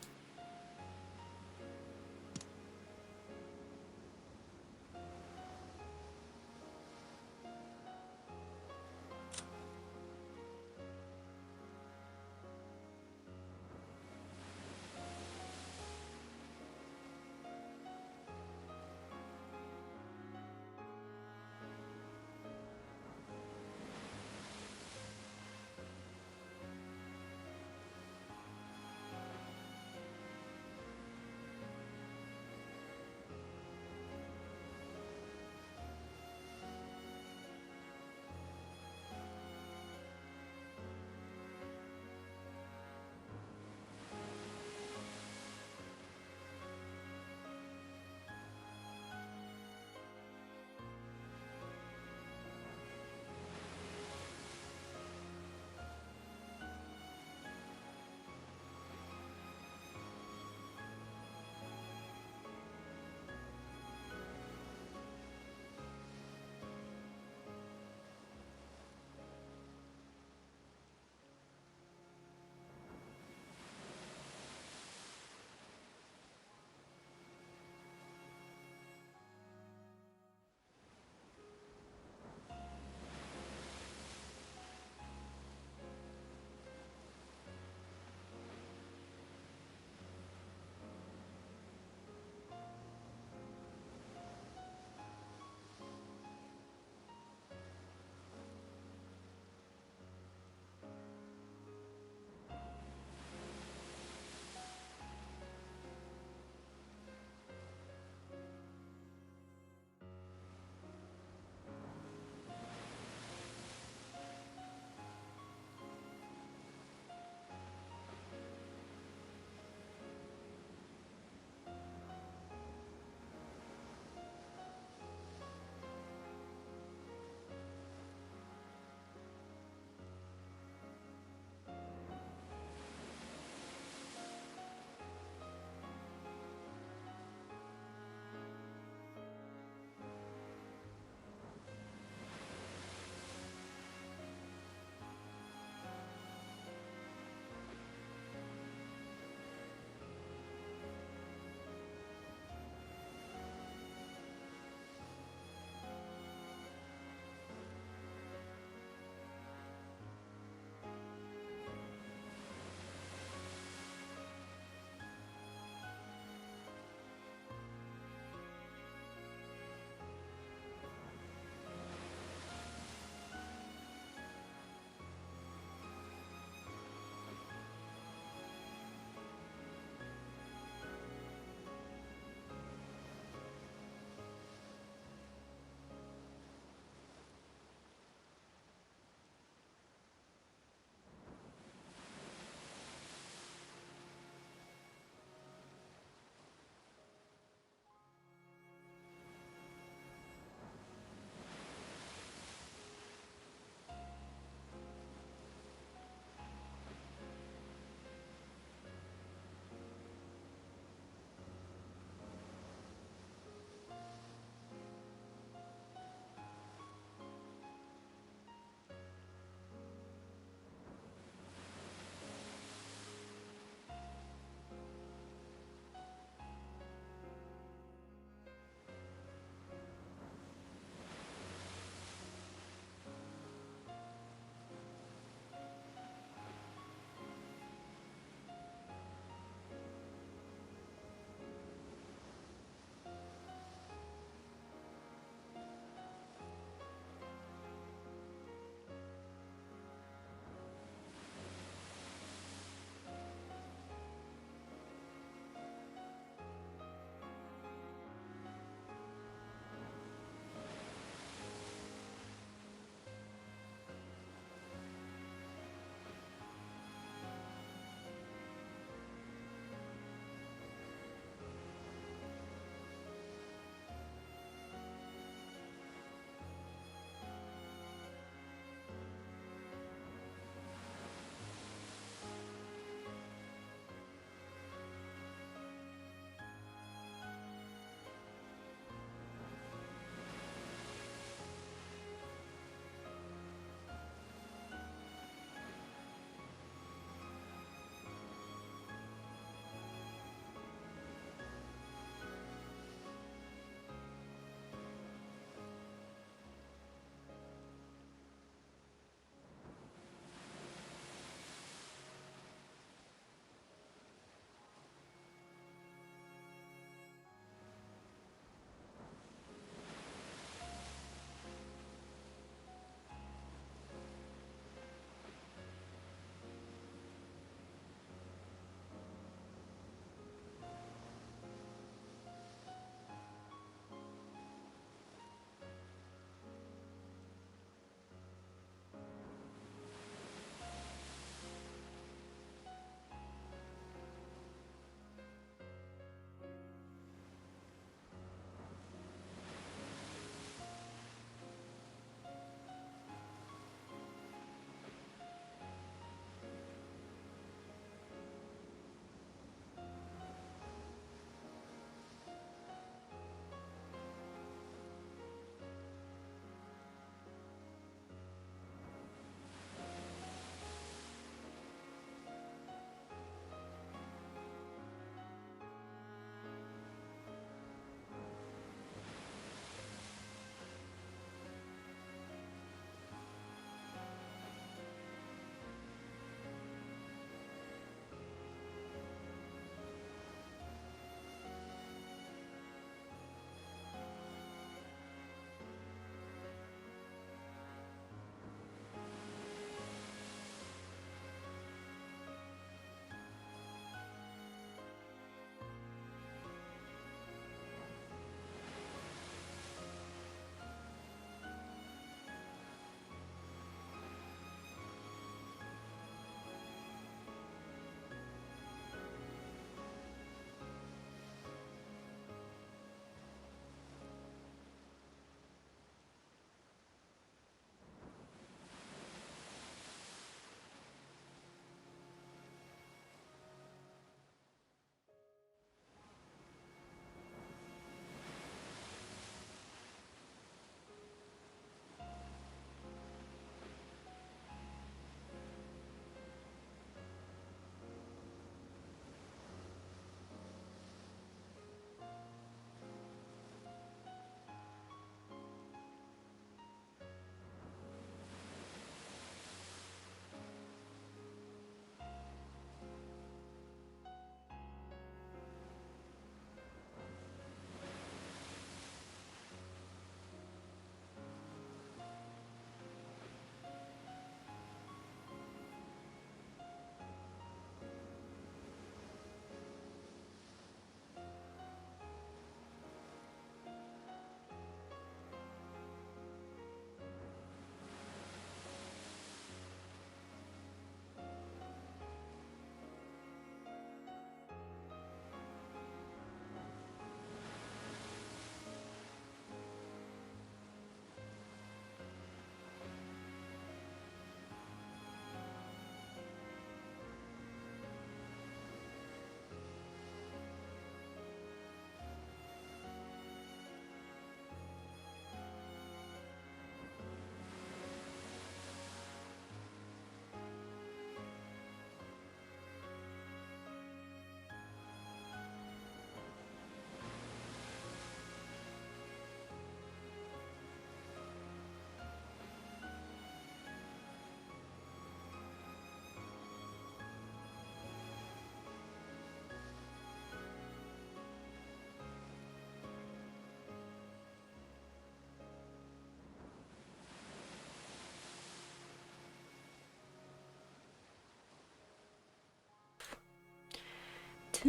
I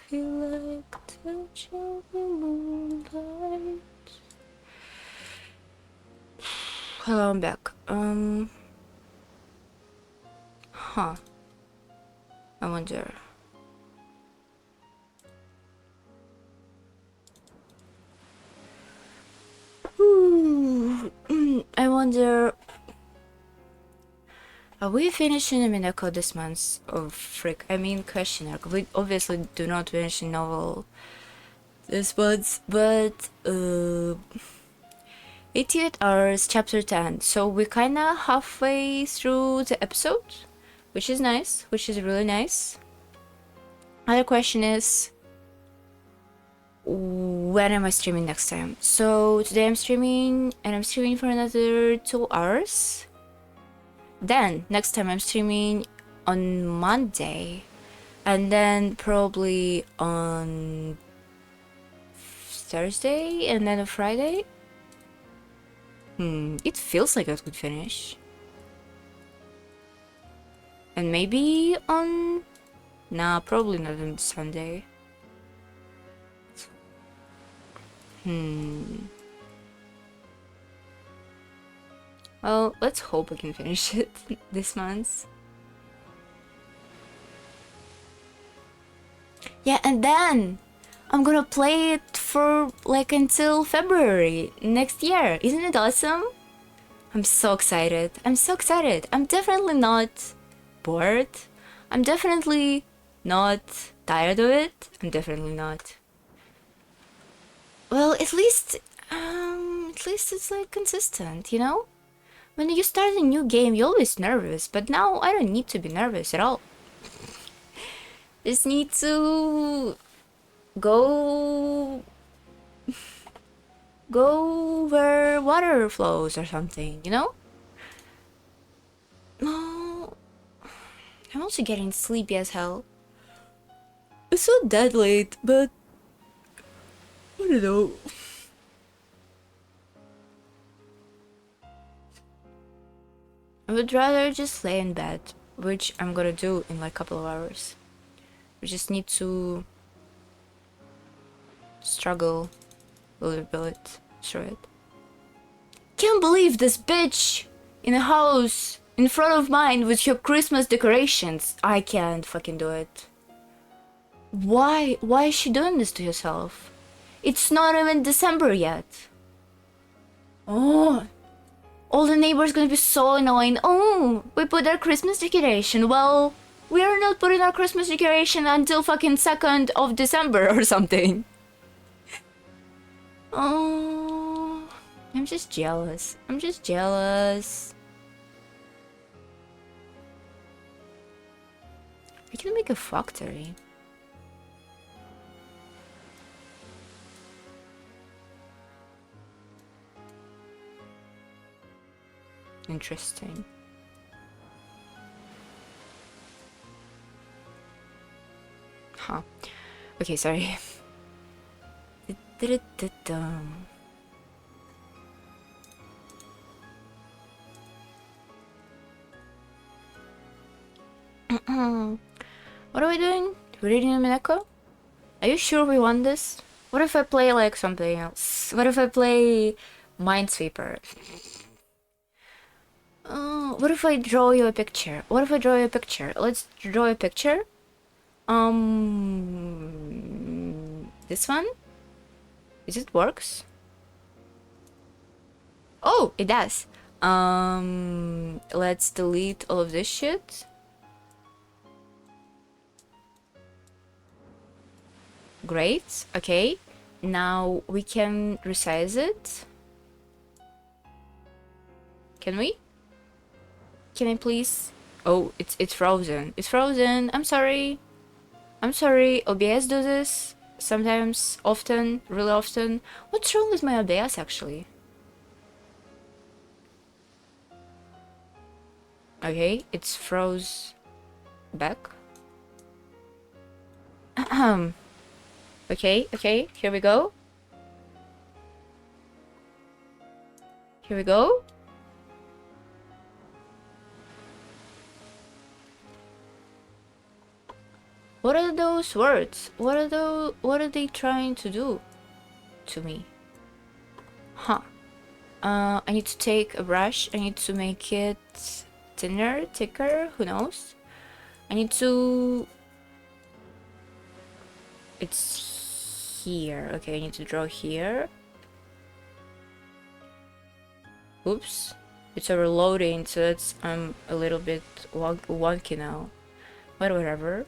feel like a touch of the moonlight. Hello, I'm back. Huh. I wonder. I wonder. Are we finishing umineko this month? Oh, frick. I mean, question mark. We obviously do not finish a novel this month, but 88 hours, chapter 10. So we're kinda halfway through the episode, which is nice, which is really nice. Other question is, when am I streaming next time? So today I'm streaming, and I'm streaming for another 2 hours. Then next time I'm streaming on Monday, and then probably on Thursday, and then on Friday. It feels like I could finish. And maybe on... Nah, probably not on Sunday. Well, let's hope I can finish it this month. Yeah, and then I'm gonna play it for like until February next year. Isn't it awesome? I'm so excited. I'm so excited. I'm definitely not bored. I'm definitely not tired of it. I'm definitely not. Well, at least it's like consistent, you know? When you start a new game, you're always nervous, but now I don't need to be nervous at all. Just need to go where water flows or something, you know? Oh, I'm also getting sleepy as hell. It's not that late, but I don't know. I would rather just lay in bed, which I'm gonna do in like a couple of hours. We just need to struggle a little bit through it. Can't believe this bitch in a house in front of mine with her Christmas decorations. I can't fucking do it. Why is she doing this to herself? It's not even December yet. Oh, all the neighbors gonna be so annoying. Oh, we put our Christmas decoration. Well, we are not putting our Christmas decoration until fucking 2nd of December or something. Oh, I'm just jealous. I'm just jealous. I can make a factory. Interesting. Huh. Okay, sorry. What are we doing? We're reading umineko? Are you sure we want this? What if I play like something else? What if I play Minesweeper? What if I draw you a picture? What if I draw you a picture? Let's draw a picture. This one? Is it works? Oh, it does. Let's delete all of this shit. Great. Okay. Now we can resize it. Can we? Can I please? Oh, it's frozen. It's frozen. I'm sorry. I'm sorry. OBS does this sometimes, often, really often. What's wrong with my OBS actually? Okay, it's froze back. Okay, here we go. Here we go. What are those words? What are they trying to do to me? Huh. I need to take a brush. I need to make it thinner, thicker, who knows? I need to... It's here. Okay, I need to draw here. Oops. It's overloading, so that's a little bit wonky now. But whatever.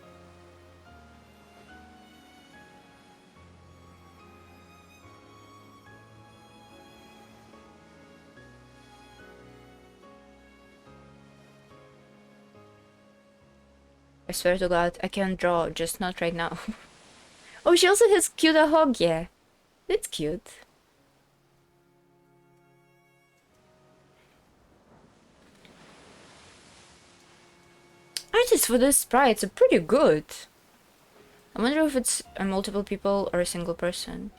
I swear to God, I can draw, just not right now. Oh, she also has cute a hog, yeah. That's cute. Artists for this sprites are pretty good. I wonder if it's a multiple people or a single person.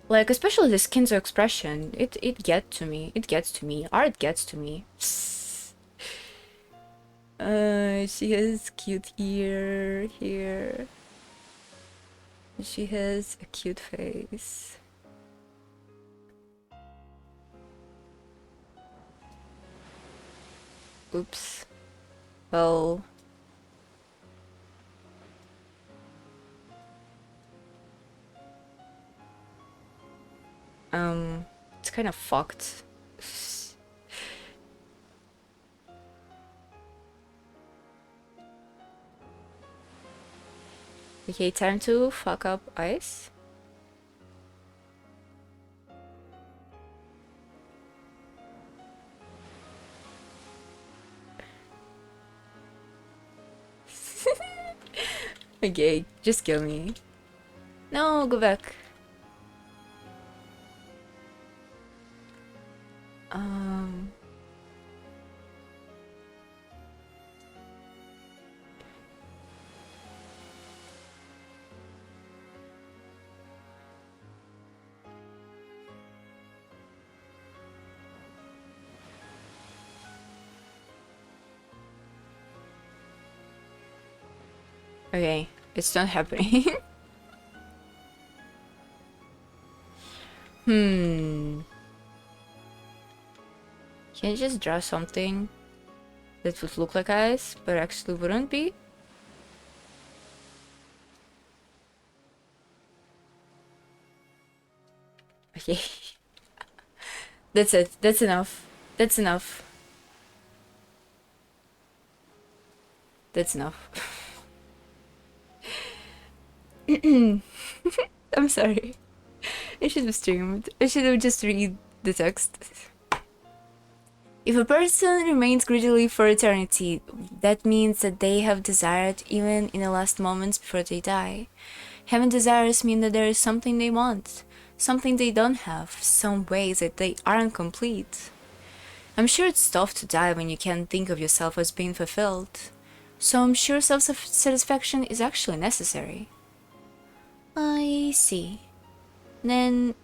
Like, especially the skin's expression, it gets to me. It gets to me. Art gets to me. She has cute ear here. She has a cute face. Oops. Well... it's kind of fucked. Okay, time to fuck up ice. Okay, just kill me. No, go back. Okay, it's not happening. Can you just draw something that would look like ice, but actually wouldn't be? Okay. That's it. That's enough. That's enough. That's enough. I'm sorry. I should have streamed. I should have just read the text. If a person remains greedily for eternity, that means that they have desired even in the last moments before they die. Having desires mean that there is something they want, something they don't have, some ways that they aren't complete. I'm sure it's tough to die when you can't think of yourself as being fulfilled, so I'm sure self-satisfaction is actually necessary. I see. Then,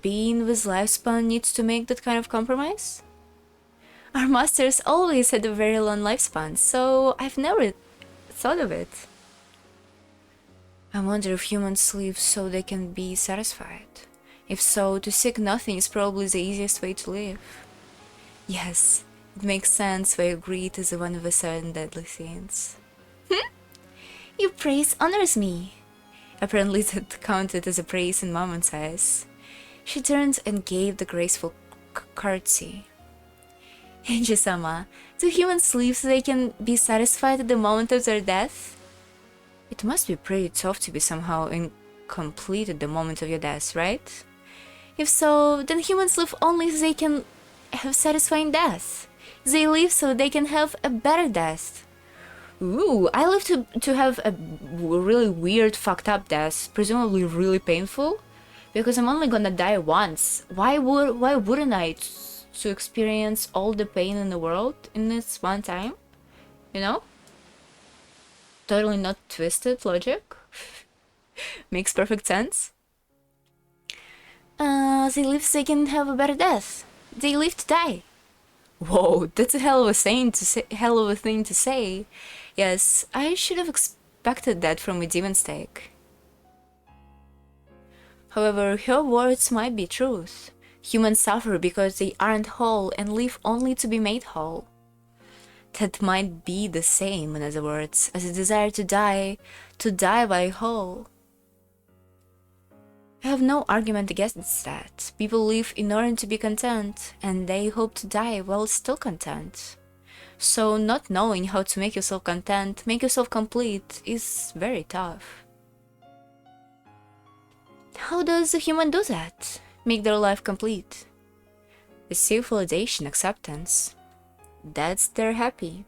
being with lifespan needs to make that kind of compromise? Our masters always had a very long lifespan, so I've never thought of it. I wonder if humans live so they can be satisfied. If so, to seek nothing is probably the easiest way to live. Yes, it makes sense why greed is one of the seven deadly sins. Your praise honors me. Apparently that counted as a praise in Mamon's eyes. She turned and gave the graceful curtsy. Angie-sama, do humans live so they can be satisfied at the moment of their death? It must be pretty tough to be somehow incomplete at the moment of your death, right? If so, then humans live only so they can have satisfying death. They live so they can have a better death. Ooh, I live to have a really weird, fucked up death, presumably really painful, because I'm only gonna die once. Why wouldn't I to experience all the pain in the world in this one time? You know? Totally not twisted logic. Makes perfect sense. They live so they can have a better death. They live to die. Whoa, that's a hell of a thing to say. Yes, I should have expected that from a demon steak. However, her words might be truth. Humans suffer because they aren't whole and live only to be made whole. That might be the same, in other words, as a desire to die by whole. I have no argument against that. People live in order to be content, and they hope to die while still content. So not knowing how to make yourself content, make yourself complete, is very tough. How does a human do that? Make their life complete? Receive validation, acceptance. That's their happy.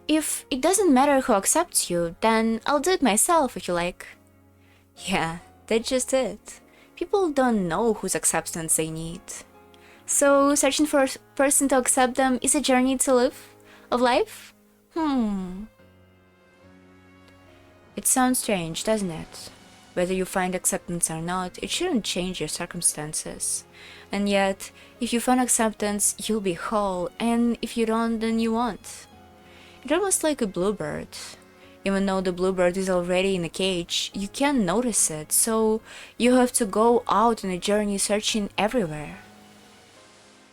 If it doesn't matter who accepts you, then I'll do it myself if you like. Yeah, that's just it. People don't know whose acceptance they need. So searching for a person to accept them is a journey to live? Of life? It sounds strange, doesn't it? Whether you find acceptance or not, it shouldn't change your circumstances. And yet, if you find acceptance, you'll be whole, and if you don't, then you won't. It's almost like a bluebird. Even though the bluebird is already in a cage, you can't notice it, so you have to go out on a journey searching everywhere.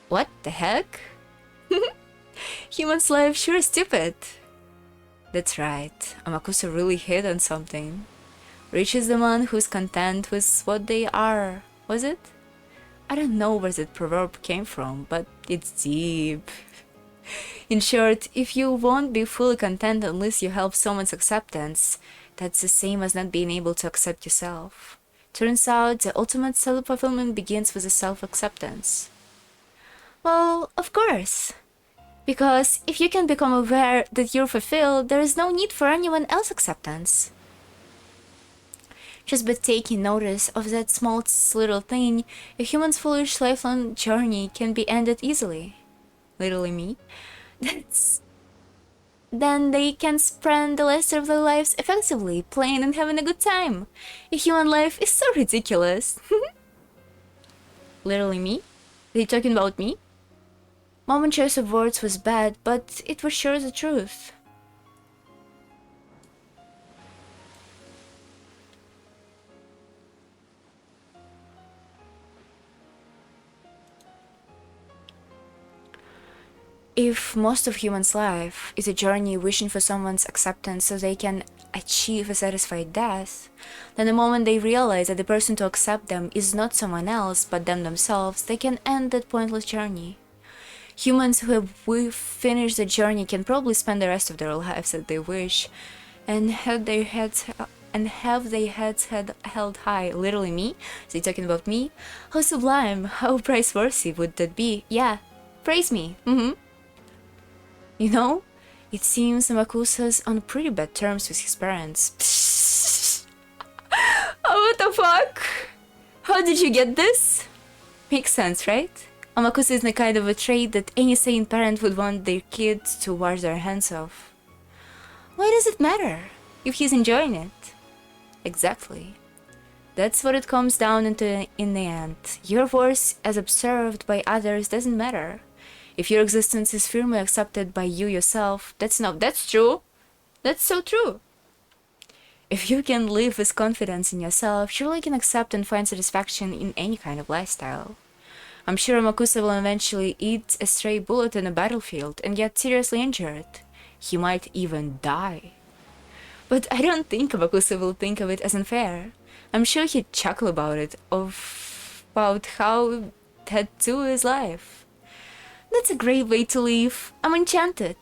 What the heck? Human's life sure is stupid. That's right, Amakusa really hit on something. Rich is the man who's content with what they are, was it? I don't know where that proverb came from, but it's deep. In short, if you won't be fully content unless you help someone's acceptance, that's the same as not being able to accept yourself. Turns out, the ultimate self-fulfillment begins with a self-acceptance. Well, of course. Because if you can become aware that you're fulfilled, there is no need for anyone else's acceptance. Just by taking notice of that small little thing, a human's foolish lifelong journey can be ended easily. Literally me. Then they can spend the rest of their lives effectively, playing and having a good time. A human life is so ridiculous. Literally me? Are they talking about me? Moment's choice of words was bad, but it was sure the truth. If most of humans' life is a journey wishing for someone's acceptance so they can achieve a satisfied death, then the moment they realize that the person to accept them is not someone else but them themselves, they can end that pointless journey. Humans who have finished the journey can probably spend the rest of their lives as they wish, and have their heads held high. Literally me? Is he talking about me? How sublime, how praiseworthy would that be? Yeah, praise me. You know, it seems Amakusa's on pretty bad terms with his parents. Oh, what the fuck? How did you get this? Makes sense, right? Amakusa is the kind of a trait that any sane parent would want their kids to wash their hands of. Why does it matter if he's enjoying it? Exactly. That's what it comes down into in the end. Your worth as observed by others doesn't matter. If your existence is firmly accepted by you yourself, that's true. That's so true. If you can live with confidence in yourself, surely you can accept and find satisfaction in any kind of lifestyle. I'm sure Amakusa will eventually eat a stray bullet in a battlefield and get seriously injured. He might even die. But I don't think Amakusa will think of it as unfair. I'm sure he'd chuckle about it, about how that too is life. That's a great way to live. I'm enchanted.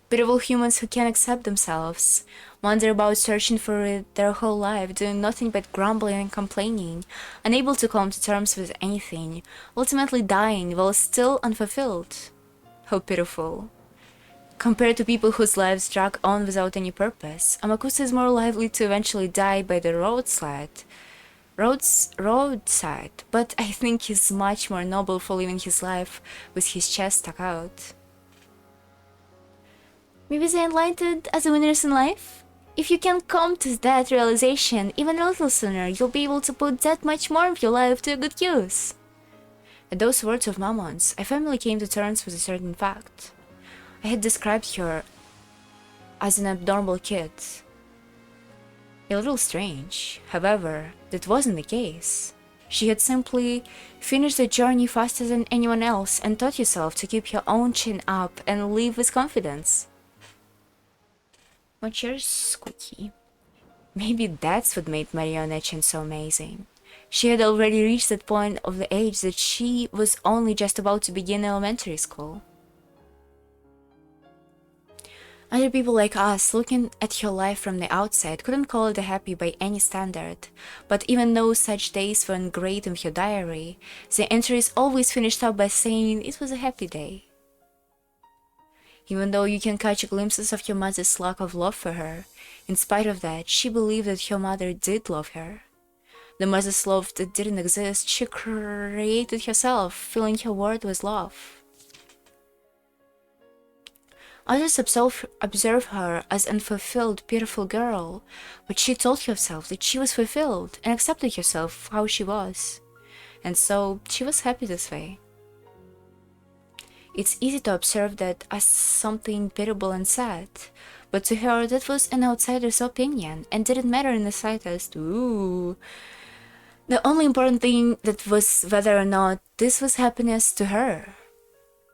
Pitiful humans who can't accept themselves, wander about searching for it their whole life, doing nothing but grumbling and complaining, unable to come to terms with anything, ultimately dying while still unfulfilled. How pitiful. Compared to people whose lives drag on without any purpose, Amakusa is more likely to eventually die by the roadside, but I think he's much more noble for living his life with his chest stuck out. Maybe they enlightened as the winners in life? If you can come to that realization even a little sooner, you'll be able to put that much more of your life to good use. At those words of Mammon's, I finally came to terms with a certain fact. I had described her as an abnormal kid. A little strange, however, that wasn't the case. She had simply finished the journey faster than anyone else and taught herself to keep her own chin up and live with confidence. My chair's squeaky. Maybe that's what made Maria Onechan so amazing. She had already reached that point of the age that she was only just about to begin elementary school. Other people like us, looking at her life from the outside, couldn't call it a happy by any standard, but even though such days were engraved in her diary, the entries always finished up by saying it was a happy day. Even though you can catch glimpses of her mother's lack of love for her, in spite of that, she believed that her mother did love her. The mother's love that didn't exist, she created herself, filling her world with love. Others observe her as an unfulfilled, beautiful girl, but she told herself that she was fulfilled and accepted herself how she was. And so, she was happy this way. It's easy to observe that as something pitiable and sad, but to her that was an outsider's opinion and didn't matter in the slightest. Ooh. The only important thing that was whether or not this was happiness to her.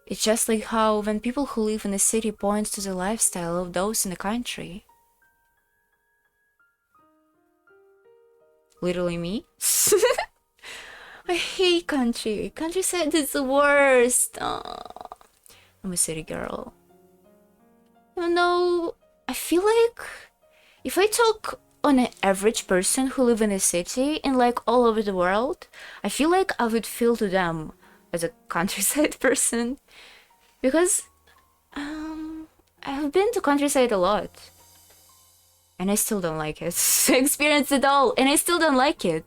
It's just like how when people who live in a city point to the lifestyle of those in the country. Literally me? I hate country. Countryside is the worst. Oh, I'm a city girl. You know, I feel like if I talk on an average person who live in a city and like all over the world, I feel like I would feel to them as a countryside person, because I've been to countryside a lot and I still don't like it. I experienced it all and I still don't like it.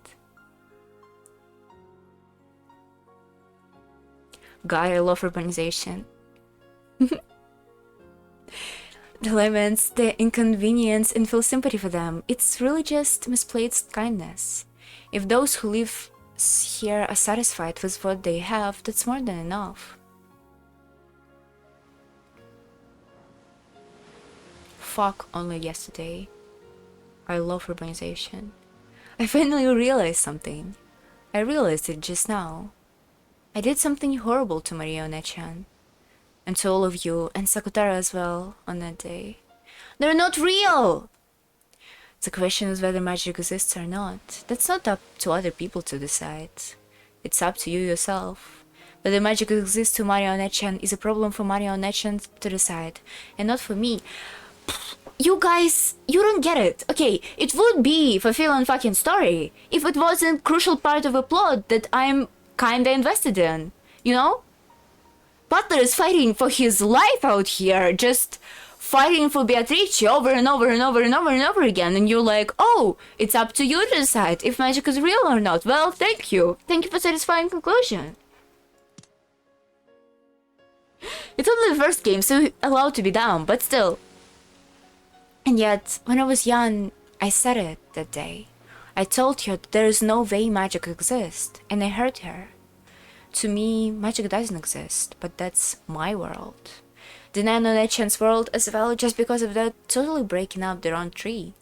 God, I love urbanization. The laments, the inconvenience, and feel sympathy for them. It's really just misplaced kindness. If those who live here are satisfied with what they have, that's more than enough. Fuck only yesterday. I love urbanization. I finally realized something. I realized it just now. I did something horrible to Maria Onechan. And to all of you, and Sakutara as well, on that day. They're not real! The question is whether magic exists or not. That's not up to other people to decide. It's up to you yourself. Whether magic exists to Maria Onechan is a problem for Maria Onechan to decide, and not for me. You guys, you don't get it. Okay, it would be fulfilling fucking story if it wasn't crucial part of a plot that I'm kinda invested in, you know? Butler is fighting for his life out here, just fighting for Beatrice over and over and over and over and over again, and you're like, oh, it's up to you to decide if magic is real or not. Well, thank you. Thank you for satisfying conclusion. It's only the first game, so allowed to be down, but still. And yet, when I was young, I said it that day. I told her that there is no way magic exists, and I hurt her. To me, magic doesn't exist, but that's my world. The Onechan's world as well, just because of that totally breaking up their own tree.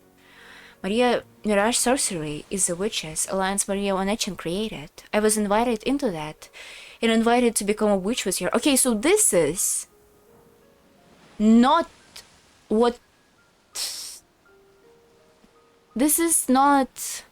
Maria Mirage Sorcery is the witches alliance Maria Onechan created. I was invited into that, and invited to become a witch was here. Okay, so this is not what... This is not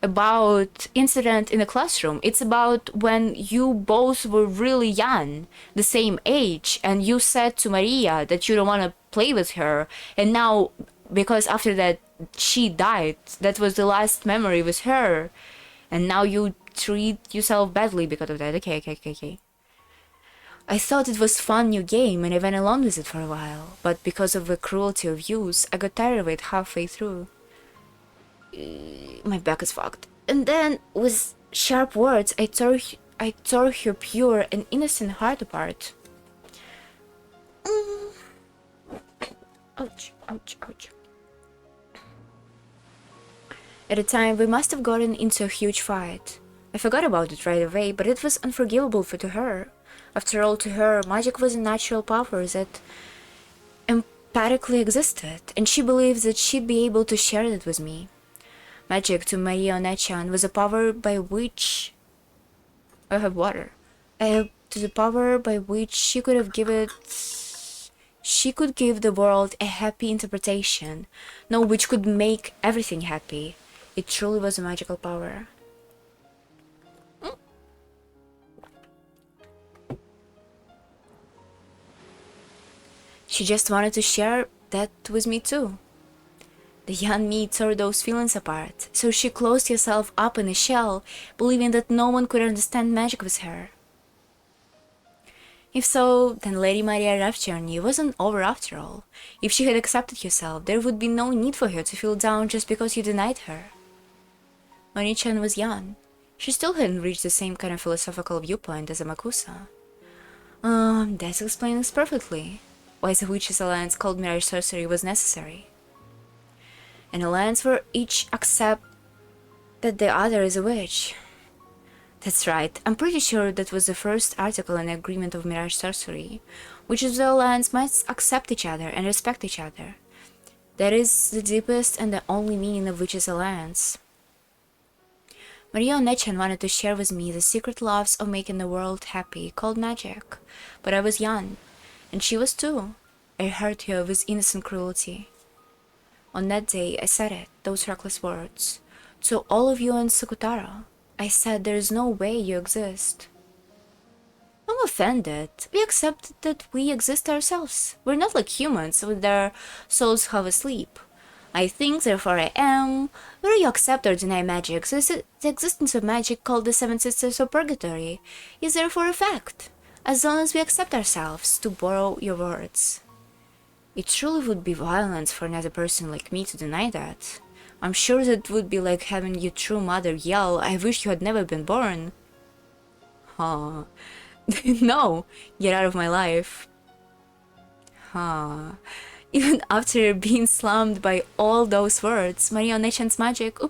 about incident in the classroom. It's about when you both were really young, the same age, and you said to Maria that you don't want to play with her, and now because after that she died, that was the last memory with her, and now you treat yourself badly because of that. Okay. I thought it was fun new game and I went along with it for a while, but because of the cruelty of use, I got tired of it halfway through. My back is fucked. And then, with sharp words, I tore her pure and innocent heart apart. Ouch. At the time, we must have gotten into a huge fight. I forgot about it right away, but it was unforgivable to her. After all, to her, magic was a natural power that telepathically existed, and she believed that she'd be able to share it with me. Magic, to Maria Onechan, was a power by which I have water. To the power by which she could give the world a happy interpretation, no, which could make everything happy. It truly was a magical power. She just wanted to share that with me too. The young me tore those feelings apart, so she closed herself up in a shell, believing that no one could understand magic with her. If so, then Lady Maria Ravchernyi wasn't over after all. If she had accepted herself, there would be no need for her to feel down just because you denied her. Moni-chan was young. She still hadn't reached the same kind of philosophical viewpoint as Amakusa. That explains perfectly why the Witches' Alliance called Mirage Sorcery was necessary. An alliance where each accept that the other is a witch. That's right, I'm pretty sure that was the first article in the agreement of Mirage Sorcery, which is the alliance must accept each other and respect each other. That is the deepest and the only meaning of Witches' Alliance. Maria Onechan wanted to share with me the secret loves of making the world happy, called magic, but I was young, and she was too. I hurt her with innocent cruelty. On that day, I said it, those reckless words. To all of you in Sakutara, I said there is no way you exist. I'm offended. We accept that we exist ourselves. We're not like humans with their souls half asleep. I think, therefore I am. Whether you accept or deny magic, the existence of magic called the Seven Sisters of Purgatory is therefore a fact, as long as we accept ourselves, to borrow your words. It truly would be violence for another person like me to deny that. I'm sure that would be like having your true mother yell, I wish you had never been born. Huh. No, get out of my life. Huh. Even after being slammed by all those words, Maria Onechan's magic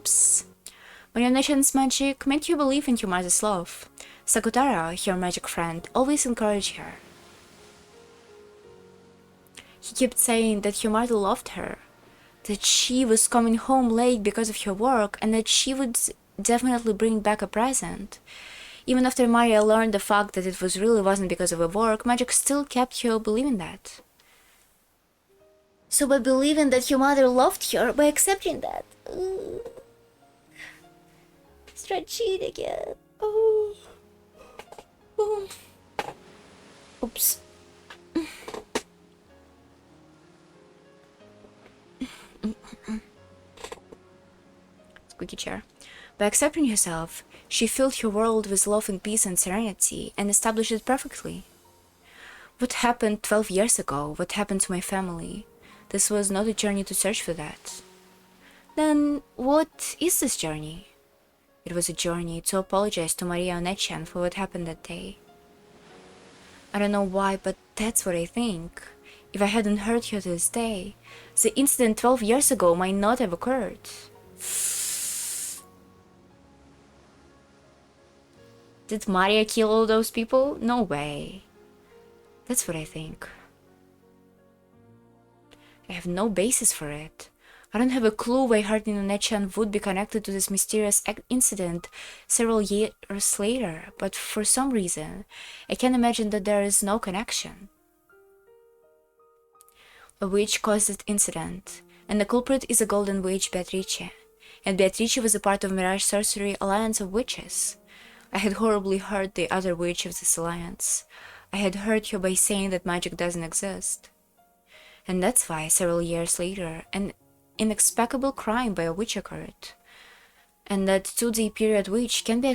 made you believe in your mother's love. Sakutara, her magic friend, always encouraged her. He kept saying that her mother loved her, that she was coming home late because of her work, and that she would definitely bring back a present. Even after Maria learned the fact that it really wasn't because of her work, magic still kept her believing that. So by believing that your mother loved her, by accepting that, stretch it again. Oops. Squeaky chair. By accepting herself, she filled her world with love and peace and serenity, and established it perfectly. What happened 12 years ago? What happened to my family? This was not a journey to search for that. Then, what is this journey? It was a journey to apologize to Maria Onechan for what happened that day. I don't know why, but that's what I think. If I hadn't hurt her to this day, the incident 12 years ago might not have occurred. Did Maria kill all those people? No way. That's what I think. I have no basis for it. I don't have a clue why hurting Onechan would be connected to this mysterious incident several years later, but for some reason, I can't imagine that there is no connection. A witch caused that incident, and the culprit is a golden witch, Beatrice. And Beatrice was a part of Mirage Sorcery Alliance of Witches. I had horribly hurt the other witch of this alliance. I had hurt her by saying that magic doesn't exist. And that's why, several years later, an inexplicable crime by a witch occurred. And that 2-day period which can be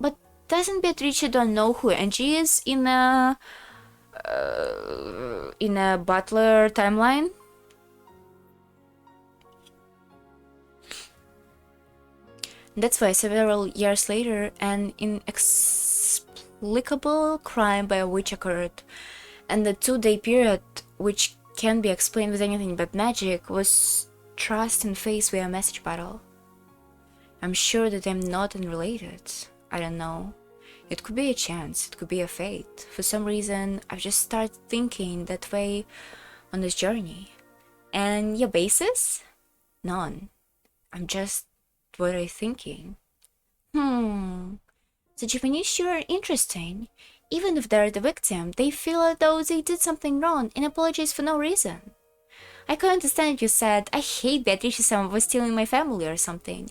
but doesn't Beatrice don't know who Angie is in a Butler timeline? That's why several years later an inexplicable crime by a witch occurred, and the 2-day period, which can't be explained with anything but magic, was thrust in face with a message battle. I'm sure that I'm not unrelated. I don't know. It could be a chance, it could be a fate. For some reason, I've just started thinking that way on this journey. And your basis? None. I'm just what I'm thinking. The Japanese sure are interesting. Even if they're the victim, they feel as though they did something wrong and apologize for no reason. I could understand if you said, I hate Beatrice-sama for stealing my family or something,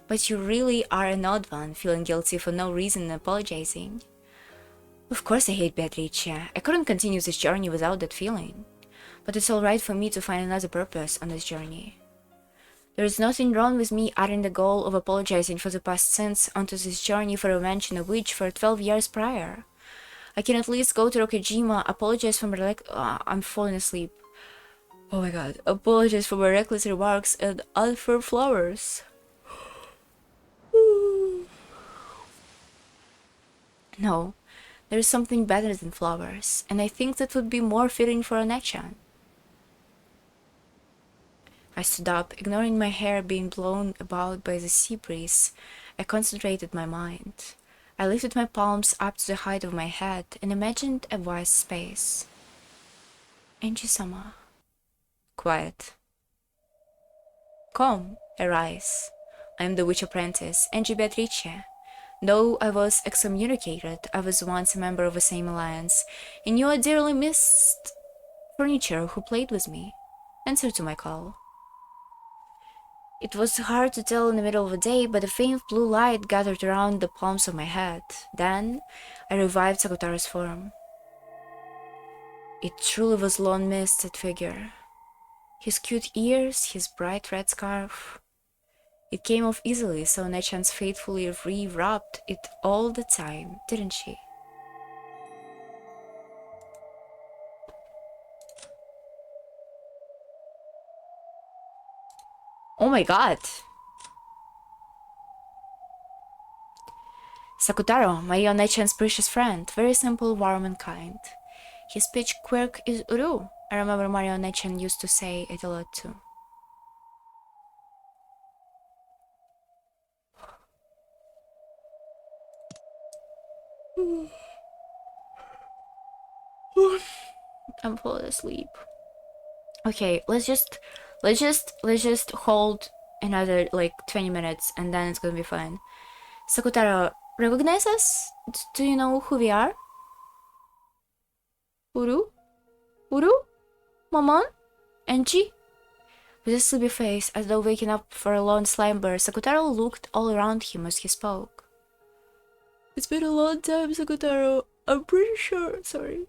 but you really are an odd one, feeling guilty for no reason and apologizing. Of course I hate Beatrice. I couldn't continue this journey without that feeling. But it's alright for me to find another purpose on this journey. There is nothing wrong with me adding the goal of apologizing for the past sins onto this journey for revenge on a witch for 12 years prior. I can at least go to Rokujima, apologize for my I'm falling asleep. Oh my god. Apologize for my reckless remarks and unfair flowers. No, there is something better than flowers, and I think that would be more fitting for a Nechan. I stood up, ignoring my hair being blown about by the sea breeze. I concentrated my mind. I lifted my palms up to the height of my head and imagined a vast space. Angie-sama. Quiet. Come, arise. I am the witch apprentice, Angie Beatrice. Though I was excommunicated, I was once a member of the same alliance, and you are dearly missed furniture who played with me. Answer to my call. It was hard to tell in the middle of the day, but a faint blue light gathered around the palms of my head. Then, I revived Sakutaro's form. It truly was Lone Mist, that figure. His cute ears, his bright red scarf. It came off easily, so Nechan faithfully re-wrapped it all the time, didn't she? Oh my god! Sakutaro, my Nechan's precious friend, very simple, warm and kind. His speech quirk is Uru. I remember Mario Nechan used to say it a lot too. I'm falling asleep. Okay, let's just hold another like 20 minutes and then it's gonna be fine. Sakutaro, recognize us? Do you know who we are? Uru? Uru? Maman? Angie? With a sleepy face, as though waking up for a long slumber, Sakutaro looked all around him as he spoke. It's been a long time, Sakutaro. I'm pretty sure. Sorry.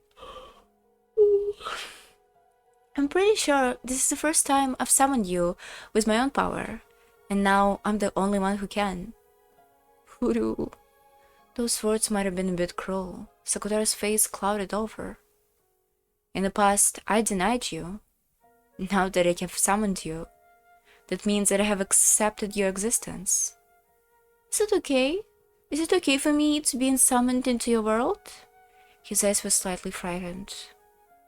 I'm pretty sure this is the first time I've summoned you with my own power, and now I'm the only one who can. Uru. Those words might have been a bit cruel. Sakutaro's face clouded over. In the past, I denied you. Now that I have summoned you, that means that I have accepted your existence. Is it okay? Is it okay for me to be summoned into your world? His eyes were slightly frightened.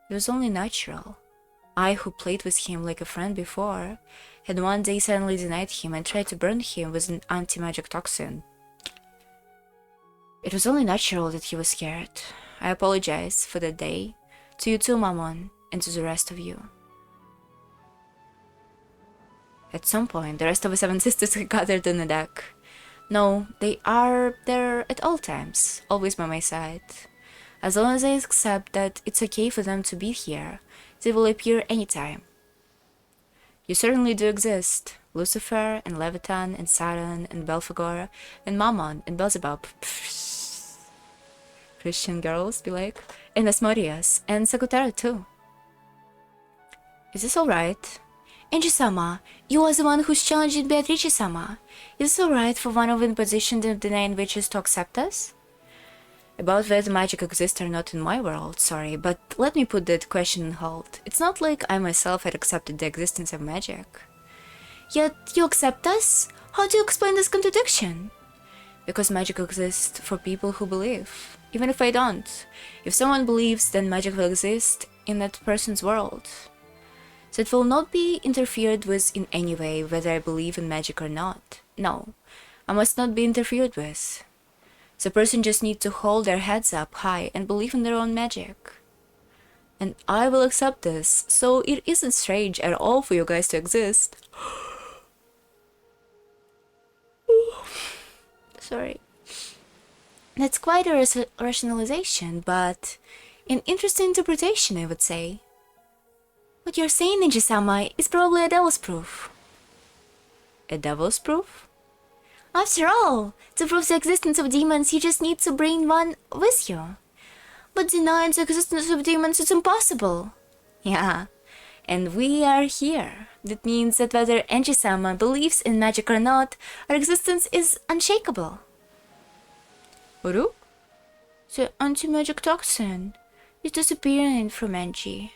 It was only natural. I, who played with him like a friend before, had one day suddenly denied him and tried to burn him with an anti-magic toxin. It was only natural that he was scared. I apologize for that day, to you too, Mammon, and to the rest of you. At some point, the rest of the seven sisters had gathered on the deck. No, they are there at all times, always by my side. As long as I accept that it's okay for them to be here, they will appear anytime. You certainly do exist. Lucifer, and Leviathan, and Saturn, and Belphegor, and Mammon, and Beelzebub. Christian girls, be like. And Asmodeus, and Sakutaro too. Is this alright? Angie-sama, you are the one who's challenging Beatrice-sama. Is it alright for one of the positioned and denying witches to accept us? About whether magic exists or not in my world, sorry, but let me put that question on hold. It's not like I myself had accepted the existence of magic. Yet you accept us? How do you explain this contradiction? Because magic exists for people who believe, even if I don't. If someone believes, then magic will exist in that person's world. So it will not be interfered with in any way, whether I believe in magic or not. No, I must not be interfered with. The person just needs to hold their heads up high and believe in their own magic. And I will accept this, so it isn't strange at all for you guys to exist. Sorry. That's quite a rationalization, but an interesting interpretation, I would say. What you're saying, Ninja-sama, is probably a devil's proof. A devil's proof? After all, to prove the existence of demons, you just need to bring one with you. But denying the existence of demons is impossible. Yeah, and we are here. That means that whether Enji-sama believes in magic or not, our existence is unshakable. Uru? The anti-magic toxin is disappearing from Enji.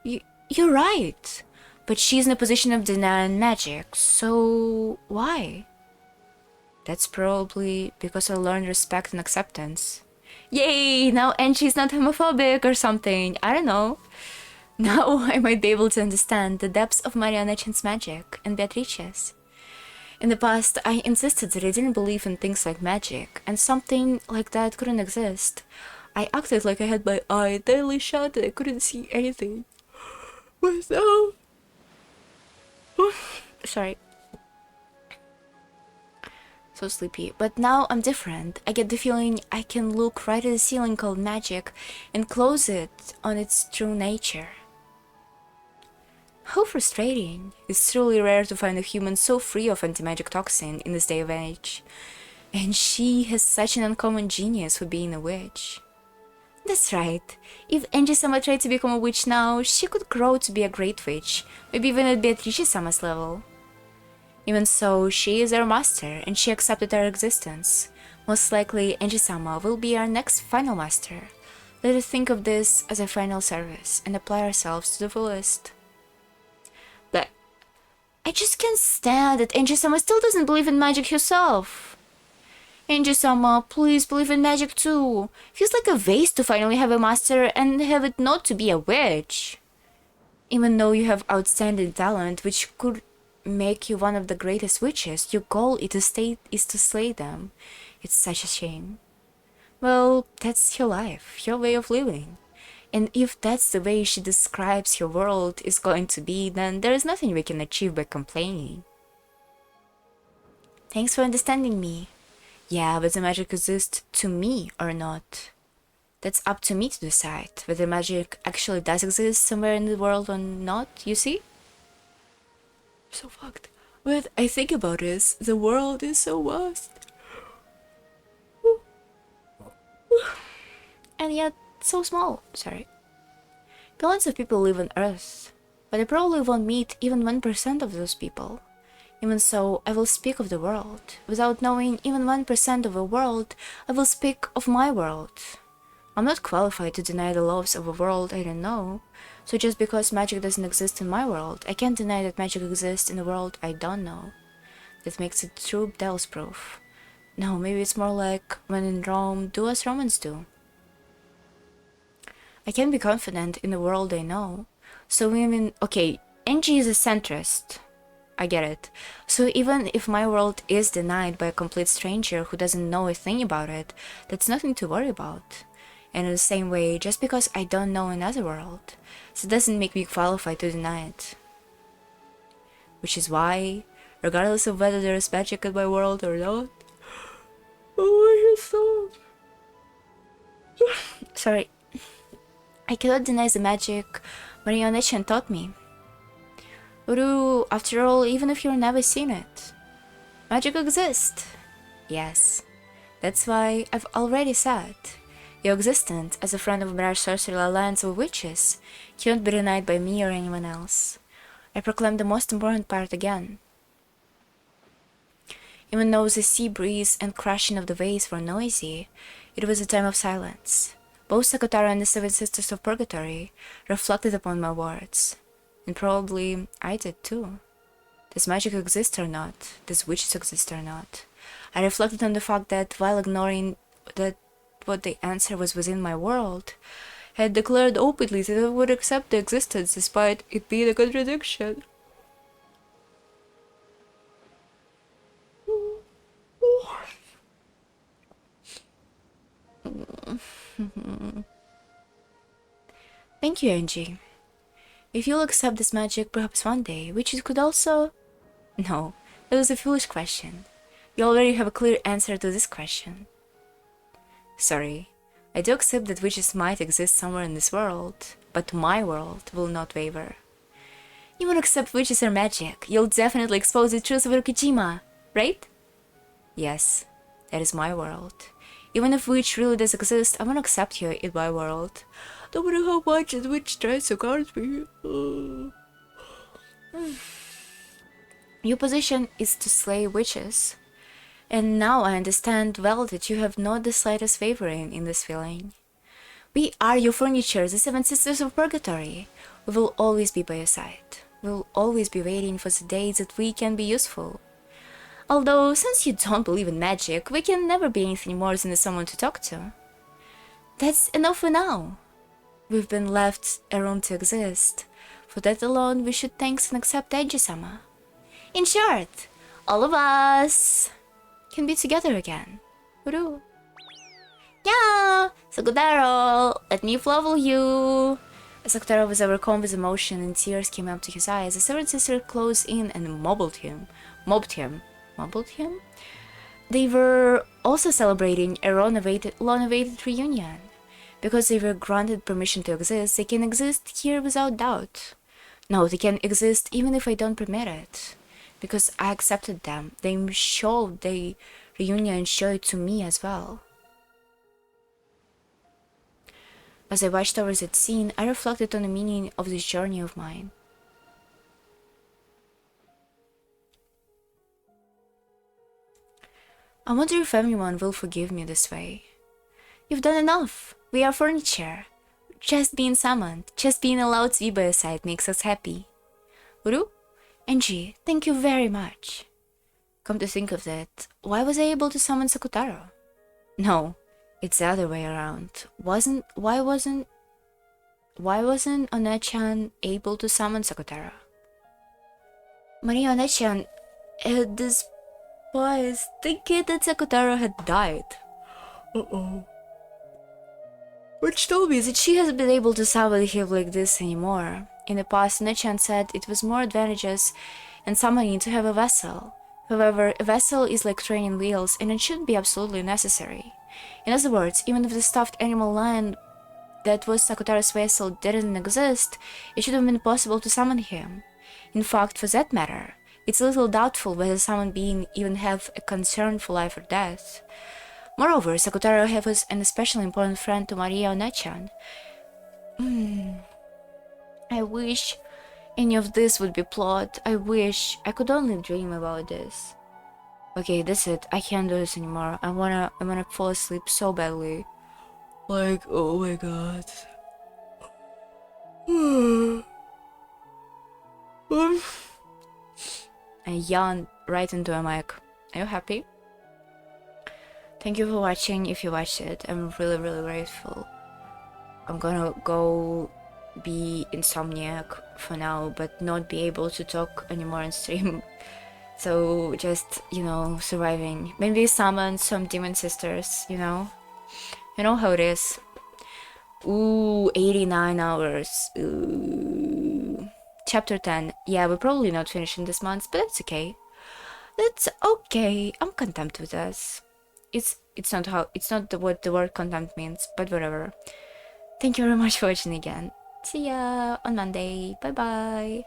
You're right. But she's in a position of denying magic, so why? That's probably because I learned respect and acceptance. Yay! Now Enji's not homophobic or something. I don't know. Now I might be able to understand the depths of Marianne-chan's magic and Beatrice's. In the past, I insisted that I didn't believe in things like magic, and something like that couldn't exist. I acted like I had my eye daily shut and I couldn't see anything. But now... Sorry. So sleepy. But now I'm different. I get the feeling I can look right at the ceiling called magic and close it on its true nature. How frustrating. It's truly rare to find a human so free of anti-magic toxin in this day of age. And she has such an uncommon genius for being a witch. That's right. If Enji-sama tried to become a witch now, she could grow to be a great witch, maybe even at Beatrice-sama's level. Even so, she is our master, and she accepted our existence. Most likely, Enji-sama will be our next final master. Let us think of this as a final service, and apply ourselves to the fullest. But I just can't stand that Enji-sama still doesn't believe in magic herself. Enji-sama, please believe in magic too. Feels like a waste to finally have a master and have it not to be a witch. Even though you have outstanding talent, which could make you one of the greatest witches, your goal is to slay them. It's such a shame. Well, that's your life, your way of living. And if that's the way she describes your world is going to be, then there is nothing we can achieve by complaining. Thanks for understanding me. Yeah, but the magic exists to me or not. That's up to me to decide whether magic actually does exist somewhere in the world or not, you see? So fucked. But I think about this, the world is so vast. And yet, so small. Sorry. Billions of people live on Earth, but I probably won't meet even 1% of those people. Even so, I will speak of the world. Without knowing even 1% of a world, I will speak of my world. I'm not qualified to deny the laws of a world I don't know. So just because magic doesn't exist in my world, I can't deny that magic exists in a world I don't know. That makes it true devil's proof. No, maybe it's more like, when in Rome, do as Romans do. I can be confident in the world I know. So even, okay, Enji is a centrist. I get it. So even if my world is denied by a complete stranger who doesn't know a thing about it, that's nothing to worry about. And in the same way, just because I don't know another world, that doesn't make me qualified to deny it. Which is why, regardless of whether there is magic in my world or not, oh my god. Sorry. I cannot deny the magic Marianne taught me. Uru, after all, even if you've never seen it, magic exists. Yes, that's why I've already said, your existence as a friend of Mirage Sorcery Alliance of Witches cannot be denied by me or anyone else. I proclaim the most important part again. Even though the sea breeze and crashing of the waves were noisy, it was a time of silence. Both Sakutaro and the Seven Sisters of Purgatory reflected upon my words. And probably I did too. Does magic exist or not? Does witches exist or not? I reflected on the fact that while ignoring that what the answer was within my world, I had declared openly that I would accept the existence despite it being a contradiction. Thank you, Angie. If you'll accept this magic perhaps one day, witches could also... No, that was a foolish question. You already have a clear answer to this question. Sorry, I do accept that witches might exist somewhere in this world, but my world will not waver. You won't accept witches or magic. You'll definitely expose the truth of Rokijima, right? Yes, that is my world. Even if witch really does exist, I won't accept you in my world. No matter how much the witch tries to guard me. Your position is to slay witches. And now I understand well that you have not the slightest wavering in this feeling. We are your furniture, the seven sisters of purgatory. We will always be by your side. We will always be waiting for the days that we can be useful. Although, since you don't believe in magic, we can never be anything more than someone to talk to. That's enough for now. We've been left a room to exist. For that alone, we should thank and accept Eiji-sama. In short, all of us can be together again. Uru. Yeah, Sakutaro, let me flavel you. As Sakutaro was overcome with emotion and tears came up to his eyes, the seven sisters closed in and mobbed him. They were also celebrating a long-awaited reunion. Because they were granted permission to exist, they can exist here without doubt. No, they can exist even if I don't permit it. Because I accepted them. They showed the reunion showed it to me as well. As I watched over that scene, I reflected on the meaning of this journey of mine. I wonder if everyone will forgive me this way. You've done enough. We are furniture. Just being summoned, just being allowed to be by your side makes us happy. Uru? Angie, thank you very much. Come to think of that, why was I able to summon Sakutaro? No, it's the other way around. Why wasn't One-chan able to summon Sakutaro? Maria One-chan had despised thinking that Sakutaro had died. Which told me that she hasn't been able to summon him like this anymore. In the past, One-chan said it was more advantageous in summoning to have a vessel. However, a vessel is like training wheels, and it shouldn't be absolutely necessary. In other words, even if the stuffed animal lion that was Sakutaro's vessel didn't exist, it should have been possible to summon him. In fact, for that matter, it's a little doubtful whether summoned being even have a concern for life or death. Moreover, Sakutaro was an especially important friend to Maria One-chan. I wish any of this would be plot. I wish I could only dream about this. Okay, that's it. I can't do this anymore. I wanna fall asleep so badly. Like, oh my god. I yawned right into a mic. Are you happy? Thank you for watching. If you watched it, I'm really grateful. I'm gonna go be insomniac for now, but not be able to talk anymore on stream. So just, surviving. Maybe summon some demon sisters, You know how it is. Ooh, 89 hours. Ooh. Chapter 10. Yeah, we're probably not finishing this month, but that's okay. That's okay. I'm content with this. It's not what the word content means, but whatever. Thank you very much for watching again. See ya on Monday. Bye bye.